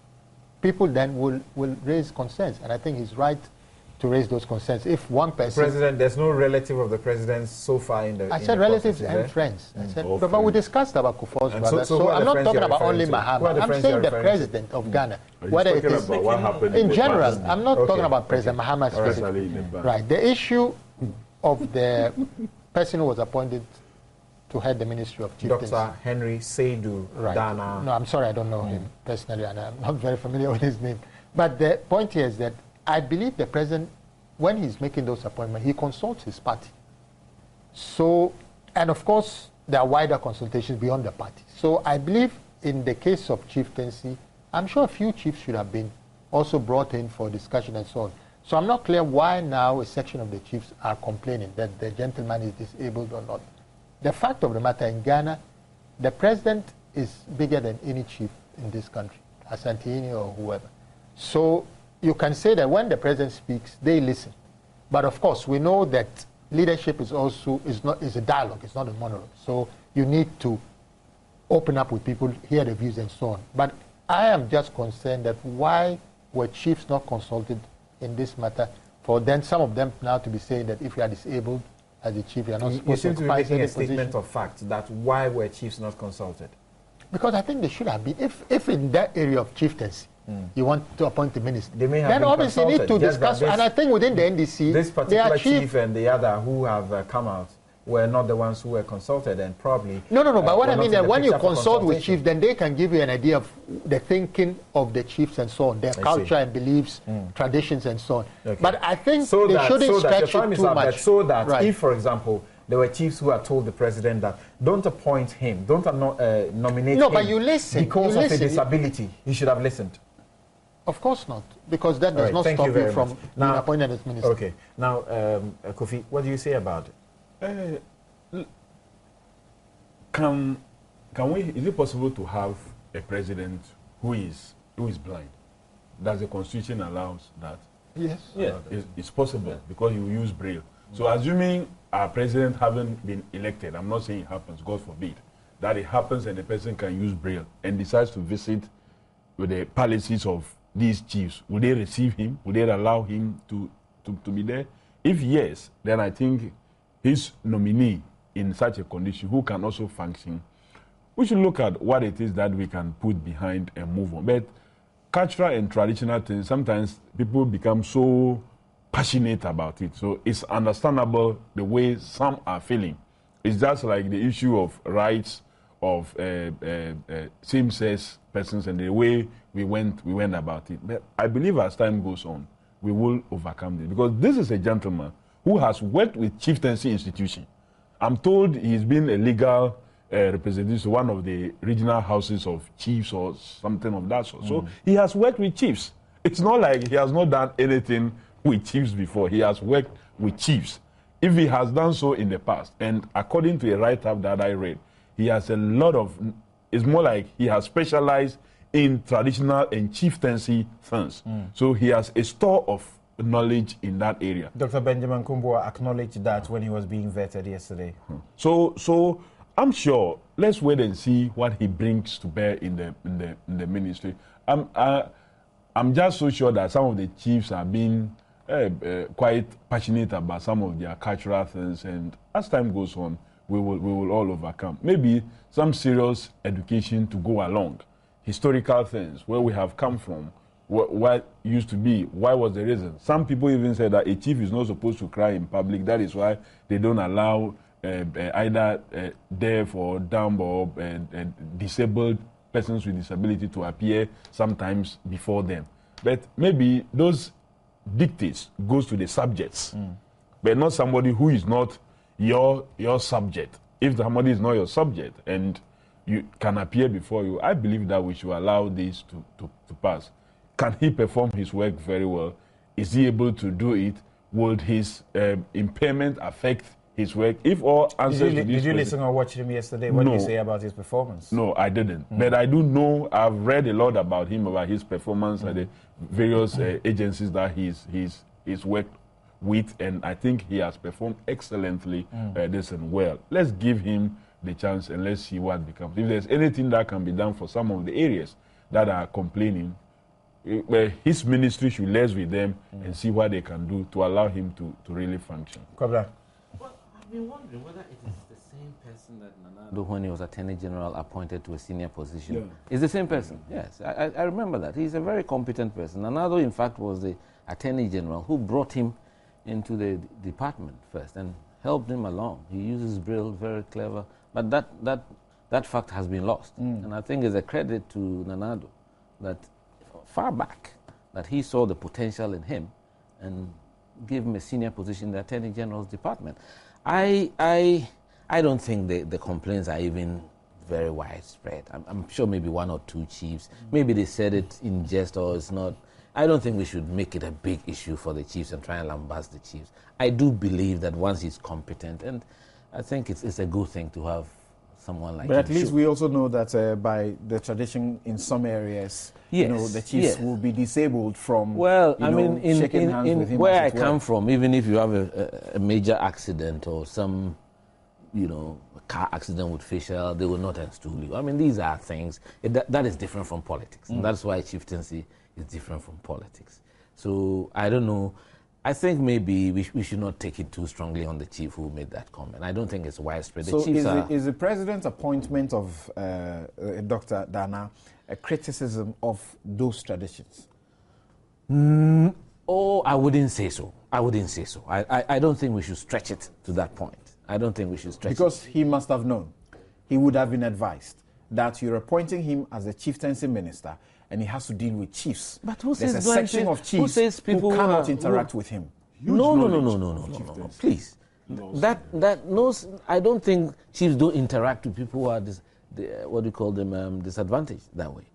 people then will raise concerns, and I think he's right to raise those concerns. If one person... President, there's no relative of the president so far in the... I said relatives and friends. I said, but we discussed about Kufuor's brother, so I'm not talking about only Mahama. I'm saying the president of Ghana. Whether it is in general, I'm not talking about President Mahama specifically. Right. The issue of the person who was appointed to head the Ministry of Chieftains. Dr. Henry Seydou Dana. No, I'm sorry, I don't know him personally, and I'm not very familiar with his name. But the point here is that I believe the president, when he's making those appointments, he consults his party. So, and of course, there are wider consultations beyond the party. So I believe in the case of chieftaincy, I'm sure a few chiefs should have been also brought in for discussion and so on. So I'm not clear why now a section of the chiefs are complaining that the gentleman is disabled or not. The fact of the matter in Ghana, the president is bigger than any chief in this country. Asantini or whoever. So you can say that when the president speaks, they listen. But of course, we know that leadership is a dialogue, it's not a monologue. So you need to open up with people, hear the views and so on. But I am just concerned that why were chiefs not consulted in this matter, for then some of them now to be saying that if you are disabled as a chief, you are not supposed to occupy making a position. statement of fact that why were chiefs not consulted? Because I think they should have been. If in that area of chieftaincy, you want to appoint a minister, they may have then been obviously you need to consulted. discuss. And I think within the NDC, this particular chief and the other who have come out were not the ones who were consulted, and probably no. But what I mean that when you consult with chiefs, chiefs, then they can give you an idea of the thinking of the chiefs and so on, their culture and beliefs, traditions and so on. Okay. But I think they shouldn't stretch it too much. So that if, for example, there were chiefs who had told the president that don't appoint him, don't nominate him. But you listen. Because of a disability, he should have listened. Of course not, because that does not stop you from being appointed as minister. Okay. Now, Kofi, what do you say about it? Can we? Is it possible to have a president who is blind? Does the Constitution allows that? Yes. It's possible because you use Braille. So assuming our president haven't been elected, I'm not saying it happens, God forbid, that it happens and the person can use Braille and decides to visit with the palaces of these chiefs, will they receive him? Will they allow him to be there? If yes, then I think his nominee in such a condition who can also function, we should look at what it is that we can put behind and move on. But cultural and traditional things, sometimes people become so passionate about it. So it's understandable the way some are feeling. It's just like the issue of rights of same-sex persons and the way we went about it. But I believe as time goes on, we will overcome this. Because this is a gentleman who has worked with chieftaincy institution. I'm told he's been a legal representative to one of the regional houses of chiefs or something of that sort. So he has worked with chiefs. It's not like he has not done anything with chiefs before. He has worked with chiefs. If he has done so in the past, and according to a write-up that I read, he has a lot of, it's more like he has specialized in traditional and chieftaincy things. So he has a store of knowledge in that area. Dr. Benjamin Kumbo acknowledged that when he was being vetted yesterday. So I'm sure, let's wait and see what he brings to bear in the ministry. I'm just so sure that some of the chiefs are being quite passionate about some of their cultural things, and as time goes on, we will all overcome. Maybe some serious education to go along, historical things, where we have come from, what used to be, why was the reason. Some people even said that a chief is not supposed to cry in public. That is why they don't allow either deaf or dumb or disabled persons with disability to appear sometimes before them. But maybe those dictates goes to the subjects, but not somebody who is not your subject. If somebody is not your subject and you can appear before you, I believe that we should allow this to pass. Can he perform his work very well? Is he able to do it? Would his impairment affect his work? If all answers to Did you listen or watch him yesterday? What did you say about his performance? No, I didn't. But I do know, I've read a lot about him, about his performance at the various agencies that he's worked with, and I think he has performed excellently this and well. Let's give him the chance and let's see what becomes. If there's anything that can be done for some of the areas that are complaining, his ministry should liaise with them and see what they can do to allow him to really function. Well, I've been wondering whether it is the same person that Nanado, when he was Attorney General, appointed to a senior position. Is the same person? Yes, I remember that. He's a very competent person. Nanado, in fact, was the Attorney General who brought him into the department first and helped him along. He uses Braille, very clever, but that fact has been lost. And I think it's a credit to Nanado that far back that he saw the potential in him and gave him a senior position in the Attorney General's department. I don't think the complaints are even very widespread. I'm sure maybe one or two chiefs, maybe they said it in jest or it's not. I don't think we should make it a big issue for the chiefs and try and lambast the chiefs. I do believe that once he's competent, and I think it's a good thing to have someone like But him at least should. we also know that by the tradition in some areas, Yes, the chiefs will be disabled from shaking hands with him. Where I come from, even if you have a major accident or some, car accident with facial, they will not install you. I mean, these are things that is different from politics. And that's why chieftaincy is different from politics. So I don't know. I think maybe we should not take it too strongly on the chief who made that comment. I don't think it's widespread. So is the president's appointment of Dr. Dana a criticism of those traditions? I wouldn't say so. I don't think we should stretch it to that point. I don't think we should stretch because he must have known. He would have been advised that you're appointing him as a chieftaincy minister and he has to deal with chiefs. But who There's says a section of chiefs who cannot interact with him. No. Please. I don't think chiefs don't interact with people who are disadvantaged that way.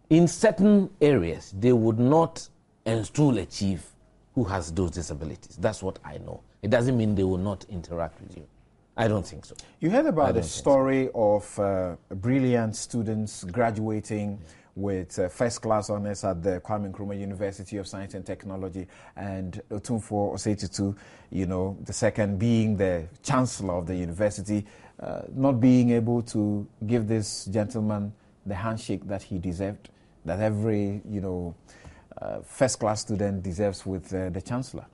In certain areas, they would not install a chief who has those disabilities. That's what I know. It doesn't mean they will not interact with you. I don't think so. You heard about the story of brilliant students graduating with first-class honors at the Kwame Nkrumah University of Science and Technology, and Otumfuo Osei-Tutu, the second being the chancellor of the university, not being able to give this gentleman the handshake that he deserved, that every, first-class student deserves with the chancellor.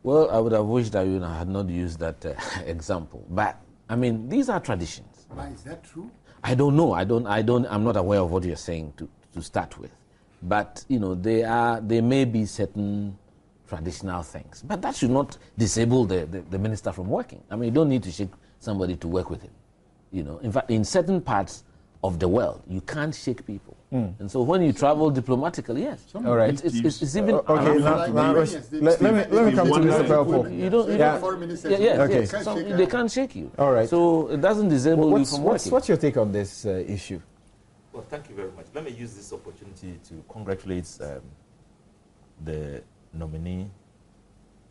Well, I would have wished that I had not used that example. But, I mean, these are traditions. But is that true? I don't know. I'm not aware of what you're saying to start with. But, there may be certain traditional things. But that should not disable the minister from working. I mean, you don't need to shake somebody to work with him. In fact, in certain parts of the world, you can't shake people. And so when you travel diplomatically, yes. All right. It's even... Okay, let me come to Mr. Pelpo. So they can't shake you. All right. So it doesn't disable you from working. What's your take on this issue? Well, thank you very much. Let me use this opportunity to congratulate the nominee,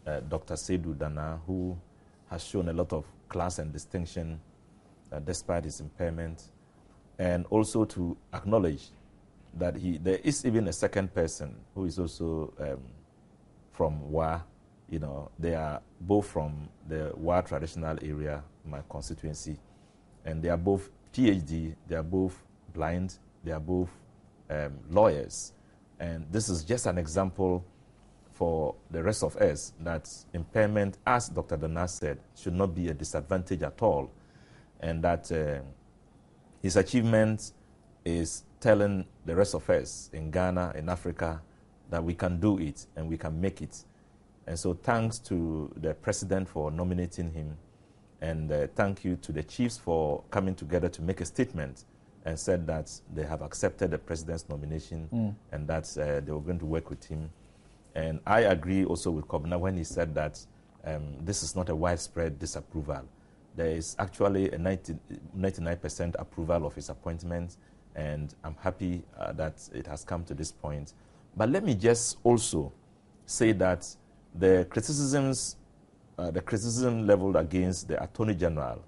Dr. Seydou Dana, who has shown a lot of class and distinction despite his impairment, and also to acknowledge that there is even a second person who is also from Wa. They are both from the Wa traditional area, my constituency, and they are both PhD, they are both blind, they are both lawyers. And this is just an example for the rest of us that impairment, as Dr. Dana said, should not be a disadvantage at all, and that his achievement is telling the rest of us in Ghana, in Africa, that we can do it and we can make it. And so thanks to the president for nominating him, and thank you to the chiefs for coming together to make a statement and said that they have accepted the president's nomination and that they were going to work with him. And I agree also with Kobna when he said that this is not a widespread disapproval. There is actually a 99% approval of his appointment, and I'm happy that it has come to this point. But let me just also say that the criticism leveled against the Attorney General.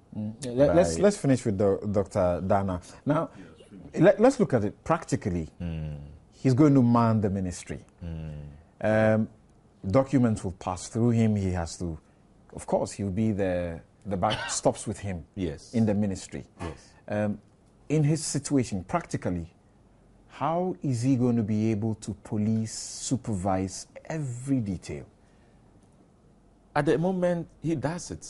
Let's finish with Dr. Dana. Now, let's look at it practically. He's going to man the ministry. Documents will pass through him. He has to, of course, he'll be the back stops with him in the ministry. In his situation, practically, how is he going to be able to police, supervise every detail? At the moment, he does it.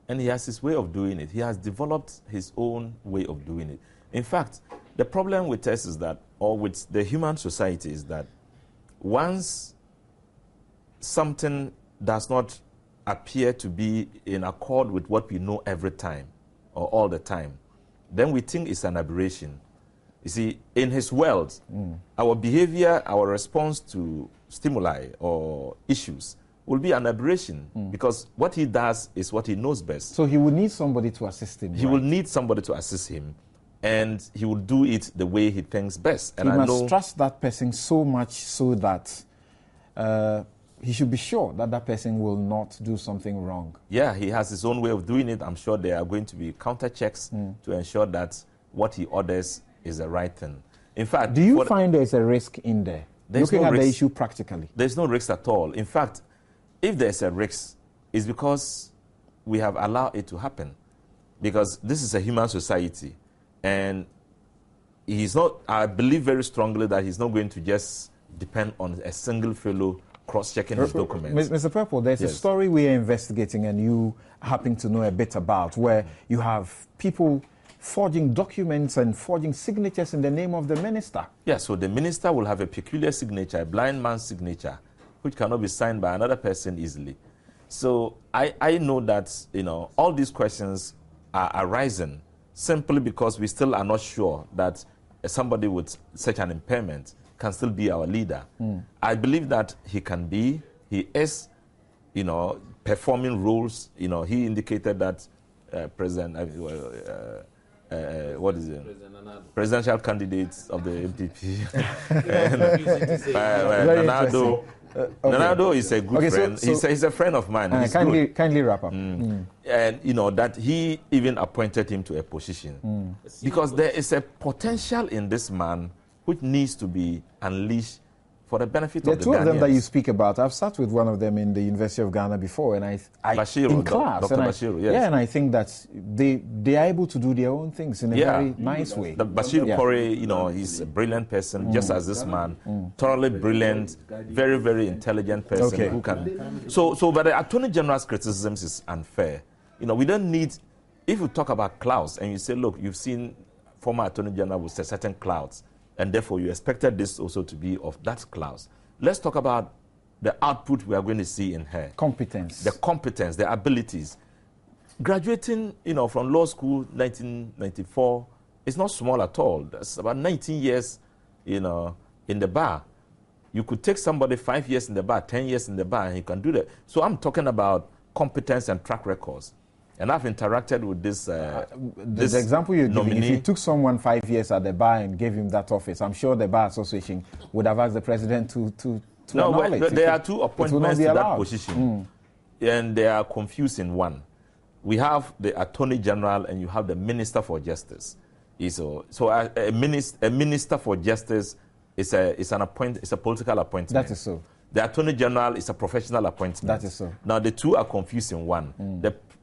And he has his way of doing it. He has developed his own way of doing it. In fact, the problem with us is that, or with the human society, is that once something does not appear to be in accord with what we know every time or all the time, then we think it's an aberration. You see, in his world, our behavior, our response to stimuli or issues will be an aberration because what he does is what he knows best. So he will need somebody to assist him. He will need somebody to assist him, and he will do it the way he thinks best. And he must trust that person so much so that he should be sure that that person will not do something wrong. Yeah, he has his own way of doing it. I'm sure there are going to be counter checks to ensure that what he orders is the right thing. In fact, do you find there's a risk in there? Looking at the issue practically. There's no risk at all. In fact, if there's a risk, it's because we have allowed it to happen. Because this is a human society. And he's not, I believe very strongly that he's not going to just depend on a single fellow cross-checking his documents. Mr. Purple, there's a story we are investigating and you happen to know a bit about, where you have people forging documents and forging signatures in the name of the minister. Yeah, so the minister will have a peculiar signature, a blind man's signature, which cannot be signed by another person easily. So I know that, you know, all these questions are arising simply because we still are not sure that somebody with such an impairment can still be our leader. I believe that he is, you know, performing roles. You know, he indicated that presidential candidates of the MPP. Nanado is a good friend. So he's a friend of mine. Kindly wrap up. And you know that he even appointed him to a position because there is a potential in this man which needs to be unleashed for the benefit of the two of them that you speak about. I've sat with one of them in the University of Ghana before, and in class. Dr. Bashiru, yes. Yeah, and I think that they are able to do their own things in a very nice way. Bashiru Kore, you know, he's a brilliant person, just as this man, thoroughly brilliant, very, very intelligent person who can. So, but the Attorney General's criticisms is unfair. You know, we don't need. If you talk about clouds and you say, look, you've seen former Attorney General with certain clouds, and therefore you expected this also to be of that class. Let's talk about the output we are going to see in her. Competence. The competence, the abilities. Graduating, you know, from law school 1994 is not small at all. That's about 19 years, you know, in the bar. You could take somebody 5 years in the bar, 10 years in the bar, and he can do that. So I'm talking about competence and track records. And I've interacted with this the example you're giving, if you took someone 5 years at the bar and gave him that office, I'm sure the Bar Association would have asked the president to acknowledge it. There are two appointments to that position, and they are confused in one. We have the Attorney General and you have the Minister for Justice. So a minister for Justice is a political appointment. That is so. The Attorney General is a professional appointment. That is so. Now the two are confused in one.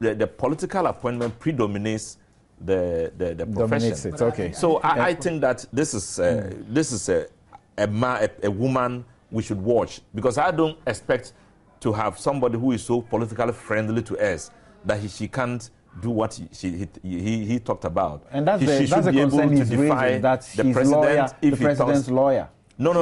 The political appointment predominates the profession. Dominates it. Okay. So I think that this is a woman we should watch, because I don't expect to have somebody who is so politically friendly to us that she can't do what he talked about. And that's the concern he's raising, that he's the president's lawyer. No.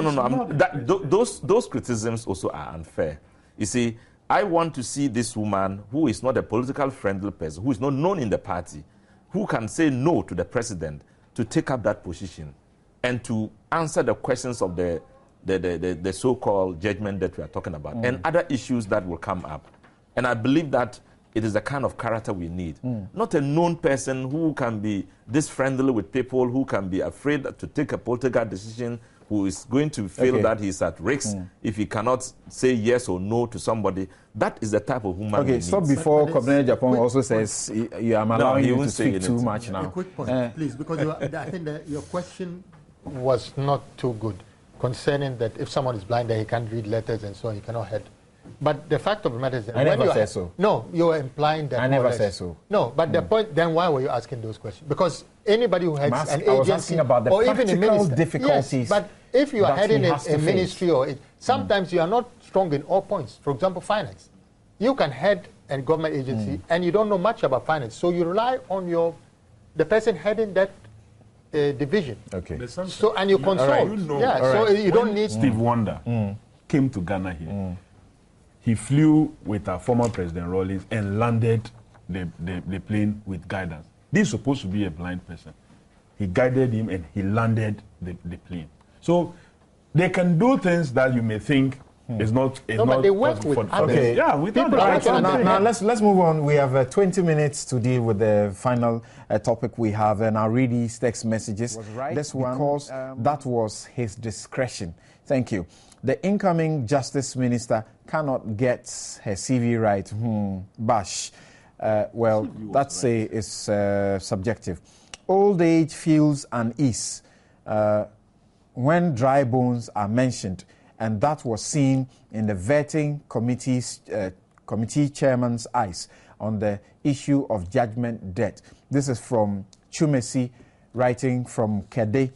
Those criticisms also are unfair. You see, I want to see this woman who is not a political friendly person, who is not known in the party, who can say no to the president to take up that position and to answer the questions of the so-called judgment that we are talking about and other issues that will come up. And I believe that it is the kind of character we need. Not a known person who can be this friendly with people, who can be afraid to take a political decision, who is going to feel that he's at risk if he cannot say yes or no to somebody. That is the type of woman we need. Stop before Commander Japan also says I'm allowing you to speak too much now. A quick point, please, because I think that your question was not too good concerning that if someone is blind, that he can't read letters and so on, he cannot head. But the fact of the matter is that I never said so. No, you are implying that. I never said so. No, but the point, then why were you asking those questions? Because anybody who heads an agency, I was asking about the practical difficulties. Yes, but if you are heading a ministry, sometimes you are not strong in all points. For example, finance. You can head a government agency and you don't know much about finance, so you rely on the person heading that division. Okay. So and you consult. Right. So you don't need. Steve Wonder came to Ghana here. He flew with our former President Rawlings and landed the plane with guidance. This is supposed to be a blind person. He guided him and he landed the plane. So they can do things that you may think is not. But they work with others. Okay. Yeah, we thought now let's move on. We have 20 minutes to deal with the final topic we have, and I'll read these text messages. This one, because that was his discretion. Thank you. The incoming Justice Minister cannot get her CV right. Bash. Well, that's is subjective. Old age feels unease when dry bones are mentioned, and that was seen in the vetting committee chairman's eyes on the issue of judgment debt. This is from Chumesi, writing from Kede.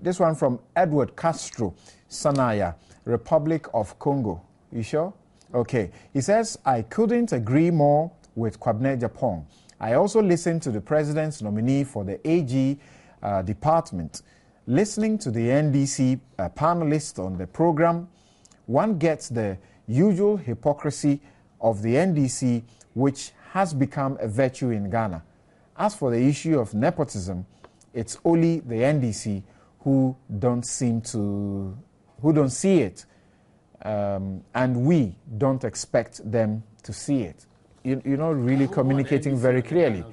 This one from Edward Castro, Sanaya, Republic of Congo. You sure? Okay. He says, I couldn't agree more with Kwabena Japan. I also listened to the president's nominee for the AG department. Listening to the NDC panelists on the program, one gets the usual hypocrisy of the NDC, which has become a virtue in Ghana. As for the issue of nepotism, it's only the NDC who don't see it, and we don't expect them to see it. You're not really communicating very clearly.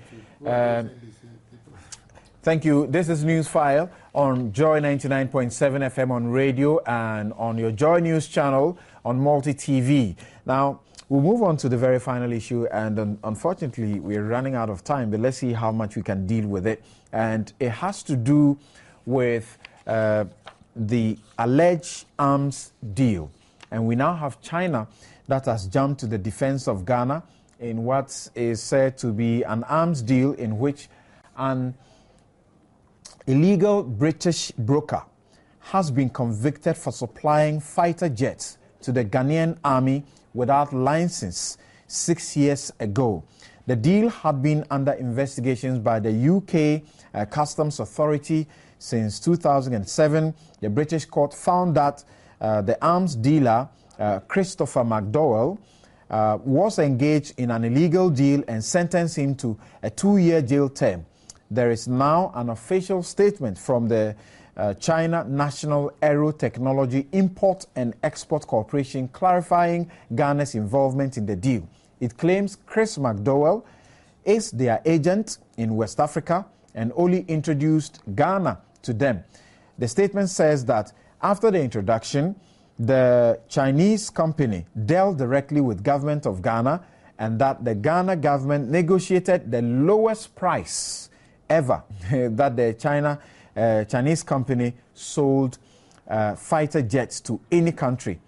Thank you. This is Newsfile on Joy 99.7 FM on radio and on your Joy News channel on Multi-TV. Now, we'll move on to the very final issue, and unfortunately, we're running out of time, but let's see how much we can deal with it. And it has to do with the alleged arms deal. And we now have China that has jumped to the defense of Ghana in what is said to be an arms deal in which an illegal British broker has been convicted for supplying fighter jets to the Ghanaian army without license 6 years ago. The deal had been under investigations by the UK Customs Authority since 2007. The British court found that the arms dealer, Christopher McDowell, was engaged in an illegal deal and sentenced him to a 2-year jail term. There is now an official statement from the China National Aero Technology Import and Export Corporation clarifying Ghana's involvement in the deal. It claims Chris McDowell is their agent in West Africa and only introduced Ghana to them. The statement says that after the introduction, the Chinese company dealt directly with government of Ghana, and that the Ghana government negotiated the lowest price ever that the Chinese company sold fighter jets to any country.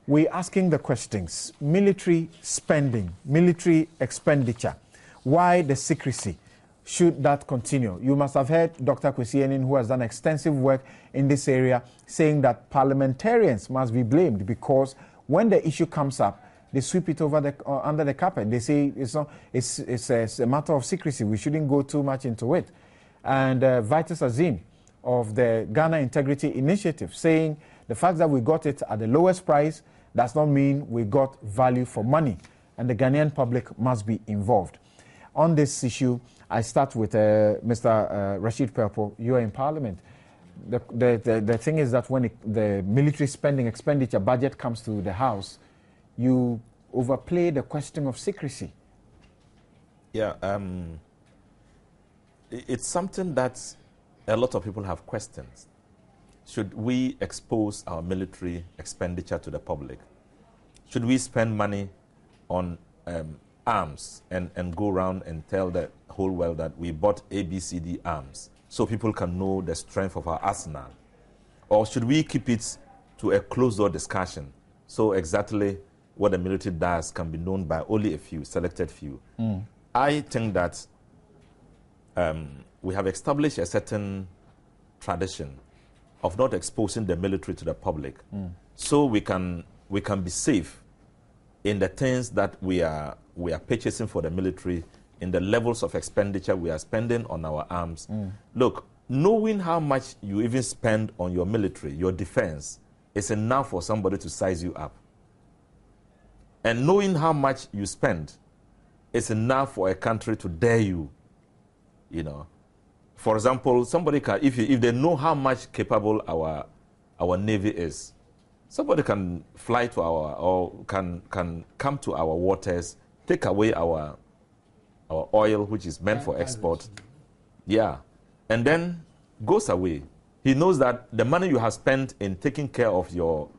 We're asking the questions: military spending, military expenditure. Why the secrecy? Should that continue? You must have heard Dr. Kwesi Enin, who has done extensive work in this area, saying that parliamentarians must be blamed because when the issue comes up, they sweep it over under the carpet. They say it's a matter of secrecy. We shouldn't go too much into it. And Vitus Azim of the Ghana Integrity Initiative saying the fact that we got it at the lowest price does not mean we got value for money, and the Ghanaian public must be involved. On this issue, I start with Mr. Rashid Purple. You are in Parliament. The thing is that when the military spending expenditure budget comes to the House, you overplay the question of secrecy. Yeah, it's something that a lot of people have questions. Should we expose our military expenditure to the public? Should we spend money on arms and go around and tell the whole world that we bought ABCD arms so people can know the strength of our arsenal? Or should we keep it to a closed-door discussion so exactly what the military does can be known by only a few, selected few? I think that we have established a certain tradition of not exposing the military to the public, so we can be safe in the things that we are purchasing for the military, in the levels of expenditure we are spending on our arms. Look, knowing how much you even spend on your military, your defense, is enough for somebody to size you up. And knowing how much you spend is enough for a country to dare you, you know. For example, somebody can, if they know how much capable our Navy is, somebody can fly to or can come to our waters, take away our oil, which is meant for export, and then goes away. He knows that the money you have spent in taking care of your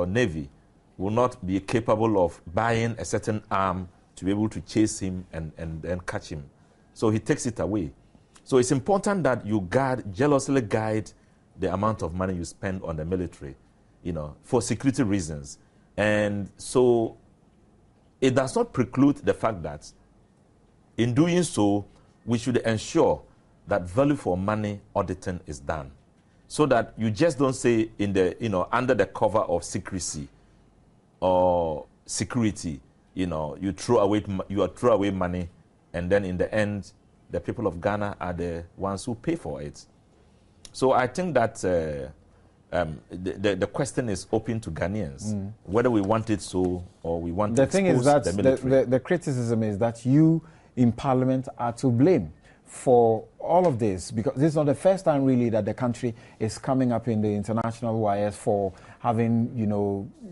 Navy will not be capable of buying a certain arm to be able to chase him and then catch him. So he takes it away. So it's important that you jealously guide the amount of money you spend on the military, for security reasons. And so it does not preclude the fact that in doing so, we should ensure that value for money auditing is done, so that you just don't say under the cover of secrecy or security, you throw away money, and then in the end, the people of Ghana are the ones who pay for it. So I think that the question is open to Ghanaians, whether we want it so or we want to expose the thing is that the military. the criticism is that you in Parliament are to blame for all of this, because this is not the first time really that the country is coming up in the international wires for having,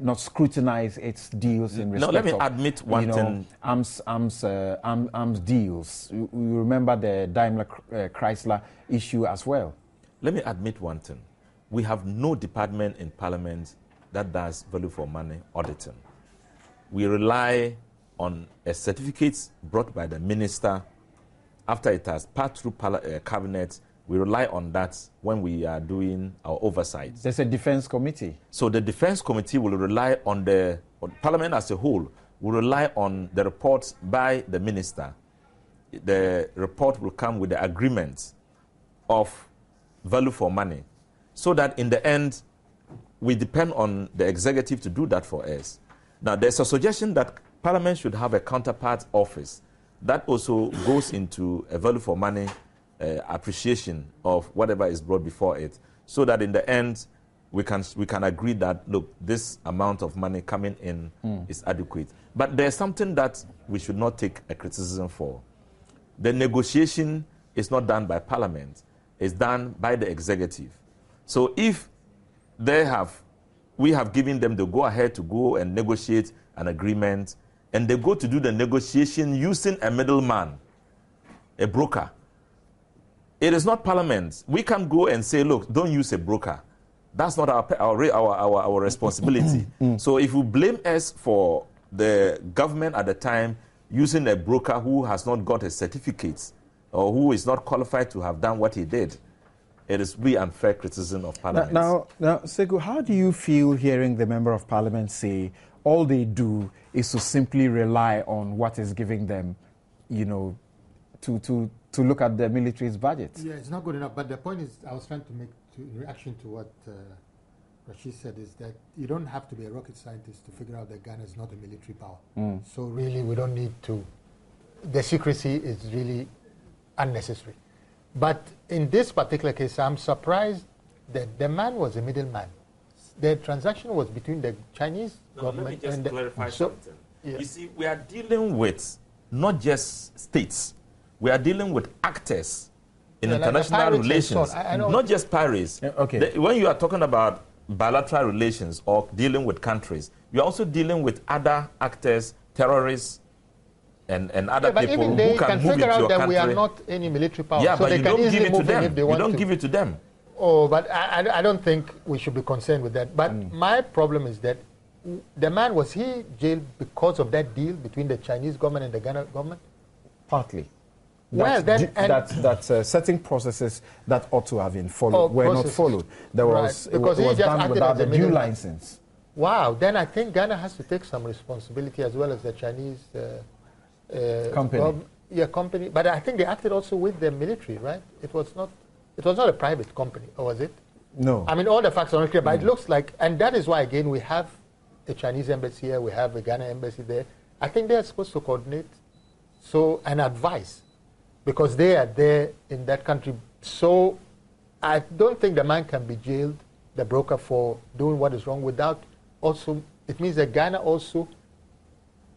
not scrutinized its deals in respect let me of, admit one thing. Arms deals. You remember the Daimler Chrysler issue as well. Let me admit one thing. We have no department in Parliament that does value for money auditing. We rely on a certificate brought by the minister after it has passed through cabinet. We rely on that when we are doing our oversight. There's a defense committee. So the defense committee will rely on Parliament as a whole, will rely on the report by the minister. The report will come with the agreement of value for money, so that in the end, we depend on the executive to do that for us. Now, there's a suggestion that Parliament should have a counterpart office that also goes into a value for money appreciation of whatever is brought before it, so that in the end, we can agree that, look, this amount of money coming in is adequate. But there's something that we should not take a criticism for. The negotiation is not done by Parliament. It's done by the executive. So if we have given them the go-ahead to go and negotiate an agreement, and they go to do the negotiation using a middleman, a broker, it is not Parliament. We can't go and say, look, don't use a broker. That's not our responsibility. So if you blame us for the government at the time using a broker who has not got a certificate or who is not qualified to have done what he did, it is really unfair criticism of Parliament. Now, Sekou, how do you feel hearing the Member of Parliament say all they do is to simply rely on what is giving them, to look at the military's budget? Yeah, it's not good enough. But the point is, I was trying to make in reaction to what Rashid said, is that you don't have to be a rocket scientist to figure out that Ghana is not a military power. So really, we don't need to. The secrecy is really unnecessary. But in this particular case, I'm surprised that the man was a middleman. The transaction was between the Chinese government let me just clarify something. Yeah. You see, we are dealing with not just states. We are dealing with actors in international relations, not just pirates. Okay. When you are talking about bilateral relations or dealing with countries, you are also dealing with other actors, terrorists, and other people who can move into your country. But even they can figure out that we are not any military power. Yeah, so but they you can don't give easily it to move in them. if they You want don't to. give it to them. Oh, but I don't think we should be concerned with that. But my problem is that the man, was he jailed because of that deal between the Chinese government and the Ghana government? Partly. Certain processes that ought to have been followed were not followed. There was, because it was he just done without the due license. Wow, then I think Ghana has to take some responsibility as well as the Chinese company. Company. But I think they acted also with the military, right? It was not a private company, or was it? No. I mean, all the facts are not clear, but it looks like, and that is why, again, we have a Chinese embassy here, we have a Ghana embassy there. I think they are supposed to coordinate and advise, because they are there in that country. So I don't think the man can be jailed, the broker, for doing what is wrong without also, it means that Ghana also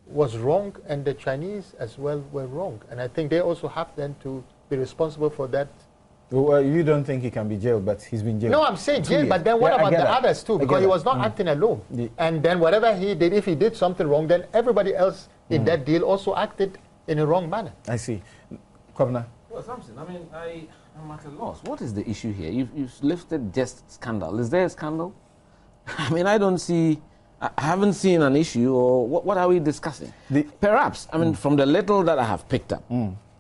was wrong and the Chinese as well were wrong. And I think they also have then to be responsible for that. Well, you don't think he can be jailed, but he's been jailed. No, I'm saying jailed, but then what about the others too? Because he was not acting alone. And then whatever he did, if he did something wrong, then everybody else in that deal also acted in a wrong manner. I see. Kwabena? Well, Samson, I mean, I'm at a loss. What is the issue here? You've lifted just scandal. Is there a scandal? I mean, I don't see I haven't seen an issue, or what are we discussing? Perhaps, I mean, from the little that I have picked up,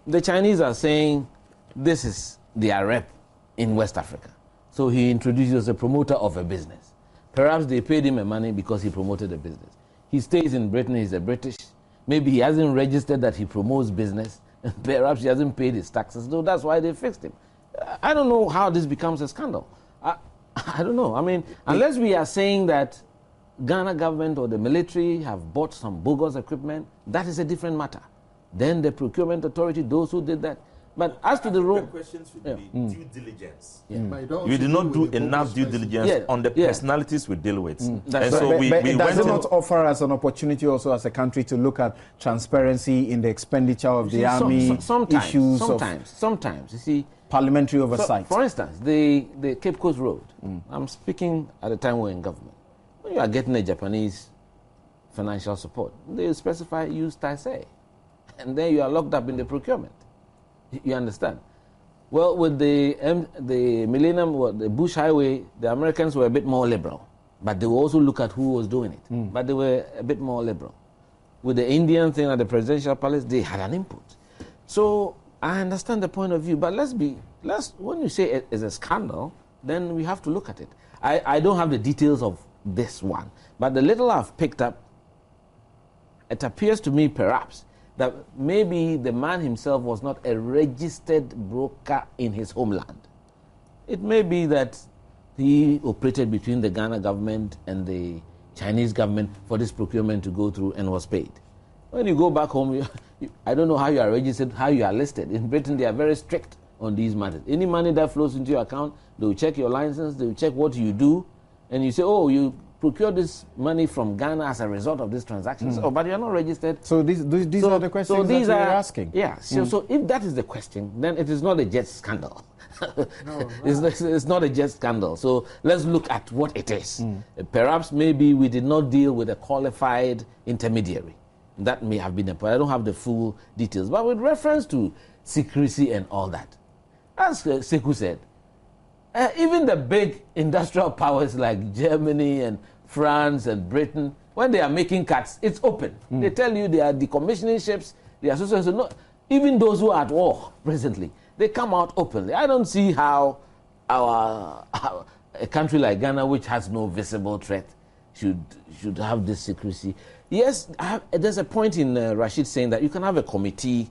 the Chinese are saying this is their rep in West Africa. So he introduces a promoter of a business. Perhaps they paid him money because he promoted a business. He stays in Britain, he's a British. Maybe he hasn't registered that he promotes business. Perhaps he hasn't paid his taxes, so that's why they fixed him. I don't know how this becomes a scandal. I don't know. I mean, unless we are saying that Ghana government or the military have bought some bogus equipment, that is a different matter. Then the procurement authority, those who did that. But as to the role, the question should be due diligence. We did not do enough due diligence on the personalities we deal with. And so we does it not offer us an opportunity also as a country to look at transparency in the expenditure of the army, issues sometimes, you see, parliamentary oversight? For instance, the Cape Coast Road. I'm speaking at the time we're in government. When you are getting a Japanese financial support, they specify use Taisei, and then you are locked up in the procurement. You understand? Well, with the Millennium, the Bush Highway, the Americans were a bit more liberal, but they will also look at who was doing it. But they were a bit more liberal. With the Indian thing at the presidential palace, they had an input. So I understand the point of view, but when you say it is a scandal, then we have to look at it. I don't have the details of this one, but the little I've picked up, it appears to me perhaps that maybe the man himself was not a registered broker in his homeland. It may be that he operated between the Ghana government and the Chinese government for this procurement to go through and was paid. When you go back home, I don't know how you are registered, how you are listed. In Britain, they are very strict on these matters. Any money that flows into your account, they will check your license, they will check what you do, and you say, oh, you procure this money from Ghana as a result of this transaction. Oh, but you are not registered. So these are the questions that we are asking. Yeah. So if that is the question, then it is not a jet scandal. It's not a jet scandal. So let's look at what it is. Perhaps maybe we did not deal with a qualified intermediary. That may have been a point. I don't have the full details. But with reference to secrecy and all that, as Sekou said, even the big industrial powers like Germany and France and Britain, when they are making cuts, it's open. They tell you they are decommissioning ships, they are so. No, even those who are at war presently, they come out openly. I don't see how a country like Ghana, which has no visible threat, should have this secrecy. Yes, there's a point in Rashid saying that you can have a committee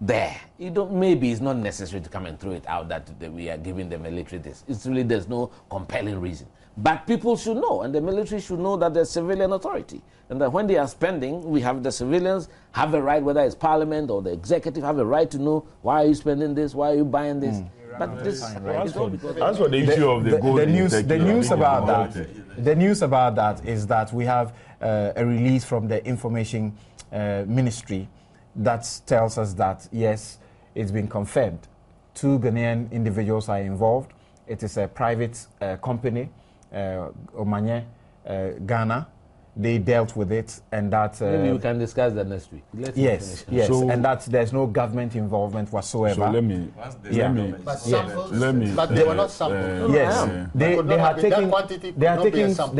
there. Maybe it's not necessary to come and throw it out that we are giving the military this. It's really, there's no compelling reason. But people should know, and the military should know that there's civilian authority. And that when they are spending, we have the civilians have a right, whether it's parliament or the executive, have a right to know, why are you spending this, why are you buying this? But this as for the issue of the gold, the news about that is that we have a release from the information ministry that tells us that yes, it's been confirmed. 2 Ghanaian individuals are involved. It is a private company, Omanye Ghana. They dealt with it, and that maybe we can discuss that next week. Yes, so, and that there's no government involvement whatsoever. So let me. But they were not samples. Yes, they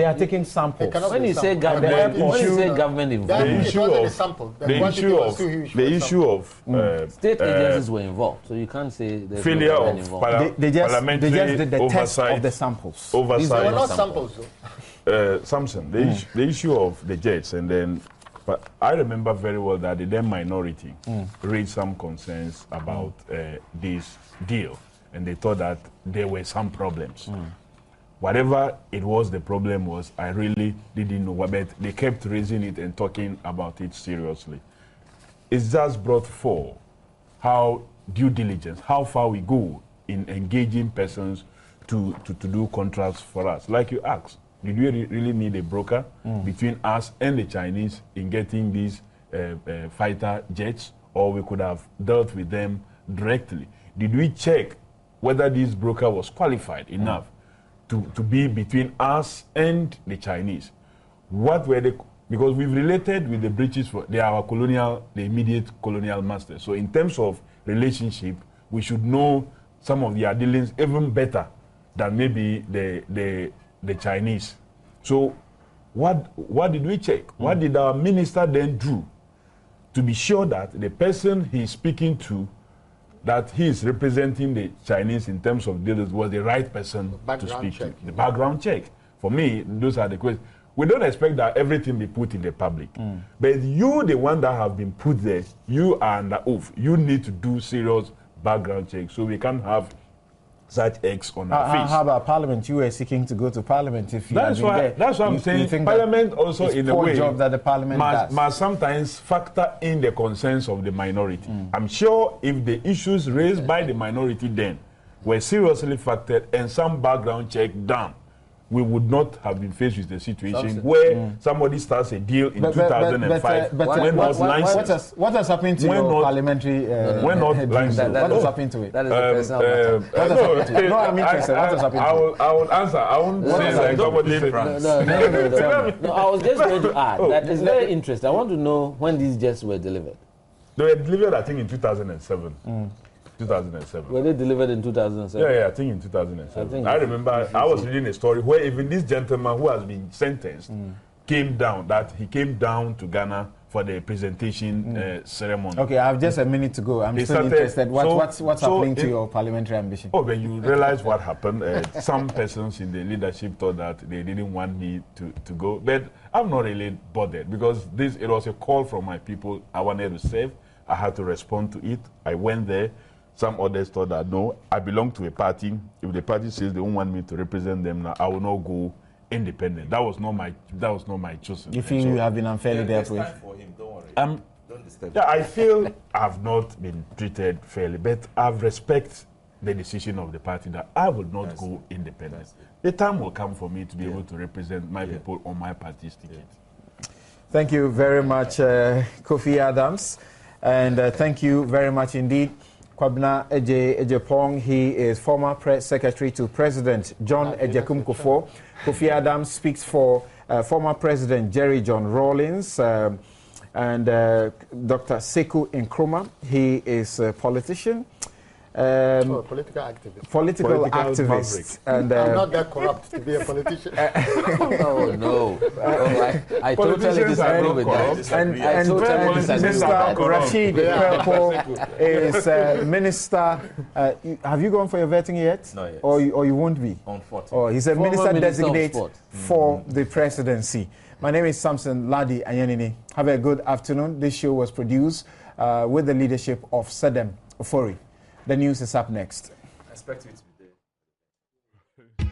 are taking samples. When you say government involved, the issue of state agencies were involved, so you can't say failure of they just did the test oversight of the samples. They were not samples, though. Samson, the issue of the jets, and then, but I remember very well that the then minority raised some concerns about this deal, and they thought that there were some problems. Whatever it was, the problem was, I really didn't know, but they kept raising it and talking about it seriously. It's just brought forth how due diligence, how far we go in engaging persons to do contracts for us. Like you asked, did we really need a broker between us and the Chinese in getting these fighter jets, or we could have dealt with them directly? Did we check whether this broker was qualified enough to be between us and the Chinese? What were the, because we've related with the British, they are our the immediate colonial masters. So in terms of relationship, we should know some of their dealings even better than maybe the Chinese. So What did we check? What did our minister then do to be sure that the person he's speaking to, that he is representing the Chinese in terms of dealers, was the right person to speak to? The background check. For me, those are the questions. We don't expect that everything be put in the public. But you, the one that have been put there, you are under oath. You need to do serious background checks so we can't have such eggs on our face. How about Parliament? You were seeking to go to Parliament if you That's why I'm saying Parliament also in a way job that the Parliament must sometimes factor in the concerns of the minority. I'm sure if the issues raised by the minority then were seriously factored and some background check done, we would not have been faced with the situation where somebody starts a deal in 2005 when not licensed. What has happened to your parliamentary when not licensed? What has happened to it? That is the personal matter. What has happened to it? No, I'm interested. What has happened to it? I will answer. I won't say like somebody. No, I was just going to add that it's very interesting. I want to know when these jets were delivered. They were delivered, I think, in 2007. 2007. Were they delivered in 2007? Yeah, I think in 2007. I remember I was reading a story where even this gentleman who has been sentenced came down to Ghana for the presentation ceremony. Okay, I have just a minute to go. I'm still interested. What's happening to your parliamentary ambition? Oh, when you realize what happened, some persons in the leadership thought that they didn't want me to go. But I'm not really bothered because it was a call from my people. I wanted to serve. I had to respond to it. I went there. Some others thought that, no, I belong to a party. If the party says they don't want me to represent them now, I will not go independent. That was not my choice. You feel you have been unfairly dealt with? For him, don't worry. Don't disturb him. I feel I've not been treated fairly, but I've respect the decision of the party that I will not go independent. The time will come for me to be able to represent my people on my party's ticket. Thank you very much, Kofi Adams. And thank you very much indeed, Kwabena Ejepong. He is former press secretary to President John Ejekum Kufuor. Kofi Adams speaks for former President Jerry John Rawlings and Dr. Sekou Nkrumah. He is a politician. Political activist. Political activist. And, I'm not that corrupt to be a politician. Oh, no. I totally disagree with that. And Mr. Rashid Perpo is Minister. Have you gone for your vetting yet? Not yet. Or you won't be? Unfortunately. Oh, he's a minister designate for the presidency. My name is Samson Ladi Ayanini. Have a good afternoon. This show was produced with the leadership of Sedem Ofori. The news is up next. I expect you to be there.